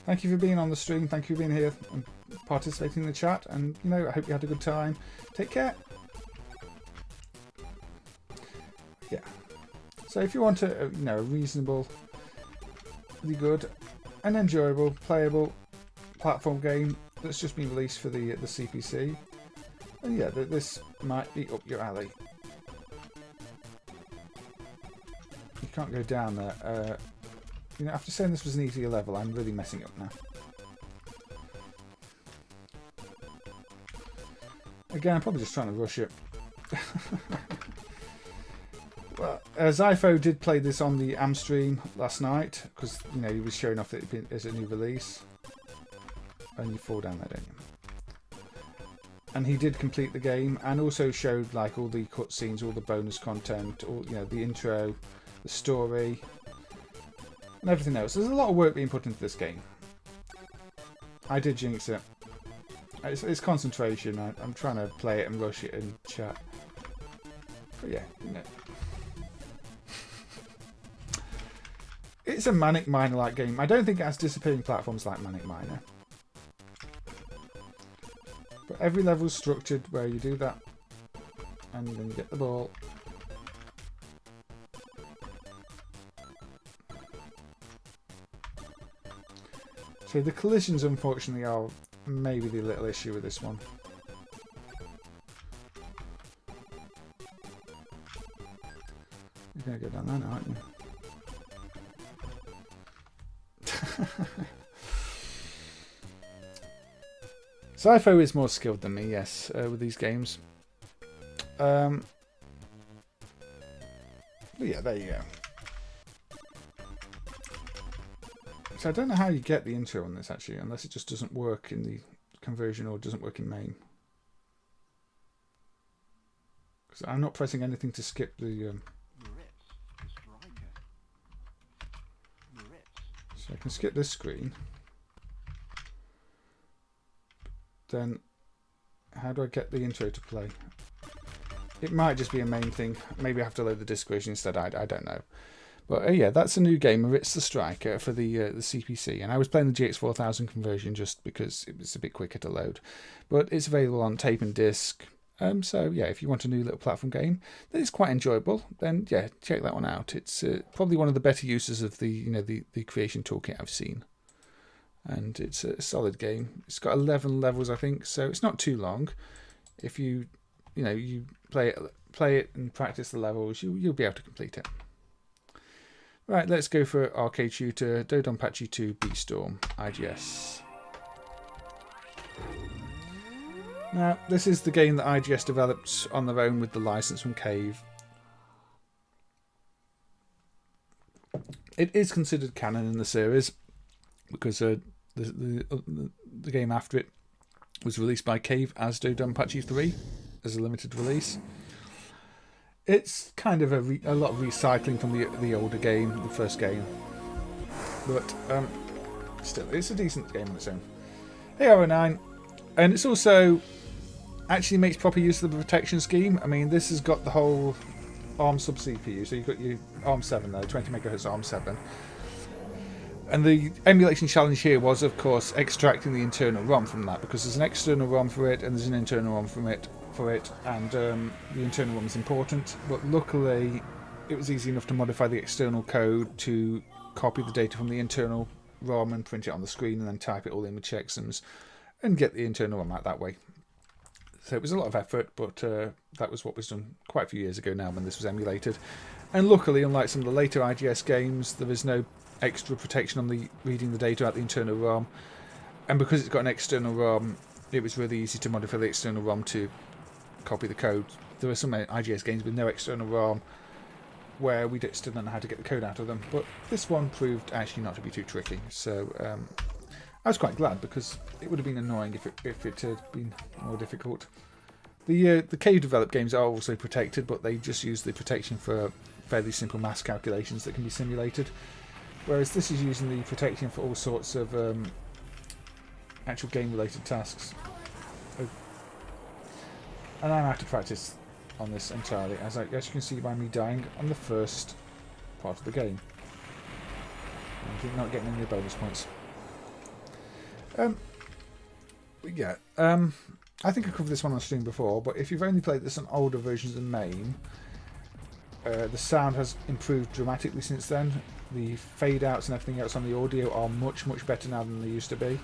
Thank you for being on the stream. Thank you for being here and participating in the chat. And, you know, I hope you had a good time. Take care. Yeah. So if you want a, you know, a reasonable, really good and enjoyable, playable platform game that's just been released for the CPC, then yeah, this might be up your alley. You can't go down there. You know, after saying this was an easier level, I'm really messing up now. Again, I'm probably just trying to rush it. Well, Zypho did play this on the Amstream last night because he was showing off that it as a new release. And you fall down there, don't you? And he did complete the game and also showed like all the cutscenes, all the bonus content, all the intro, the story, and everything else. There's a lot of work being put into this game. I did jinx it. It's concentration. I'm trying to play it and rush it and chat. But yeah, It's a Manic Miner-like game. I don't think it has disappearing platforms like Manic Miner. But every level's structured where you do that. And then you get the ball. So the collisions, unfortunately, are maybe the little issue with this one. You're going to go down there now, aren't you? Zypho is more skilled than me, yes, with these games. But yeah, there you go. So I don't know how you get the intro on this, actually, unless it just doesn't work in the conversion or doesn't work in MAME. Because I'm not pressing anything to skip the... So I can skip this screen. Then how do I get the intro to play? It might just be a MAME thing. Maybe I have to load the disc version instead. I don't know. But yeah, that's a new game, Moritz the Striker, for the CPC. And I was playing the GX4000 conversion just because it was a bit quicker to load. But it's available on tape and disc. So yeah, if you want a new little platform game that is quite enjoyable, then yeah, check that one out. It's probably one of the better uses of the the creation toolkit I've seen. And it's a solid game. It's got 11 levels, I think, so it's not too long. If you you play it and practice the levels, you'll be able to complete it. Right, let's go for arcade shooter DoDonPachi 2 Beatstorm IGS. Now, this is the game that IGS developed on their own with the license from Cave. It is considered canon in the series because the game after it was released by Cave as DoDonPachi 3 as a limited release. It's kind of a lot of recycling from the older game, the first game, but still, it's a decent game on its own. AR09, and it's also actually makes proper use of the protection scheme. I mean, this has got the whole ARM sub CPU, so you've got your ARM 7 though, 20 megahertz ARM 7. And the emulation challenge here was, of course, extracting the internal ROM from that, because there's an external ROM for it and there's an internal ROM for it, and the internal ROM is important. But luckily, it was easy enough to modify the external code to copy the data from the internal ROM and print it on the screen, and then type it all in with checksums and get the internal ROM out that way. So it was a lot of effort, but that was what was done quite a few years ago now when this was emulated. And luckily, unlike some of the later IGS games, there is no extra protection on the reading the data out the internal ROM, and because it's got an external ROM, it was really easy to modify the external ROM to copy the code. There are some IGS games with no external ROM where we still don't know how to get the code out of them, but this one proved actually not to be too tricky, so I was quite glad, because it would have been annoying if it had been more difficult. The Cave developed games are also protected, but they just use the protection for fairly simple math calculations that can be simulated. Whereas this is using the protection for all sorts of actual game-related tasks. And I'm out of practice on this entirely, as you can see by me dying on the first part of the game. I'm not getting any bonus points. Yeah, I think I covered this one on stream before, but if you've only played this on older versions of MAME, the sound has improved dramatically since then. The fade outs and everything else on the audio are much better now than they used to be.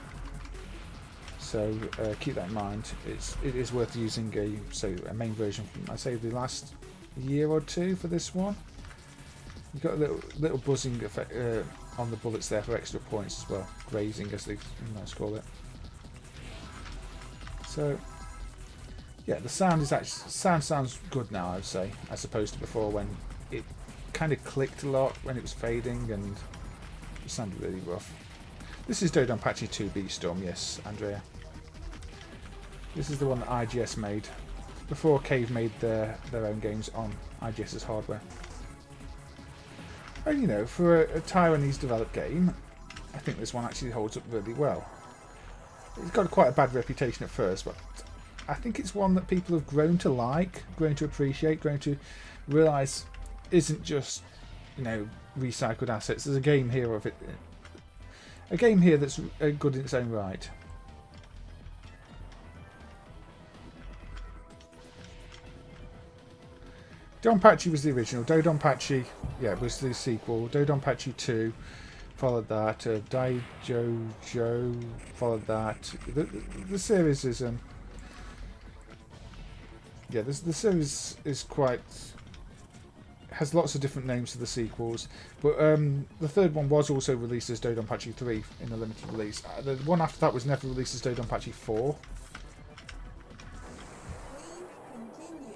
So keep that in mind. It is worth using a MAME version from, I'd say, the last year or two for this one. You've got a little buzzing effect on the bullets there for extra points as well. Grazing, as they call it. So yeah, the sound is sounds good now, I'd say, as opposed to before when it kind of clicked a lot when it was fading, and it sounded really rough. This is DoDonPachi 2 B-Storm, yes, Andrea. This is the one that IGS made before Cave made their own games on IGS's hardware. And you know, for a Taiwanese developed game, I think this one actually holds up really well. It's got quite a bad reputation at first, but I think it's one that people have grown to like, grown to appreciate, grown to realise isn't just, you know, recycled assets. There's a game here of it, a game here that's good in its own right. DonPachi was the original. DoDonPachi, yeah, was the sequel. DoDonPachi 2 followed that. Daijojo followed that. The series is yeah, the series is quite, has lots of different names to the sequels, but the third one was also released as DoDonPachi 3 in a limited release. The one after that was never released as DoDonPachi 4.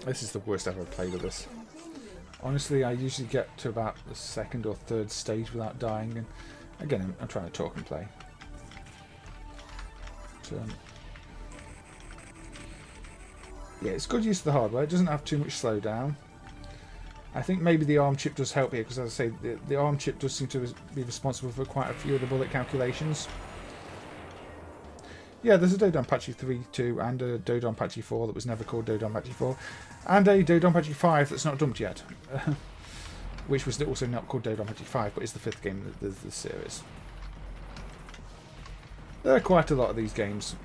This is the worst I've ever played of this. Honestly, I usually get to about the second or third stage without dying, and again, I'm trying to talk and play. But, yeah, it's good use of the hardware. It doesn't have too much slowdown. I think maybe the ARM chip does help here, because as I say, the ARM chip does seem to be responsible for quite a few of the bullet calculations. Yeah, there's a DoDonPachi 3 too, and a DoDonPachi 4 that was never called DoDonPachi 4, and a DoDonPachi 5 that's not dumped yet, which was also not called DoDonPachi 5, but is the 5th game of the series. There are quite a lot of these games.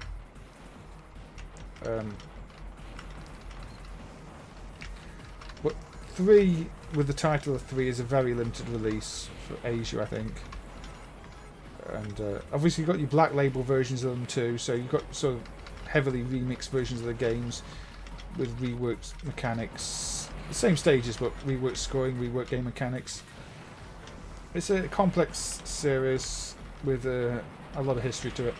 But 3, with the title of 3, is a very limited release for Asia, I think. And obviously you've got your black label versions of them too, so you've got sort of heavily remixed versions of the games with reworked mechanics. The same stages, but reworked scoring, reworked game mechanics. It's a complex series with a lot of history to it.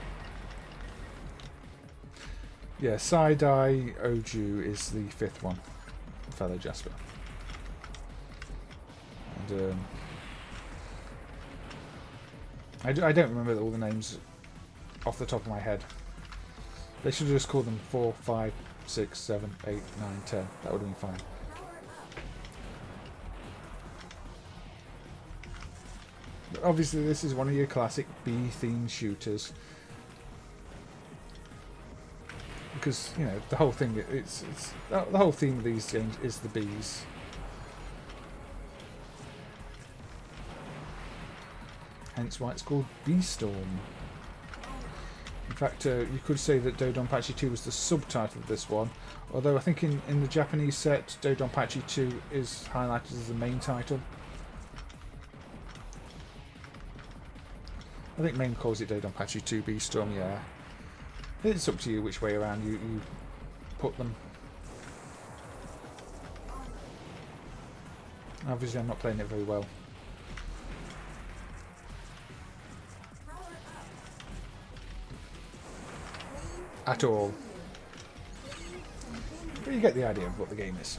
Yeah, Saidai Oju is the 5th one, fellow Jasper. And I don't remember all the names off the top of my head. They should have just called them 4, 5, 6, 7, 8, 9, 10. That would have been fine. But obviously this is one of your classic B-themed shooters. Because, you know, the whole thing, it's the whole theme of these games is the bees. Hence why it's called B-Storm. In fact, you could say that DoDonPachi 2 was the subtitle of this one, although I think in the Japanese set, DoDonPachi 2 is highlighted as the main title. I think MAME calls it DoDonPachi 2 B-Storm, yeah. It's up to you which way around you put them. Obviously I'm not playing it very well. At all. But you get the idea of what the game is.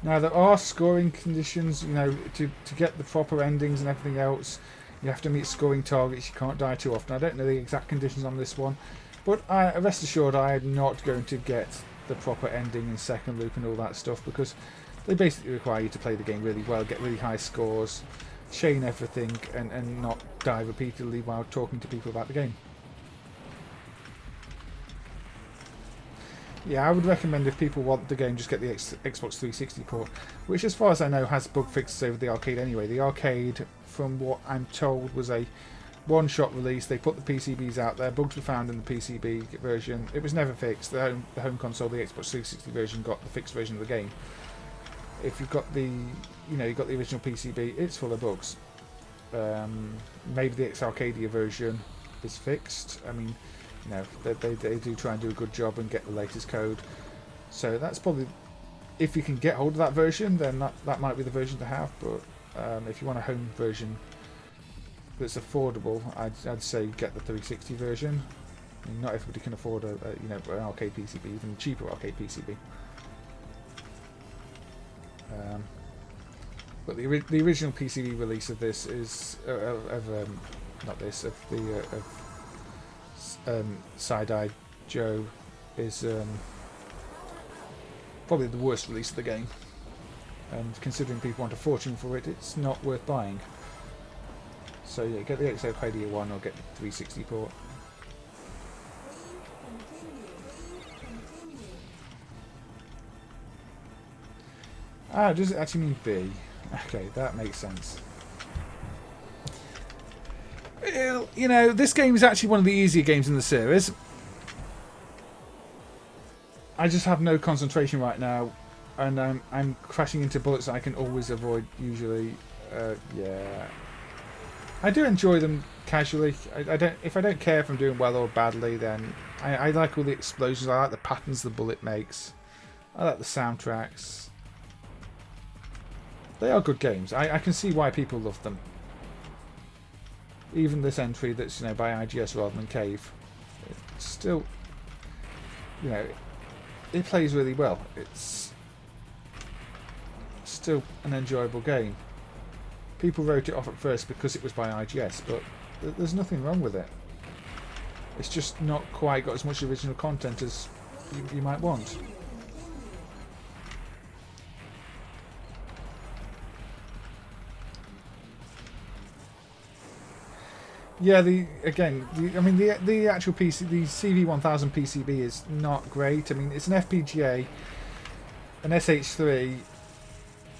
Now there are scoring conditions, you know, to get the proper endings and everything else. You have to meet scoring targets, you can't die too often. I don't know the exact conditions on this one, but rest assured I am not going to get the proper ending in second loop and all that stuff, because they basically require you to play the game really well, get really high scores, chain everything, and not die repeatedly while talking to people about the game. Yeah, I would recommend, if people want the game, just get the Xbox 360 port, which as far as I know has bug fixes over the arcade anyway. The arcade, from what I'm told, was a one-shot release. They put the PCBs out there, bugs were found in the PCB version. It was never fixed. The home console, the Xbox 360 version, got the fixed version of the game. If you've got the, you know, you've got the original PCB, it's full of bugs. Maybe the X-Arcadia version is fixed. I mean, you know, they do try and do a good job and get the latest code. So that's probably, if you can get hold of that version, then that might be the version to have. But if you want a home version that's affordable, I'd say get the 360 version. I mean, not everybody can afford an arcade PCB, even cheaper arcade PCB. But the original PCB release of this is Side-Eye Joe is probably the worst release of the game. And considering people want a fortune for it, it's not worth buying. So yeah, get the Exopedia 1 or get the 360 port. Ah, does it actually mean B? Okay, that makes sense. Well, you know, this game is actually one of the easier games in the series. I just have no concentration right now, and I'm crashing into bullets that I can always avoid usually. Yeah, I do enjoy them casually. If I don't care if I'm doing well or badly, then I like all the explosions. I like the patterns the bullet makes. I like the soundtracks. They are good games. I can see why people love them. Even this entry that's, you know, by IGS rather than Cave, it's still, you know, it plays really well. It's still an enjoyable game. People wrote it off at first because it was by IGS, but there's nothing wrong with it. It's just not quite got as much original content as you might want. Yeah, the actual PC, the CV1000 PCB is not great. I mean, it's an FPGA, an SH3,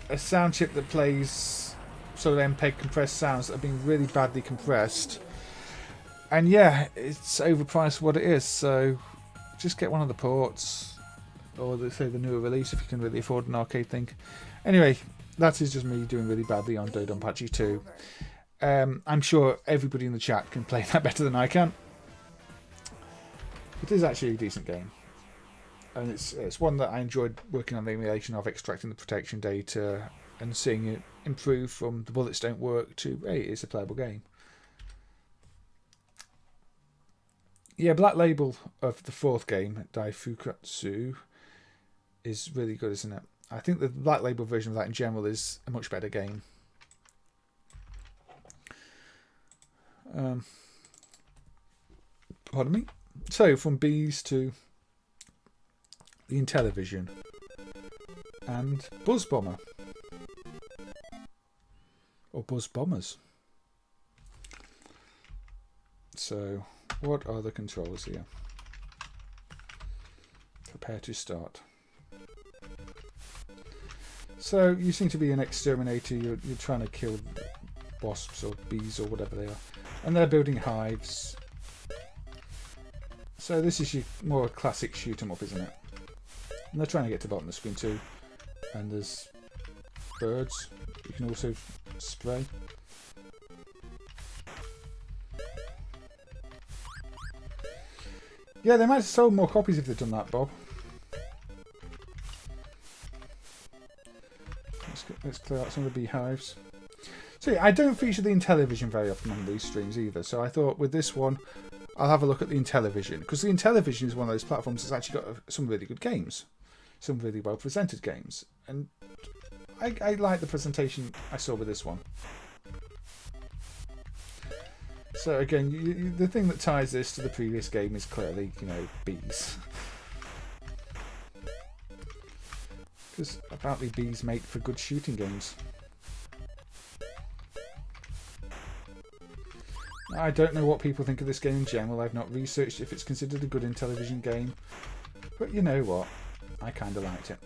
a sound chip that plays sort of MPEG compressed sounds that are being really badly compressed. And yeah, it's overpriced for what it is, so just get one of the ports, or say the newer release if you can really afford an arcade thing. Anyway, that is just me doing really badly on DoDonPachi 2. I'm sure everybody in the chat can play that better than I can. It is actually a decent game, and it's one that I enjoyed working on the emulation of, extracting the protection data and seeing it improve from the bullets don't work to, hey, it's a playable game. Yeah, Black Label of the fourth game, Daifukatsu, is really good, isn't it? I think the Black Label version of that in general is a much better game. Pardon me. So from Bees to the Intellivision and Buzz Bomber, or Buzz Bombers. So what are the controls here? Prepare to start. So you seem to be an exterminator. You're trying to kill wasps or bees or whatever they are, and they're building hives. So this is your more classic shoot 'em up, isn't it? And they're trying to get to the bottom of the screen too. And there's birds you can also spray. Yeah, they might have sold more copies if they'd done that, Bob. Let's clear out some of the beehives. So yeah, I don't feature the Intellivision very often on these streams either, so I thought with this one I'll have a look at the Intellivision, because the Intellivision is one of those platforms that's actually got some really good games, some really well presented games, and I like the presentation I saw with this one. So again, the thing that ties this to the previous game is clearly, you know, bees. Because apparently bees make for good shooting games. I don't know what people think of this game in general. I've not researched if it's considered a good Intellivision game. But you know what? I kind of liked it.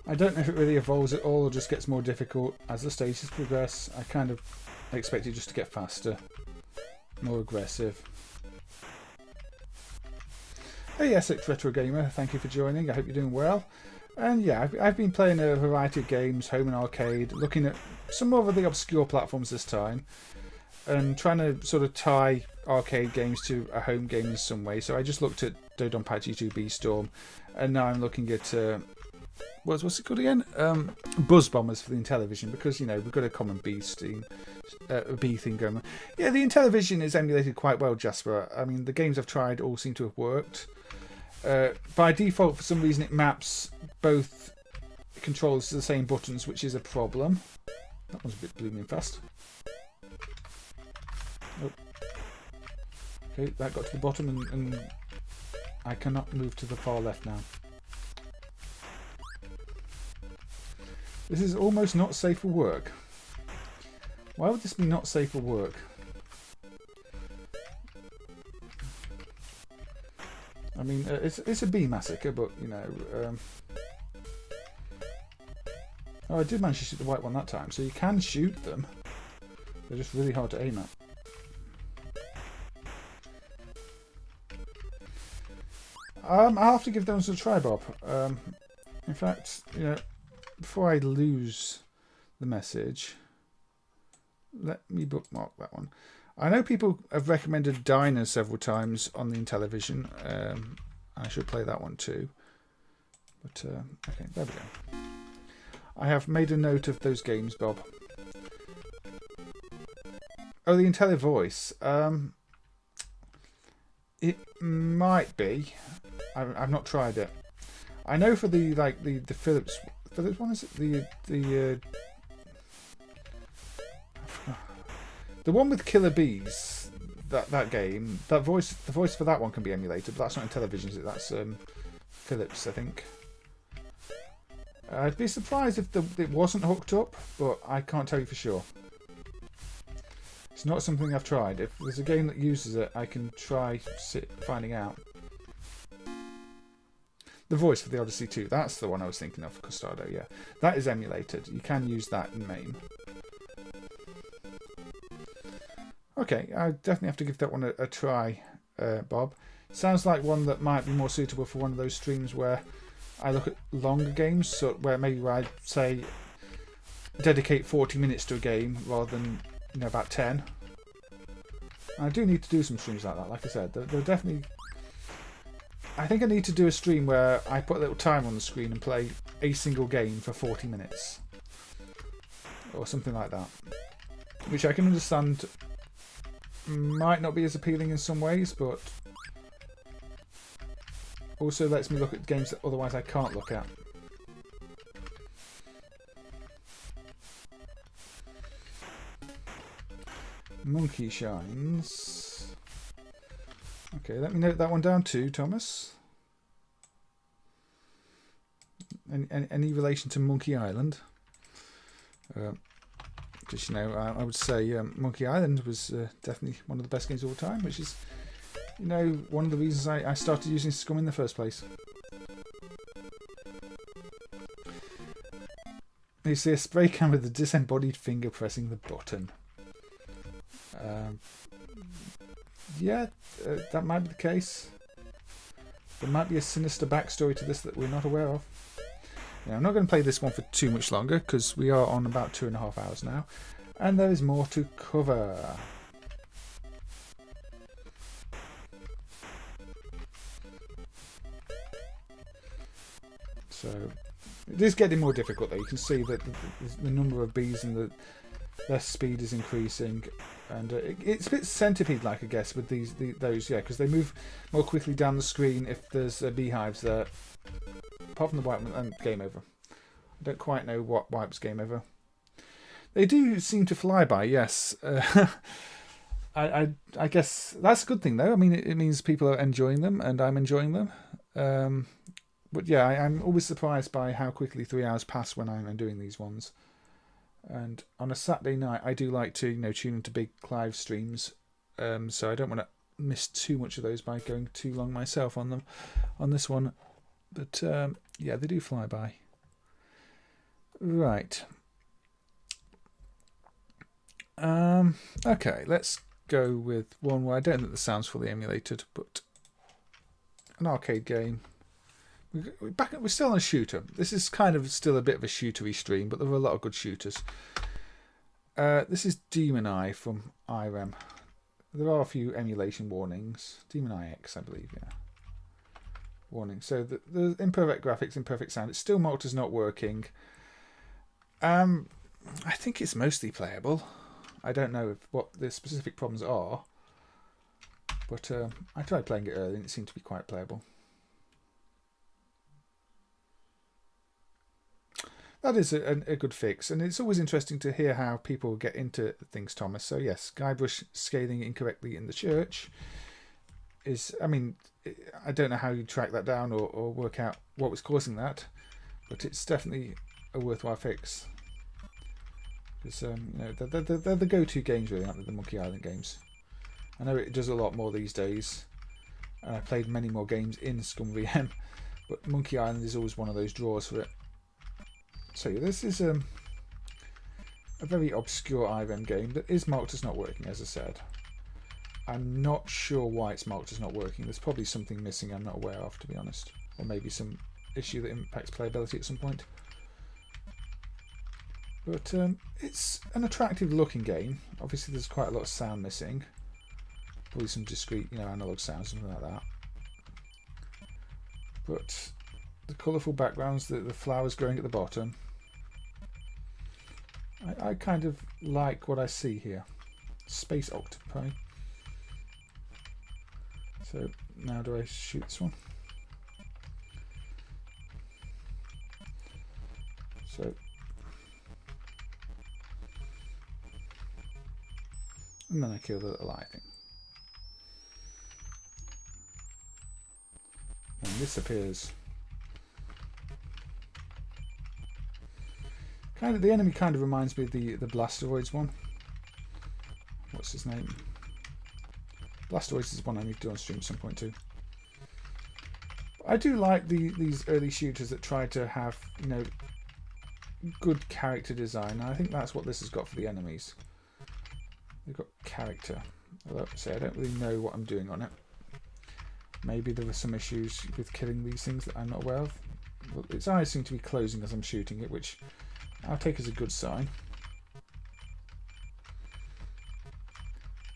I don't know if it really evolves at all or just gets more difficult as the stages progress. I kind of expect it just to get faster, more aggressive. Hey Essex Retro Gamer, thank you for joining. I hope you're doing well. And yeah, I've been playing a variety of games, home and arcade, looking at some more of the obscure platforms this time, and trying to sort of tie arcade games to a home game in some way. So I just looked at DoDonPachi 2B Storm, and now I'm looking at what's it called again? Buzz Bombers for the Intellivision, because, you know, we've got a common B thing going on. Yeah, the Intellivision is emulated quite well, Jasper. I mean, the games I've tried all seem to have worked. By default, for some reason, it maps both controllers to the same buttons, which is a problem. That one's a bit blooming fast. Oh. Okay, that got to the bottom, and I cannot move to the far left now. This is almost not safe for work. Why would this be not safe for work? I mean, it's a bee massacre, but, you know... Oh, I did manage to shoot the white one that time, so you can shoot them. They're just really hard to aim at. I'll have to give those a try, Bob. In fact, you know, before I lose the message, let me bookmark that one. I know people have recommended Diner several times on the Intellivision. I should play that one too. But, okay, there we go. I have made a note of those games, Bob. Oh, the IntelliVoice. It might be. I've not tried it. I know for the Philips one, is it the one with killer bees? That game, the voice for that one can be emulated, but that's not Intellivision, is it? That's Philips, I think. I'd be surprised if it wasn't hooked up, but I can't tell you for sure. It's not something I've tried. If there's a game that uses it, I can try finding out. The voice for the Odyssey 2, that's the one I was thinking of, Custado, yeah. That is emulated. You can use that in MAME. Okay, I definitely have to give that one a try, Bob. Sounds like one that might be more suitable for one of those streams where I look at longer games, so where I say dedicate 40 minutes to a game rather than, you know, about 10. I do need to do some streams like that. Like I said, they're definitely. I think I need to do a stream where I put a little time on the screen and play a single game for 40 minutes, or something like that, which I can understand might not be as appealing in some ways, but also lets me look at games that otherwise I can't look at. Monkey Shines. Okay, let me note that one down too, Thomas. Any relation to Monkey Island? Just, you know, I would say Monkey Island was definitely one of the best games of all time, which is, you know, one of the reasons I started using Scum in the first place. You see a spray can with a disembodied finger pressing the button. Yeah, that might be the case. There might be a sinister backstory to this that we're not aware of. Now, I'm not going to play this one for too much longer because we are on about 2.5 hours now, and there is more to cover. So it is getting more difficult, though. You can see that the number of bees and their speed is increasing, and it's a bit centipede-like, I guess, with those, yeah, because they move more quickly down the screen if there's beehives there. Apart from the white one, and game over. I don't quite know what wipes game over. They do seem to fly by, yes. I guess that's a good thing, though. I mean, it means people are enjoying them, and I'm enjoying them. But yeah, I'm always surprised by how quickly 3 hours pass when I'm doing these ones. And on a Saturday night, I do like to, you know, tune into big live streams. So I don't want to miss too much of those by going too long myself on them, on this one. But yeah, they do fly by. Right. Okay, let's go with one where I don't think the sound's fully emulated, but an arcade game. We're still on a shooter. This is kind of still a bit of a shootery stream, but there are a lot of good shooters. This is Demoneye from Irem. There are a few emulation warnings. Demoneye-X, I believe, yeah. Warning. So the imperfect graphics, imperfect sound. It's still marked as not working. I think it's mostly playable. I don't know what the specific problems are, but I tried playing it earlier and it seemed to be quite playable. That is a good fix, and it's always interesting to hear how people get into things, Thomas. So yes, Guybrush scaling incorrectly in the church is, I mean, I don't know how you track that down or work out what was causing that, but it's definitely a worthwhile fix. Because you know, they're the go-to games, really, aren't they, the Monkey Island games? I know it does a lot more these days, and I played many more games in ScumVM, but Monkey Island is always one of those draws for it. So this is a very obscure Irem game that is marked as not working, as I said. I'm not sure why it's marked as not working. There's probably something missing I'm not aware of, to be honest. Or maybe some issue that impacts playability at some point. But it's an attractive looking game. Obviously there's quite a lot of sound missing. Probably some discrete, you know, analog sounds, something like that. But the colourful backgrounds, the flowers growing at the bottom. I kind of like what I see here. Space octopi. So now do I shoot this one? So, and then I kill the little eye thing. And this appears. Kind of, the enemy kind of reminds me of the Blastoids one. What's his name? Blastoids is one I need to do on stream at some point too. I do like these early shooters that try to have, you know, good character design. I think that's what this has got for the enemies. They've got character. Although, say, I don't really know what I'm doing on it. Maybe there were some issues with killing these things that I'm not aware of. Well, its eyes seem to be closing as I'm shooting it, which I'll take as a good sign.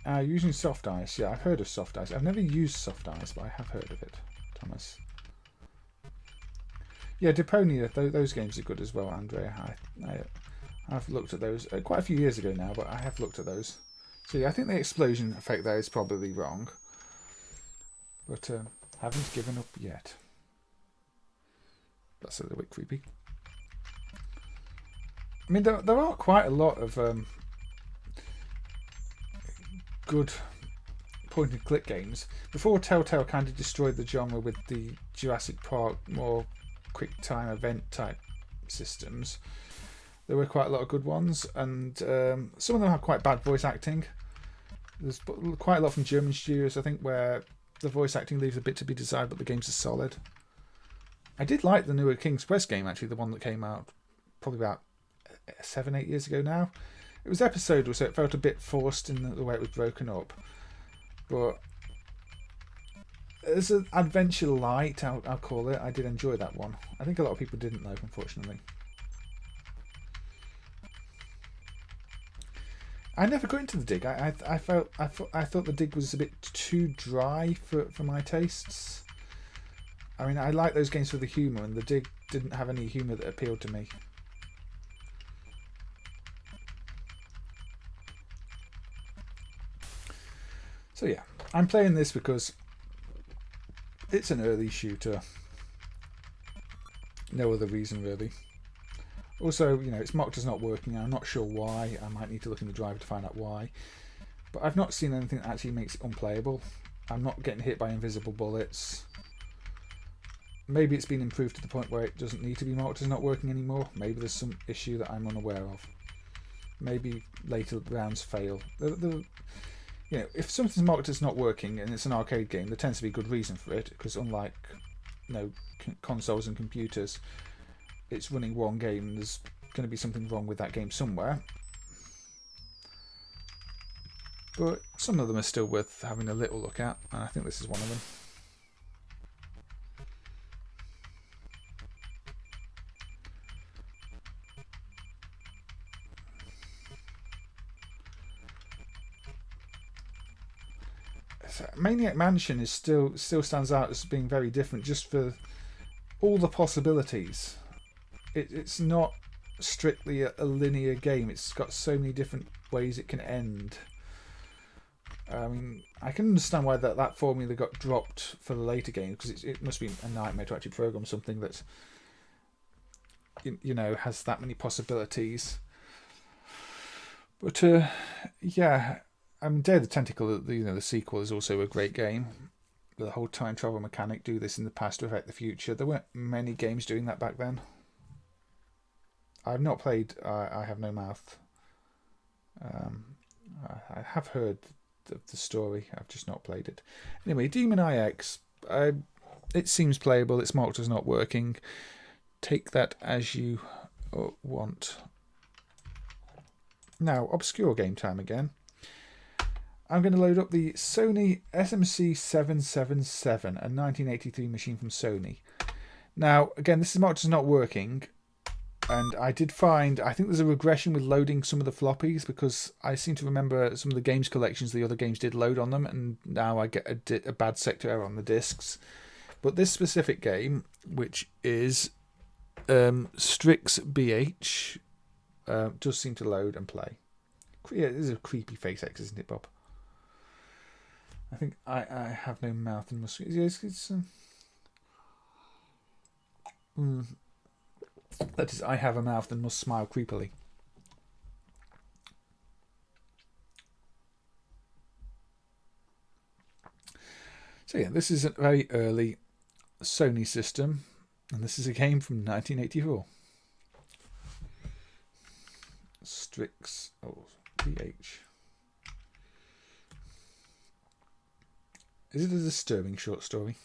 Using soft ice. Yeah, I've heard of soft ice. I've never used soft ice, but I have heard of it, Thomas. Yeah, Deponia, those games are good as well, Andrea. I've looked at those quite a few years ago now, but I have looked at those. So yeah, I think the explosion effect there is probably wrong. But haven't given up yet. That's a little bit creepy. I mean, there are quite a lot of good point-and-click games. Before Telltale kind of destroyed the genre with the Jurassic Park, more quick-time event-type systems, there were quite a lot of good ones, and some of them have quite bad voice acting. There's quite a lot from German studios, I think, where the voice acting leaves a bit to be desired, but the games are solid. I did like the newer King's Quest game, actually, the one that came out probably about 7-8 years ago now. It was episodal, so it felt a bit forced in the way it was broken up. But as an adventure light, I'll call it, I did enjoy that one. I think a lot of people didn't, though, unfortunately. I never got into the dig. I thought the dig was a bit too dry for my tastes. I mean, I like those games for the humour, and the dig didn't have any humour that appealed to me. So yeah, I'm playing this because it's an early shooter. No other reason really. Also, you know, it's marked as not working. I'm not sure why. I might need to look in the driver to find out why. But I've not seen anything that actually makes it unplayable. I'm not getting hit by invisible bullets. Maybe it's been improved to the point where it doesn't need to be marked as not working anymore. Maybe there's some issue that I'm unaware of. Maybe later rounds fail. You know, if something's marked as not working and it's an arcade game, there tends to be good reason for it, because unlike, you know, consoles and computers, it's running one game and there's going to be something wrong with that game somewhere. But some of them are still worth having a little look at, and I think this is one of them. Maniac Mansion is still stands out as being very different, just for all the possibilities. It's not strictly a linear game. It's got so many different ways it can end. I mean, I can understand why that formula got dropped for the later games, because it must be a nightmare to actually program something that you know has that many possibilities. But yeah, I mean, Day of the Tentacle, the sequel, is also a great game. The whole time travel mechanic, do this in the past to affect the future. There weren't many games doing that back then. I've not played I Have No Mouth. I have heard the story. I've just not played it. Anyway, Demoneye-X. It seems playable. Its mark is not working. Take that as you want. Now, obscure game time again. I'm going to load up the Sony SMC 777, a 1983 machine from Sony. Now, again, this is marked as not working. And I did find, I think there's a regression with loading some of the floppies, because I seem to remember some of the games collections, the other games did load on them, and now I get a bad sector error on the discs. But this specific game, which is Striz BH, does seem to load and play. Yeah, this is a creepy face X, isn't it, Bob? I think I have no mouth and must. Yes, it's. That is, I have a mouth and must smile creepily. So yeah, this is a very early Sony system, and this is a game from 1984. Striz PH. Is it a disturbing short story?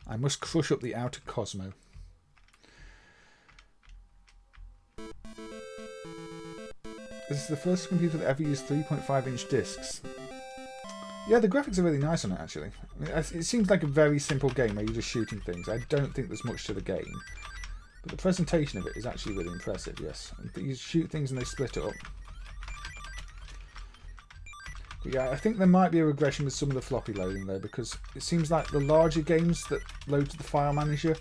I must crush up the outer Cosmo. This is the first computer that ever used 3.5-inch discs. Yeah, the graphics are really nice on it, actually. I mean, it seems like a very simple game where you're just shooting things. I don't think there's much to the game. But the presentation of it is actually really impressive, yes. You shoot things and they split it up. But yeah, I think there might be a regression with some of the floppy loading, though, because it seems like the larger games that load to the file manager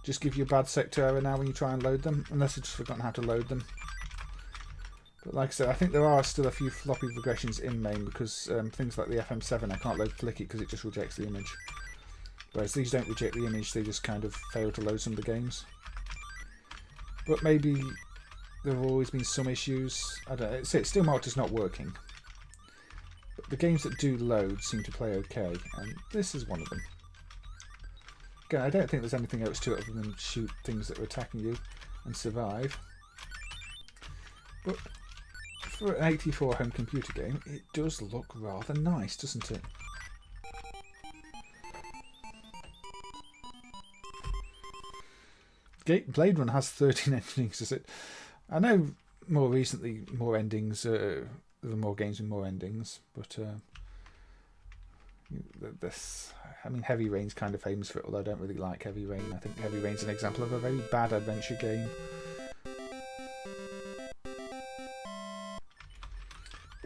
just give you a bad sector error now when you try and load them, unless you've just forgotten how to load them. But like I said, I think there are still a few floppy regressions in MAME, because things like the FM7, I can't load Flicky because it just rejects the image. Whereas these don't reject the image, they just kind of fail to load some of the games. But maybe there have always been some issues. I don't know. It's still marked as not working. But the games that do load seem to play okay, and this is one of them. Again, I don't think there's anything else to it other than shoot things that are attacking you and survive. But for an 84 home computer game, it does look rather nice, doesn't it? Blade Run has 13 endings, does it? I know more recently more endings, there are more games with more endings, but I mean, Heavy Rain's kind of famous for it, although I don't really like Heavy Rain. I think Heavy Rain's an example of a very bad adventure game.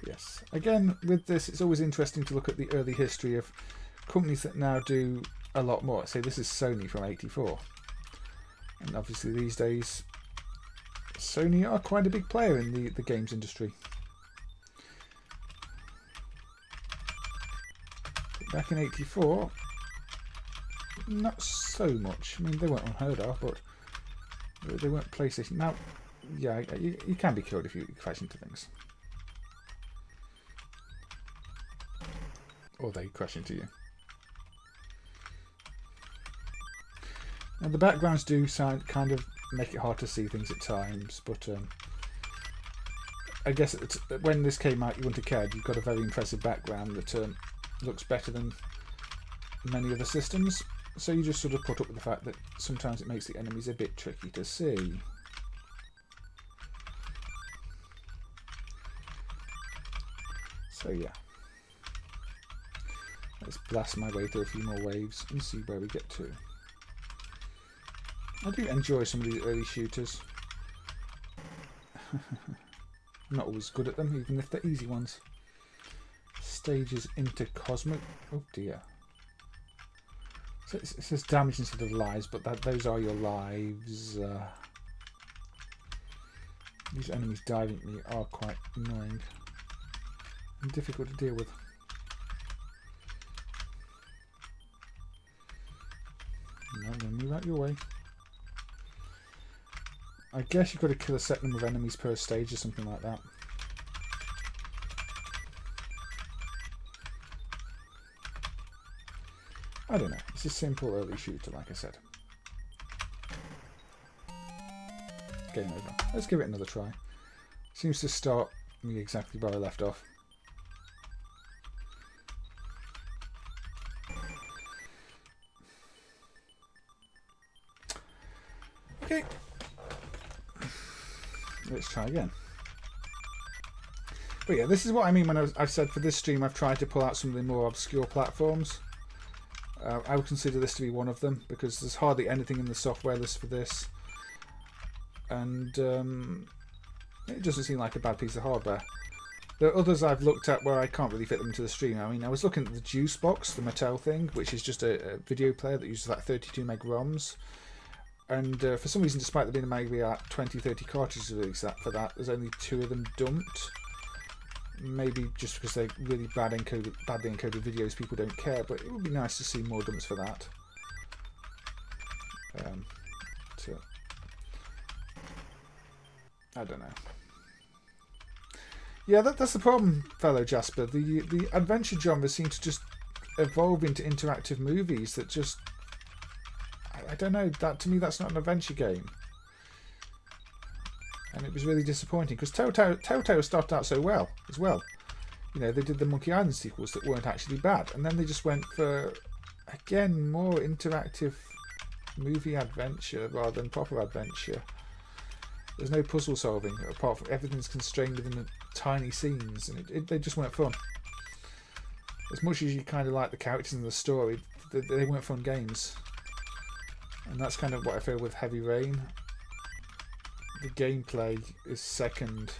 Yes, again, with this, it's always interesting to look at the early history of companies that now do a lot more. Say this is Sony from '84. And obviously these days, Sony are quite a big player in the games industry. But back in '84, not so much. I mean, they weren't unheard of, but they weren't PlayStation. Now, yeah, you can be killed if you crash into things. Or they crash into you. Now the backgrounds do kind of make it hard to see things at times, but I guess when this came out you wouldn't have cared. You've got a very impressive background that looks better than many other systems, so you just sort of put up with the fact that sometimes it makes the enemies a bit tricky to see. So yeah. Let's blast my way through a few more waves and see where we get to. I do enjoy some of these early shooters. I'm not always good at them, even if they're easy ones. stages into Cosmo. Oh dear. So it says damage instead of lives, but those are your lives. These enemies diving at me are quite annoying and difficult to deal with. No, I'm going to move out your way. I guess you've got to kill a set number of enemies per stage or something like that. I don't know. It's a simple early shooter, like I said. Game over. Let's give it another try. Seems to start me exactly where I left off. Okay. Let's try again. But yeah, this is what I mean when I've said for this stream I've tried to pull out some of the more obscure platforms. I would consider this to be one of them because there's hardly anything in the software list for this. And it doesn't seem like a bad piece of hardware. There are others I've looked at where I can't really fit them into the stream. I mean, I was looking at the Juice Box, the Mattel thing, which is just a video player that uses like 32 meg ROMs. And for some reason, despite there being maybe 20-30 cartridges released for that, there's only 2 of them dumped. Maybe just because they're really badly encoded videos, people don't care. But it would be nice to see more dumps for that. I don't know. Yeah, that's the problem, fellow Jasper. The adventure genre seems to just evolve into interactive movies that just... I don't know. To me, that's not an adventure game. And it was really disappointing because Telltale started out so well as well. You know, they did the Monkey Island sequels that weren't actually bad, and then they just went for, again, more interactive movie adventure rather than proper adventure. There's no puzzle solving apart from everything's constrained within the tiny scenes, and they just weren't fun. As much as you kind of like the characters and the story, they weren't fun games. And that's kind of what I feel with Heavy Rain. The gameplay is second.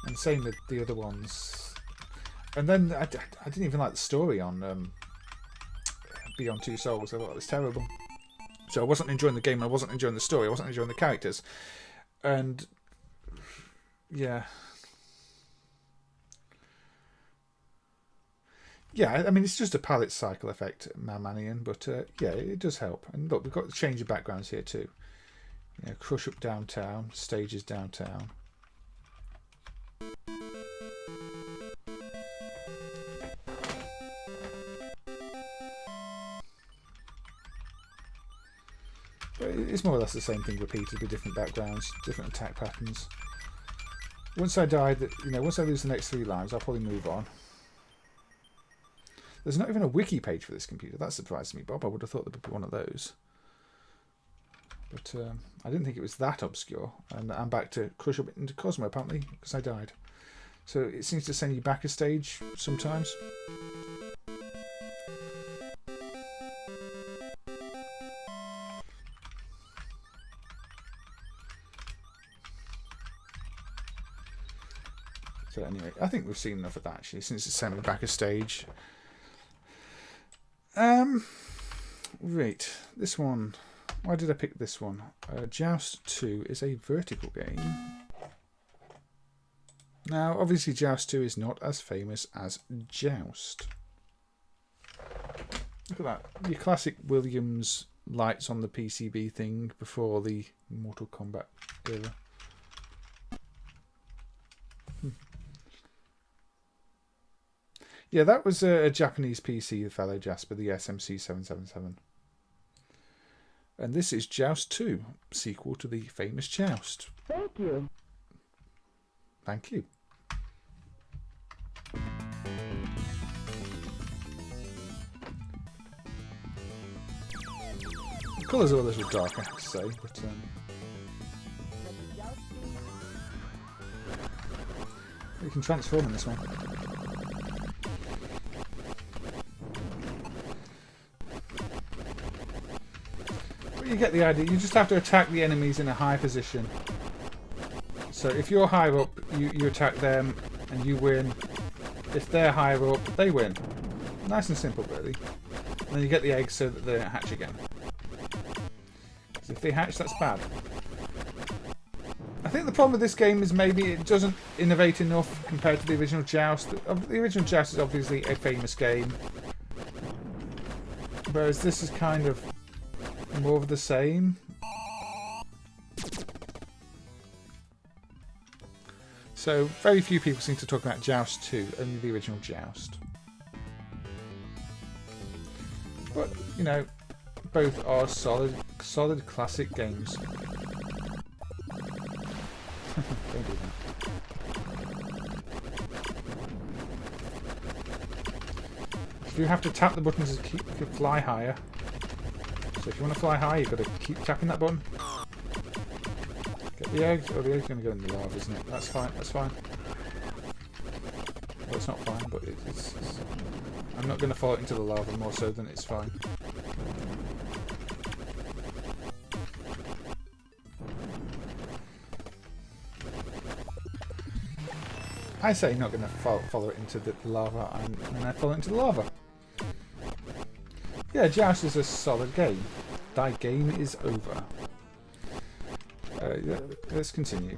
And same with the other ones. And then I didn't even like the story on Beyond Two Souls. I thought it was terrible. So I wasn't enjoying the game, I wasn't enjoying the story, I wasn't enjoying the characters. And yeah. Yeah, I mean, it's just a palette cycle effect, Mamanian, but yeah, it does help. And look, we've got the change of backgrounds here too. You know, Crush Up Downtown, Stages Downtown. But it's more or less the same thing repeated with different backgrounds, different attack patterns. Once I die, once I lose the next 3 lives, I'll probably move on. There's not even a wiki page for this computer. That surprised me, Bob. I would have thought there would be one of those. But I didn't think it was that obscure. And I'm back to Crush Up into Cosmo, apparently, because I died. So it seems to send you back a stage sometimes. So anyway, I think we've seen enough of that, actually, since it's sent me back a stage. Right, this one. Why did I pick this one? Joust 2 is a vertical game. Now, obviously, Joust 2 is not as famous as Joust. Look at that. Your classic Williams lights on the PCB thing before the Mortal Kombat era. Yeah, that was a Japanese PC, fellow Jasper, the SMC777. And this is Joust 2, sequel to the famous Joust. Thank you. Thank you. The colours are a little dark, I have to say, but you can transform in this one. You get the idea. You just have to attack the enemies in a high position. So if you're higher up, you attack them and you win. If they're higher up, they win. Nice and simple, really. And then you get the eggs so that they don't hatch again. Because if they hatch, that's bad. I think the problem with this game is maybe it doesn't innovate enough compared to the original Joust. The original Joust is obviously a famous game. Whereas this is kind of more of the same. So, very few people seem to talk about Joust 2, only the original Joust. But, you know, both are solid classic games. Don't do that. You have to tap the buttons to fly higher. So if you want to fly high, you've got to keep tapping that button. Get the eggs. Oh, the egg's going to go in the lava, isn't it? That's fine. That's fine. Well, it's not fine, but it's I'm not going to fall into the lava more so than it's fine. I say not going to follow it into the lava, and then I follow it into the lava. Yeah, Joust is a solid game. Thy game is over. Yeah, let's continue.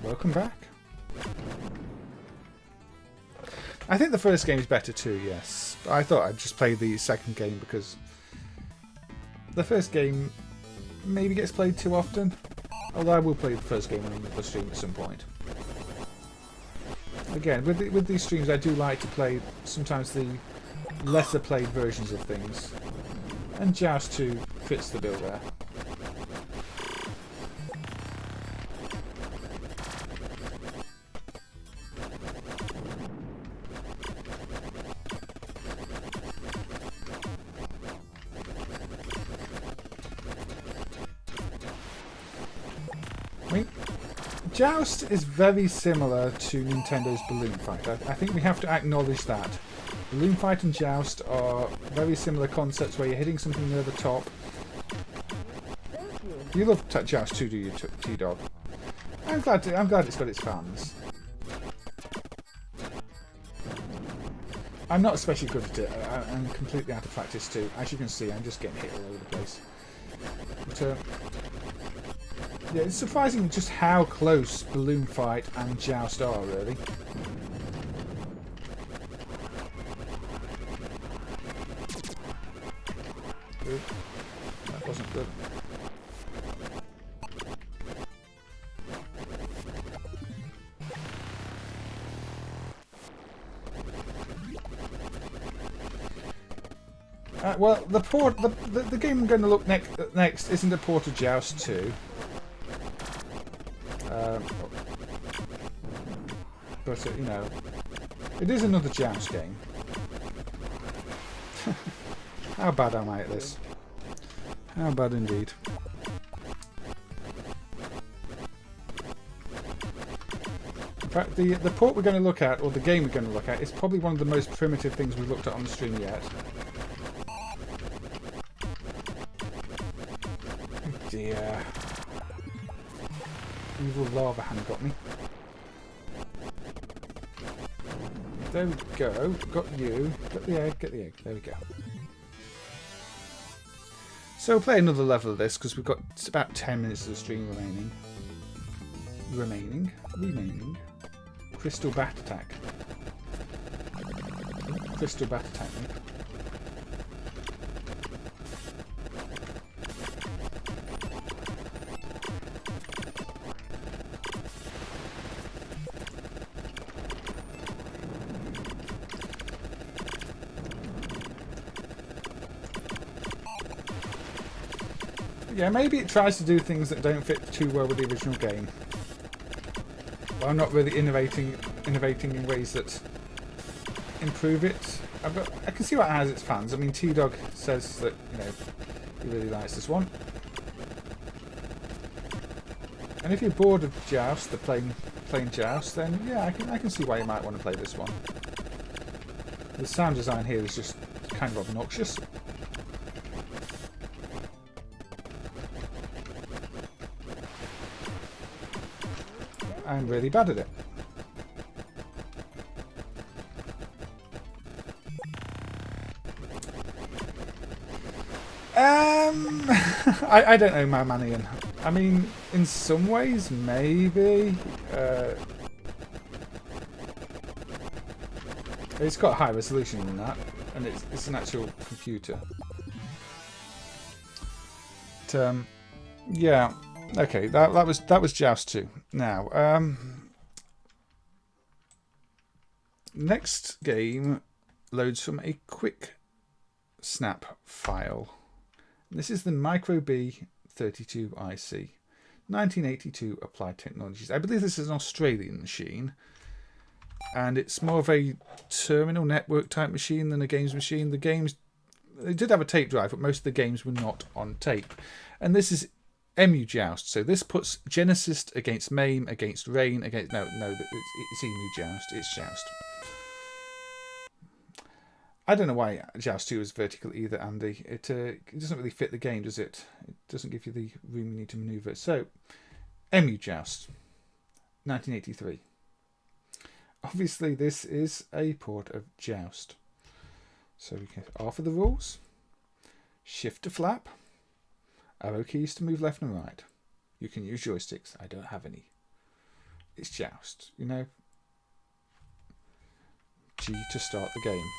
Welcome back. I think the first game is better too, yes. I thought I'd just play the second game because the first game maybe gets played too often. Although I will play the first game on the stream at some point. Again, with these streams I do like to play sometimes the lesser played versions of things. And Joust 2 fits the bill there. Joust is very similar to Nintendo's Balloon Fight. I think we have to acknowledge that. Balloon Fight and Joust are very similar concepts where you're hitting something near the top. You love Joust too, do you, T-Dog? I'm glad it's got its fans. I'm not especially good at it. I'm completely out of practice too. As you can see, I'm just getting hit all over the place. But, yeah, it's surprising just how close Balloon Fight and Joust are, really. Good. That wasn't good. Well, the game I'm going to look next isn't a port of Joust 2. But, you know, it is another Joust game. How bad am I at this? How bad indeed. In fact, the port we're going to look at, or the game we're going to look at, is probably one of the most primitive things we've looked at on the stream yet. Oh dear. Evil lava hand got me. There we go. Got you. Got the egg. Get the egg. There we go. So we'll play another level of this because we've got about 10 minutes of the stream remaining. Crystal Bat Attack. Crystal Bat Attack. Yeah, maybe it tries to do things that don't fit too well with the original game. But I'm not really innovating in ways that improve it. I can see why it has its fans. I mean, T-Dog says that, you know, he really likes this one. And if you're bored of Joust, the plain Joust, then yeah, I can see why you might want to play this one. The sound design here is just kind of obnoxious. I'm really bad at it. I don't know, Mamanian. I mean, in some ways, maybe. It's got high resolution than that, and it's an actual computer. But, yeah. Okay, that was Joust 2. Now, next game loads from a quick snap file. This is the Micro B32IC, 1982 Applied Technologies. I believe this is an Australian machine, and it's more of a terminal network type machine than a games machine. The games, they did have a tape drive, but most of the games were not on tape. And this is Emu Joust, so this puts Genesis against MAME, against Rain, against no, it's Emu Joust, it's Joust. I don't know why Joust 2 is vertical either, Andy. It doesn't really fit the game, does it? It doesn't give you the room you need to manoeuvre. So, Emu Joust, 1983. Obviously, this is a port of Joust. So we can offer the rules. Shift to flap. Arrow keys to move left and right. You can use joysticks. I don't have any. It's Joust, you know. G to start the game.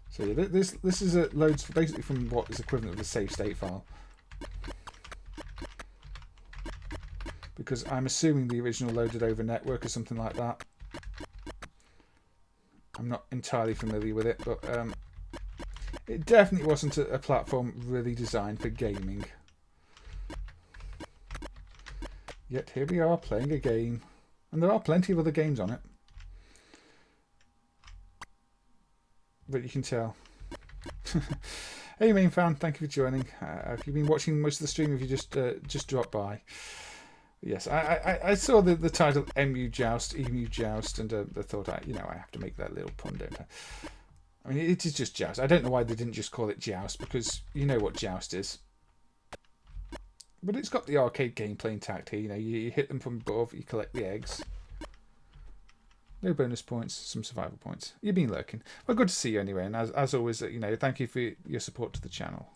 So yeah, this is loads basically from what is equivalent of a save state file. Because I'm assuming the original loaded over network or something like that. I'm not entirely familiar with it, but it definitely wasn't a platform really designed for gaming. Yet here we are playing a game, and there are plenty of other games on it. But you can tell. Hey, main fan, thank you for joining. Have you been watching most of the stream? Have you just dropped by? Yes, I saw the title Emu Joust, and I thought I have to make that little pun, don't I? I mean, it is just Joust. I don't know why they didn't just call it Joust, because you know what Joust is. But it's got the arcade gameplay intact here. You know, you hit them from above, you collect the eggs. No bonus points, some survival points. You've been lurking. Well, good to see you anyway. And as always, thank you for your support to the channel.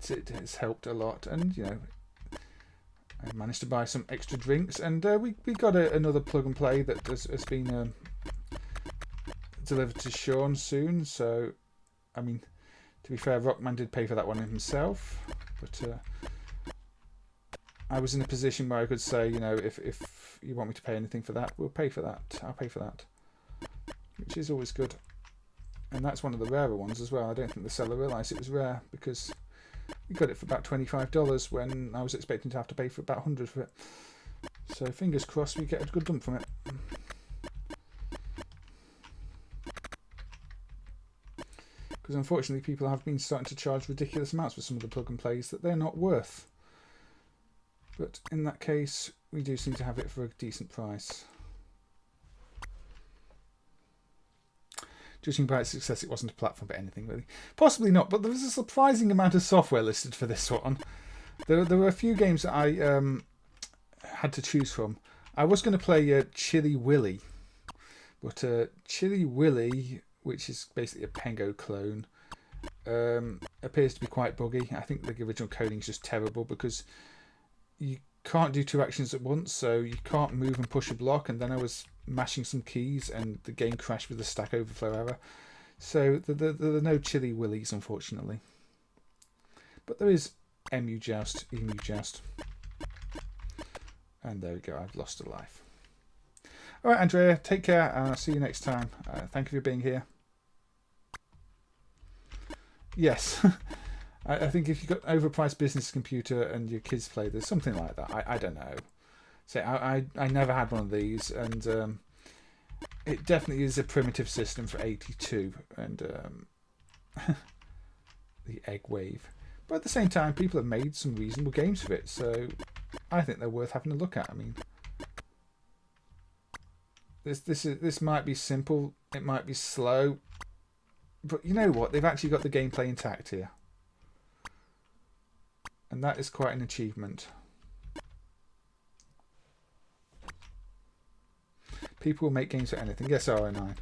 It has helped a lot, and I managed to buy some extra drinks, and we got another plug and play that has been delivered to Sean soon. So, I mean, to be fair, Rockman did pay for that one himself, but I was in a position where I could say, if you want me to pay anything for that, we'll pay for that. I'll pay for that, which is always good. And that's one of the rarer ones as well. I don't think the seller realised it was rare, because we got it for about $25 when I was expecting to have to pay for about $100 for it. So fingers crossed we get a good dump from it. Because unfortunately people have been starting to charge ridiculous amounts for some of the plug and plays that they're not worth. But in that case, we do seem to have it for a decent price. Judging by its success, it wasn't a platform for anything really. Possibly not, but there was a surprising amount of software listed for this one. There were a few games that I had to choose from. I was going to play Chili Willy, but Chili Willy, which is basically a Pengo clone, appears to be quite buggy. I think the original coding is just terrible, because you can't do two actions at once, so you can't move and push a block, and then I was mashing some keys and the game crashed with a Stack Overflow error. So there are no Chili Willies, unfortunately. But there is Emu Joust, Emu Joust. And there we go, I've lost a life. Alright, Andrea, take care, and I'll see you next time. Thank you for being here. Yes. I think if you've got an overpriced business computer and your kids play, there's something like that. I don't know. So I never had one of these, and it definitely is a primitive system for 82 and the Egg Wave. But at the same time, people have made some reasonable games for it, so I think they're worth having a look at. I mean, this might be simple, it might be slow, but you know what? They've actually got the gameplay intact here. And that is quite an achievement. People will make games for anything. Yes, RN9.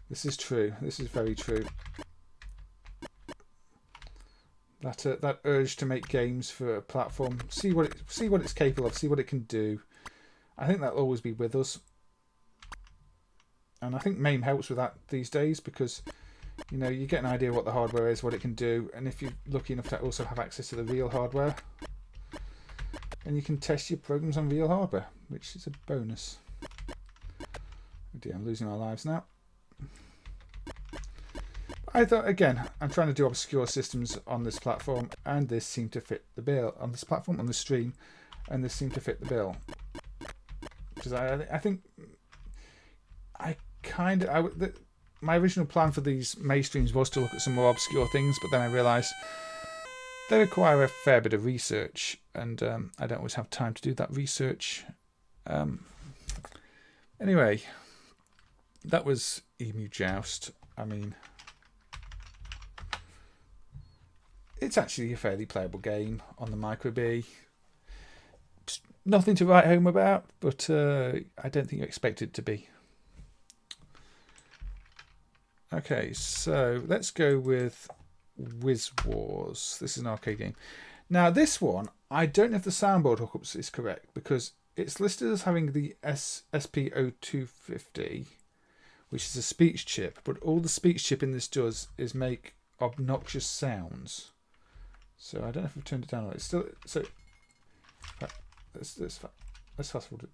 This is true. This is very true. That urge to make games for a platform, see what it's capable of, see what it can do. I think that'll always be with us. And I think MAME helps with that these days because, you know, you get an idea what the hardware is, what it can do, and if you're lucky enough to also have access to the real hardware, then you can test your programs on real hardware, which is a bonus. Oh dear, I'm losing our lives now. I thought, again, I'm trying to do obscure systems on this platform, and this seemed to fit the bill. On this platform, on the stream, and this seemed to fit the bill. Because I think my original plan for these May streams was to look at some more obscure things, but then I realised they require a fair bit of research, and I don't always have time to do that research. Anyway, that was Emu Joust. I mean, it's actually a fairly playable game on the Micro B. Nothing to write home about, but I don't think you expect it to be. Okay, so let's go with Wiz Warz. This is an arcade game. Now this one, I don't know if the soundboard hookups is correct because it's listed as having the SP0250, which is a speech chip, but all the speech chip in this does is make obnoxious sounds. So I don't know if I've turned it down. It's still so. Let's fast forward it.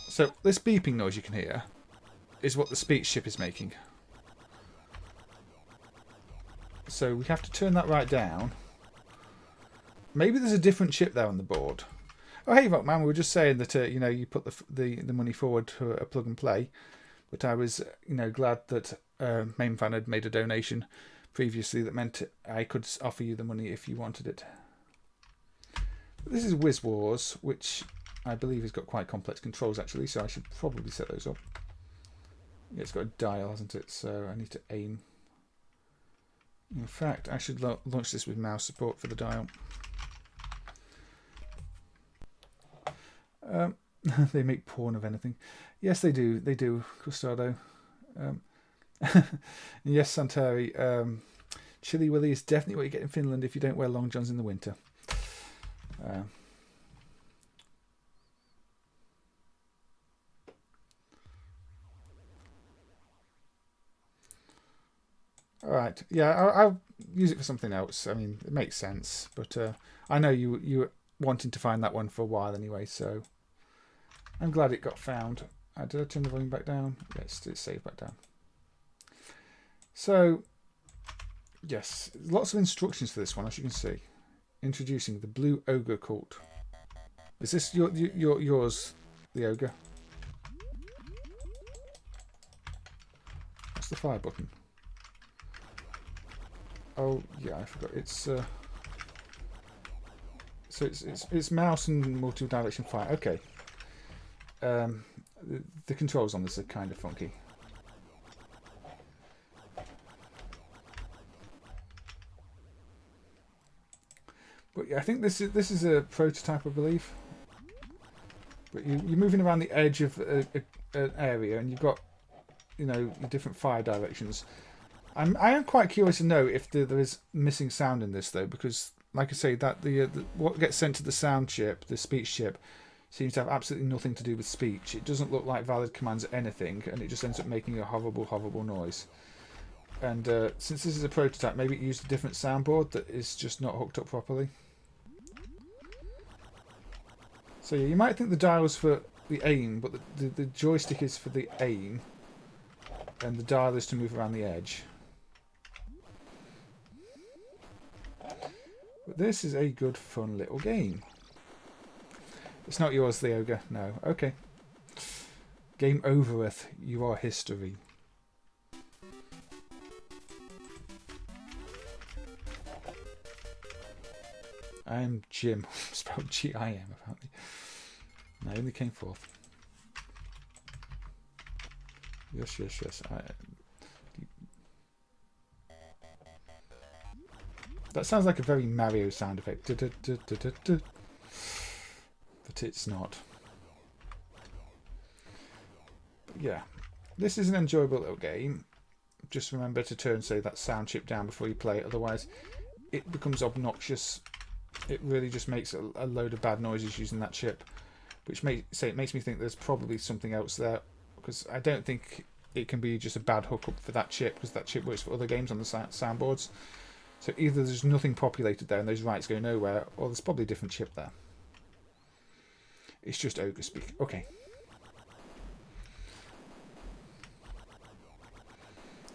So this beeping noise you can hear is what the speech chip is making. So we have to turn that right down. Maybe there's a different chip there on the board. Oh hey Rockman, we were just saying that you know, you put the money forward for a plug and play, but I was, you know, glad that MAME fan had made a donation previously that meant I could offer you the money if you wanted it. This is Wiz Warz, which I believe has got quite complex controls actually, so I should probably set those up. Yeah, it's got a dial, hasn't it? So I need to aim. In fact, I should launch this with mouse support for the dial. They make porn of anything. Yes, they do. They do, Custado. Yes, Santari. Chilly Willy is definitely what you get in Finland if you don't wear long johns in the winter. All right. Yeah, I'll use it for something else. I mean, it makes sense, but I know you were wanting to find that one for a while anyway, so I'm glad it got found. Did I turn the volume back down? Yes, it's saved back down. So, yes, lots of instructions for this one, as you can see. Introducing the Blue Ogre Cult. Is this yours, the ogre? What's the fire button? Oh yeah, I forgot. It's so it's mouse and multi-direction fire. Okay. The controls on this are kind of funky. But yeah, I think this is a prototype, I believe. But you're moving around the edge of an area, and you've got, you know, your different fire directions. I am quite curious to know if there is missing sound in this though, because like I say, that what gets sent to the sound chip, the speech chip, seems to have absolutely nothing to do with speech. It doesn't look like valid commands or anything, and it just ends up making a horrible, horrible noise. And since this is a prototype, maybe it used a different soundboard that is just not hooked up properly. So yeah, you might think the dial is for the aim, but the joystick is for the aim, and the dial is to move around the edge. But this is a good, fun little game. It's not yours, the ogre. No. Okay. Game overeth. You are history. I'm Jim. Spelled G-I-M, apparently. I only came fourth. Yes, yes, yes. That sounds like a very Mario sound effect. But it's not. But yeah, this is an enjoyable little game. Just remember to turn, say, that sound chip down before you play it. Otherwise, it becomes obnoxious. It really just makes a load of bad noises using that chip. Which it makes me think there's probably something else there. Because I don't think it can be just a bad hookup for that chip. Because that chip works for other games on the soundboards. So either there's nothing populated there and those rights go nowhere, or there's probably a different chip there. It's just ogre speak. Okay.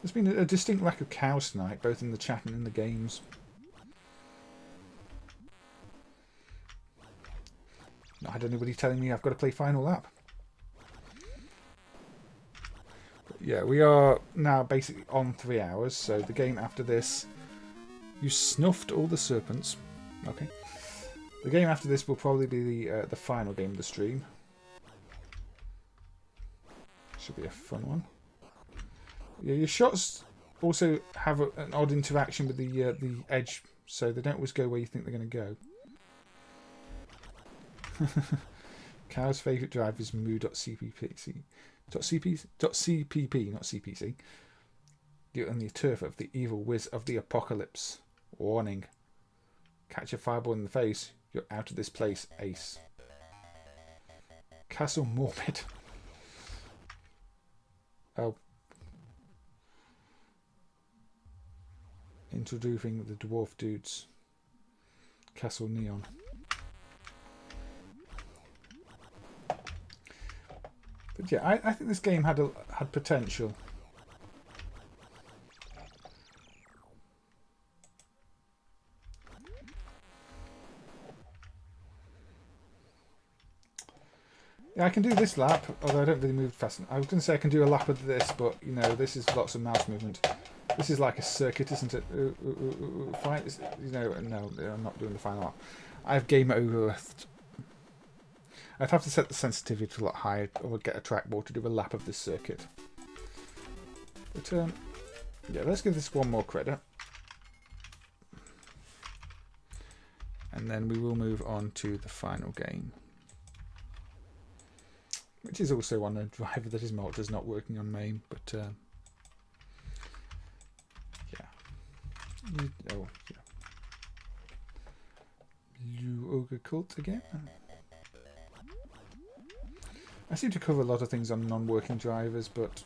There's been a distinct lack of cows tonight, both in the chat and in the games. Not had anybody telling me I've got to play final lap. But yeah, we are now basically on 3 hours, so the game after this... You snuffed all the serpents. Okay. The game after this will probably be the final game of the stream. Should be a fun one. Yeah, your shots also have an odd interaction with the edge, so they don't always go where you think they're going to go. Cow's favourite drive is moo.cpp. .cpp, not CPC. You're on the turf of the evil whiz of the apocalypse. Warning. Catch a fireball in the face. You're out of this place, Ace. Castle Morbid. Oh. Introducing the dwarf dudes. Castle Neon. But yeah, I think this game had potential. Yeah, I can do this lap, although I don't really move fast enough. I was going to say I can do a lap of this, but, you know, this is lots of mouse movement. This is like a circuit, isn't it? Fight, you know, no, I'm not doing the final lap. I have game over. I'd have to set the sensitivity a lot higher, or get a trackball to do a lap of this circuit. But, yeah, let's give this one more credit. And then we will move on to the final game. Which is also on a driver that is marked as not working on MAME, but yeah. Oh, yeah. Blue Ogre Cult again. I seem to cover a lot of things on non-working drivers, but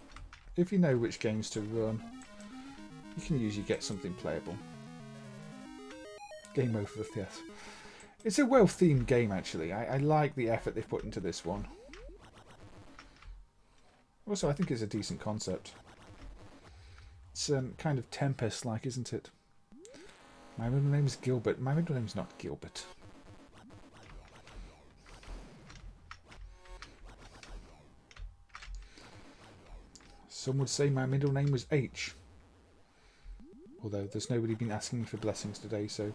if you know which games to run, you can usually get something playable. Game over the theatre. It's a well-themed game, actually. I like the effort they've put into this one. Also, I think it's a decent concept. It's kind of Tempest-like, isn't it? My middle name is Gilbert. My middle name's not Gilbert. Some would say my middle name was H. Although there's nobody been asking me for blessings today, so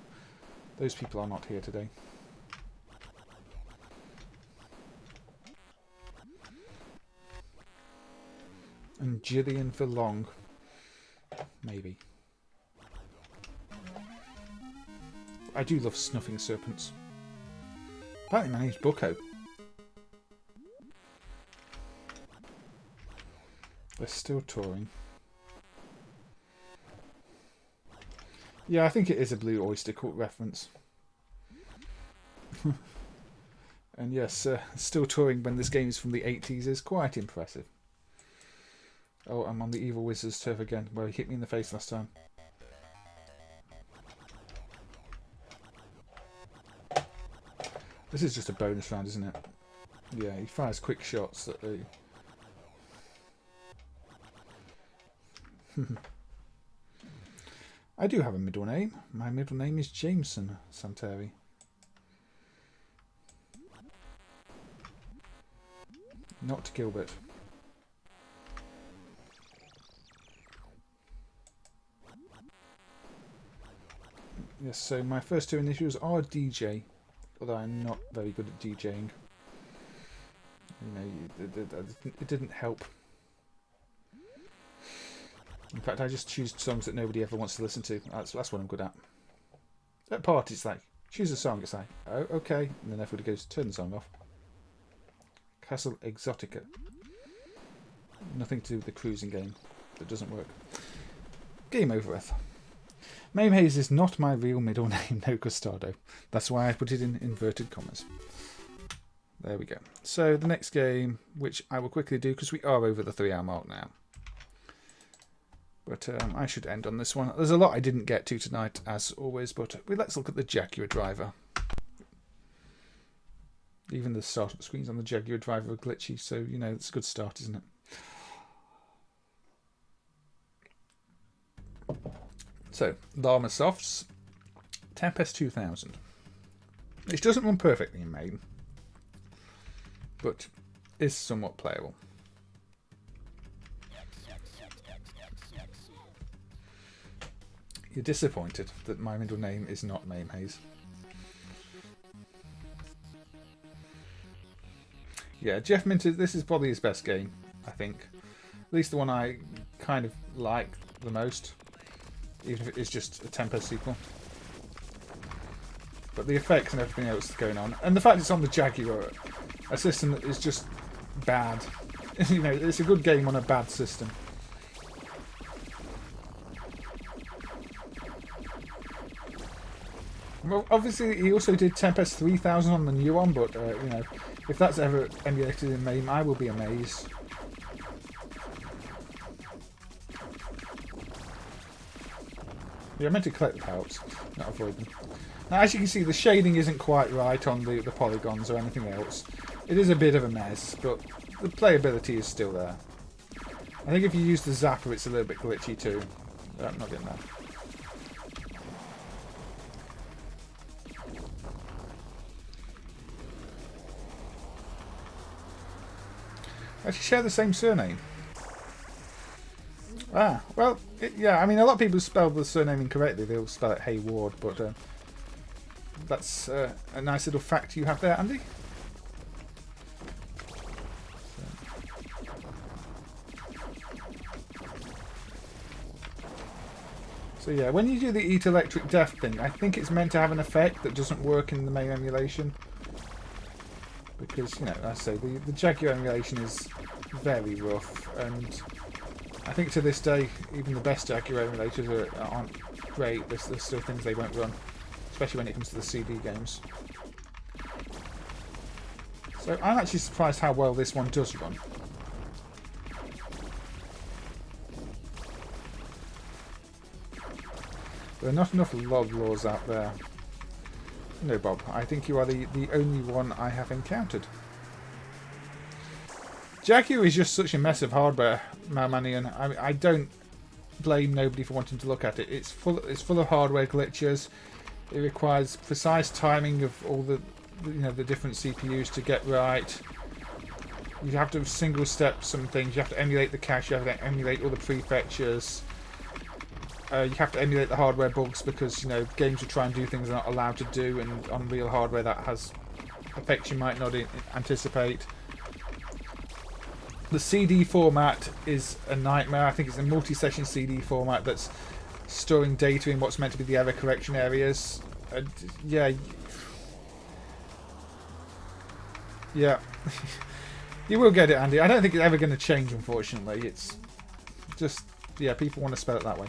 those people are not here today. And Gillian for long. Maybe. I do love snuffing serpents. Apparently my name's Bucko. They're still touring. Yeah, I think it is a Blue Oyster Cult reference. And yes, still touring when this game is from the 80s is quite impressive. Oh, I'm on the Evil Wizard's turf again, where he hit me in the face last time. This is just a bonus round, isn't it? Yeah, he fires quick shots that they... I do have a middle name. My middle name is Jameson Santeri. Not Gilbert. Yes, so my first two initials are DJ, although I'm not very good at DJing. You know, it didn't help. In fact, I just choose songs that nobody ever wants to listen to. That's what I'm good at. At parties, like, choose a song, it's like, oh, okay. And then everybody goes, turn the song off. Castle Exotica. Nothing to do with the cruising game. That doesn't work. Game over with. MAME Haze is not my real middle name, no Custado. That's why I put it in inverted commas. There we go. So the next game, which I will quickly do because we are over the 3 hour mark now. But I should end on this one. There's a lot I didn't get to tonight, as always, but let's look at the Jaguar driver. Even the startup screens on the Jaguar driver are glitchy, so, you know, it's a good start, isn't it? So, Llama Softs, Tempest 2000. It doesn't run perfectly in MAME, but is somewhat playable. You're disappointed that my middle name is not MAME Haze. Yeah, Jeff Minter, this is probably his best game, I think. At least the one I kind of like the most. Even if it is just a Tempest sequel. But the effects and everything else going on. And the fact it's on the Jaguar, a system that is just bad. You know, it's a good game on a bad system. Well, obviously he also did Tempest 3000 on the new one, but, you know, if that's ever emulated in MAME, I will be amazed. Yeah, I meant to collect the pelts, not avoid them. Now, as you can see, the shading isn't quite right on the polygons or anything else. It is a bit of a mess, but the playability is still there. I think if you use the zapper, it's a little bit glitchy too. I'm not getting that. Actually share the same surname. Ah, well, yeah, I mean, a lot of people spell the surname incorrectly. They'll spell it Hayward, but that's a nice little fact you have there, Andy. So yeah, when you do the Eat Electric Death thing, I think it's meant to have an effect that doesn't work in the MAME emulation. Because, you know, I say, the Jaguar emulation is very rough, and I think to this day, even the best Jaguar emulators aren't great. There's still things they won't run, especially when it comes to the CD games. So I'm actually surprised how well this one does run. There are not enough log laws out there. No, Bob, I think you are the only one I have encountered. Jaguar is just such a mess of hardware, Malmanian. I don't blame nobody for wanting to look at it. It's full of hardware glitches. It requires precise timing of all the different CPUs to get right. You have to single step some things. You have to emulate the cache. You have to emulate all the prefetchers. You have to emulate the hardware bugs because, you know, games will try and do things they're not allowed to do, and on real hardware that has effects you might not anticipate. The CD format is a nightmare. I think it's a multi-session CD format that's storing data in what's meant to be the error correction areas. Yeah. Yeah. You will get it, Andy. I don't think it's ever going to change, unfortunately. It's just, yeah, people want to spell it that way.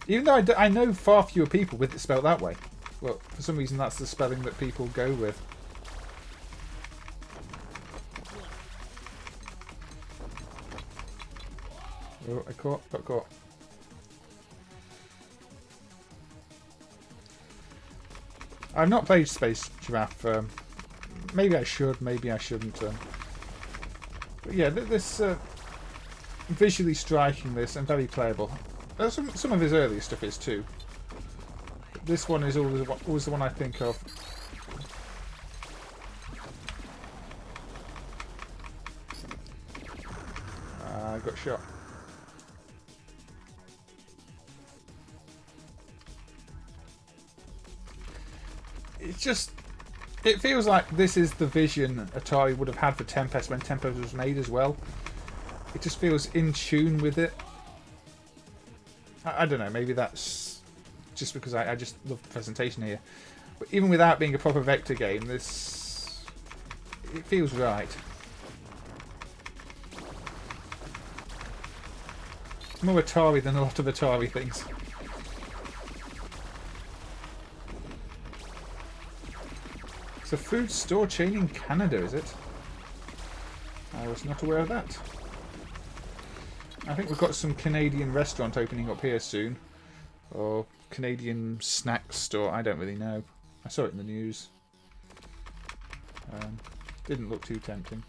Even though I know far fewer people with it spelled that way. Well, for some reason that's the spelling that people go with. Oh, I got caught. I've not played Space Giraffe. Maybe I should, maybe I shouldn't. But yeah, this visually striking, this, and very playable. Some of his earlier stuff is too. But this one is always the one I think of. I got shot. It's just... It feels like this is the vision Atari would have had for Tempest when Tempest was made as well. It just feels in tune with it. I don't know, maybe that's just because I just love the presentation here. But even without being a proper vector game, it feels right. It's more Atari than a lot of Atari things. It's a food store chain in Canada, is it? I was not aware of that. I think we've got some Canadian restaurant opening up here soon. Or Canadian snack store, I don't really know. I saw it in the news. Didn't look too tempting.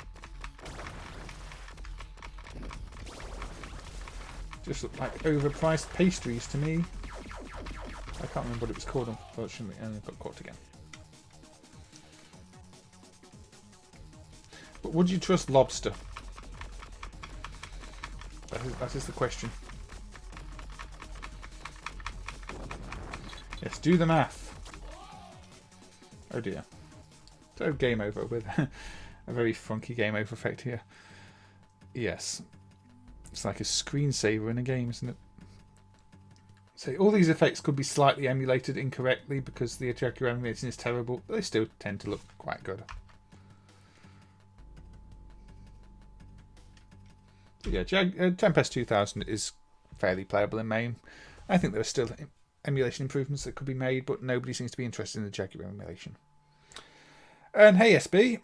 Just looked like overpriced pastries to me. I can't remember what it was called, unfortunately, and I got caught again. But would you trust lobster? That is the question. Yes, do the math. Oh dear. So game over with a very funky game over effect here. Yes. It's like a screensaver in a game, isn't it? So all these effects could be slightly emulated incorrectly because the Jaguar emulation is terrible, but they still tend to look quite good. But yeah, Tempest 2000 is fairly playable in MAME. I think there are still emulation improvements that could be made, but nobody seems to be interested in the Jaguar emulation. And hey SB,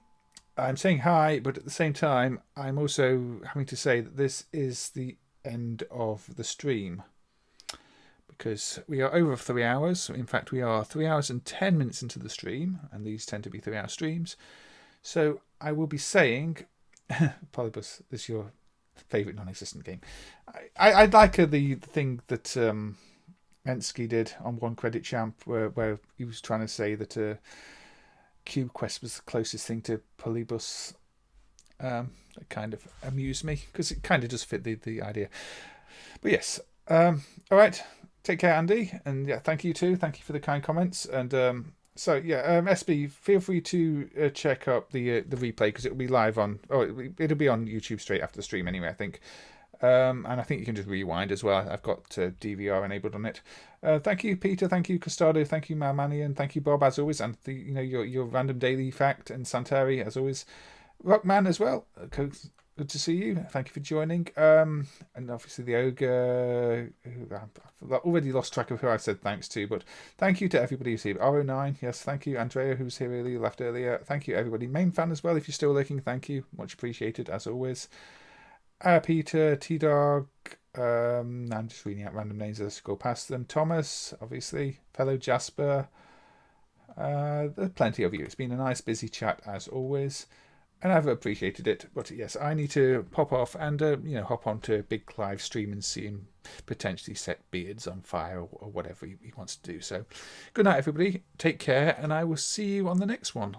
I'm saying hi, but at the same time, I'm also having to say that this is the end of the stream. Because we are over 3 hours. In fact, we are 3 hours and 10 minutes into the stream, and these tend to be 3-hour streams. So I will be saying, Polybus, this is your favourite non-existent game. I like the thing that Ensky did on One Credit Champ, where he was trying to say that Cube Quest was the closest thing to Polybus. That kind of amused me, because it kind of does fit the idea. But yes, all right. Take care, Andy, and yeah, thank you too. Thank you for the kind comments. And so yeah, SB, feel free to check up the replay because it'll be live on. Oh, it'll be on YouTube straight after the stream anyway, I think. And I think you can just rewind as well. I've got DVR enabled on it. Thank you, Peter. Thank you, Costado. Thank you, Malmani, and thank you, Bob, as always. And your random daily fact and Santari as always. Rockman as well. Good to see you. Thank you for joining. And obviously the Ogre, I've already lost track of who I said thanks to, but thank you to everybody who's here. R09, yes, thank you. Andrea, who's here earlier, left earlier. Thank you, everybody. MAME fan as well, if you're still looking, thank you. Much appreciated, as always. Peter, T-Dog, I'm just reading out random names as I go past them. Thomas, obviously. Fellow Jasper. There's plenty of you. It's been a nice, busy chat, as always. And I've appreciated it, but yes, I need to pop off and hop onto a big live stream and see him potentially set beards on fire or whatever he wants to do. So, good night, everybody. Take care, and I will see you on the next one.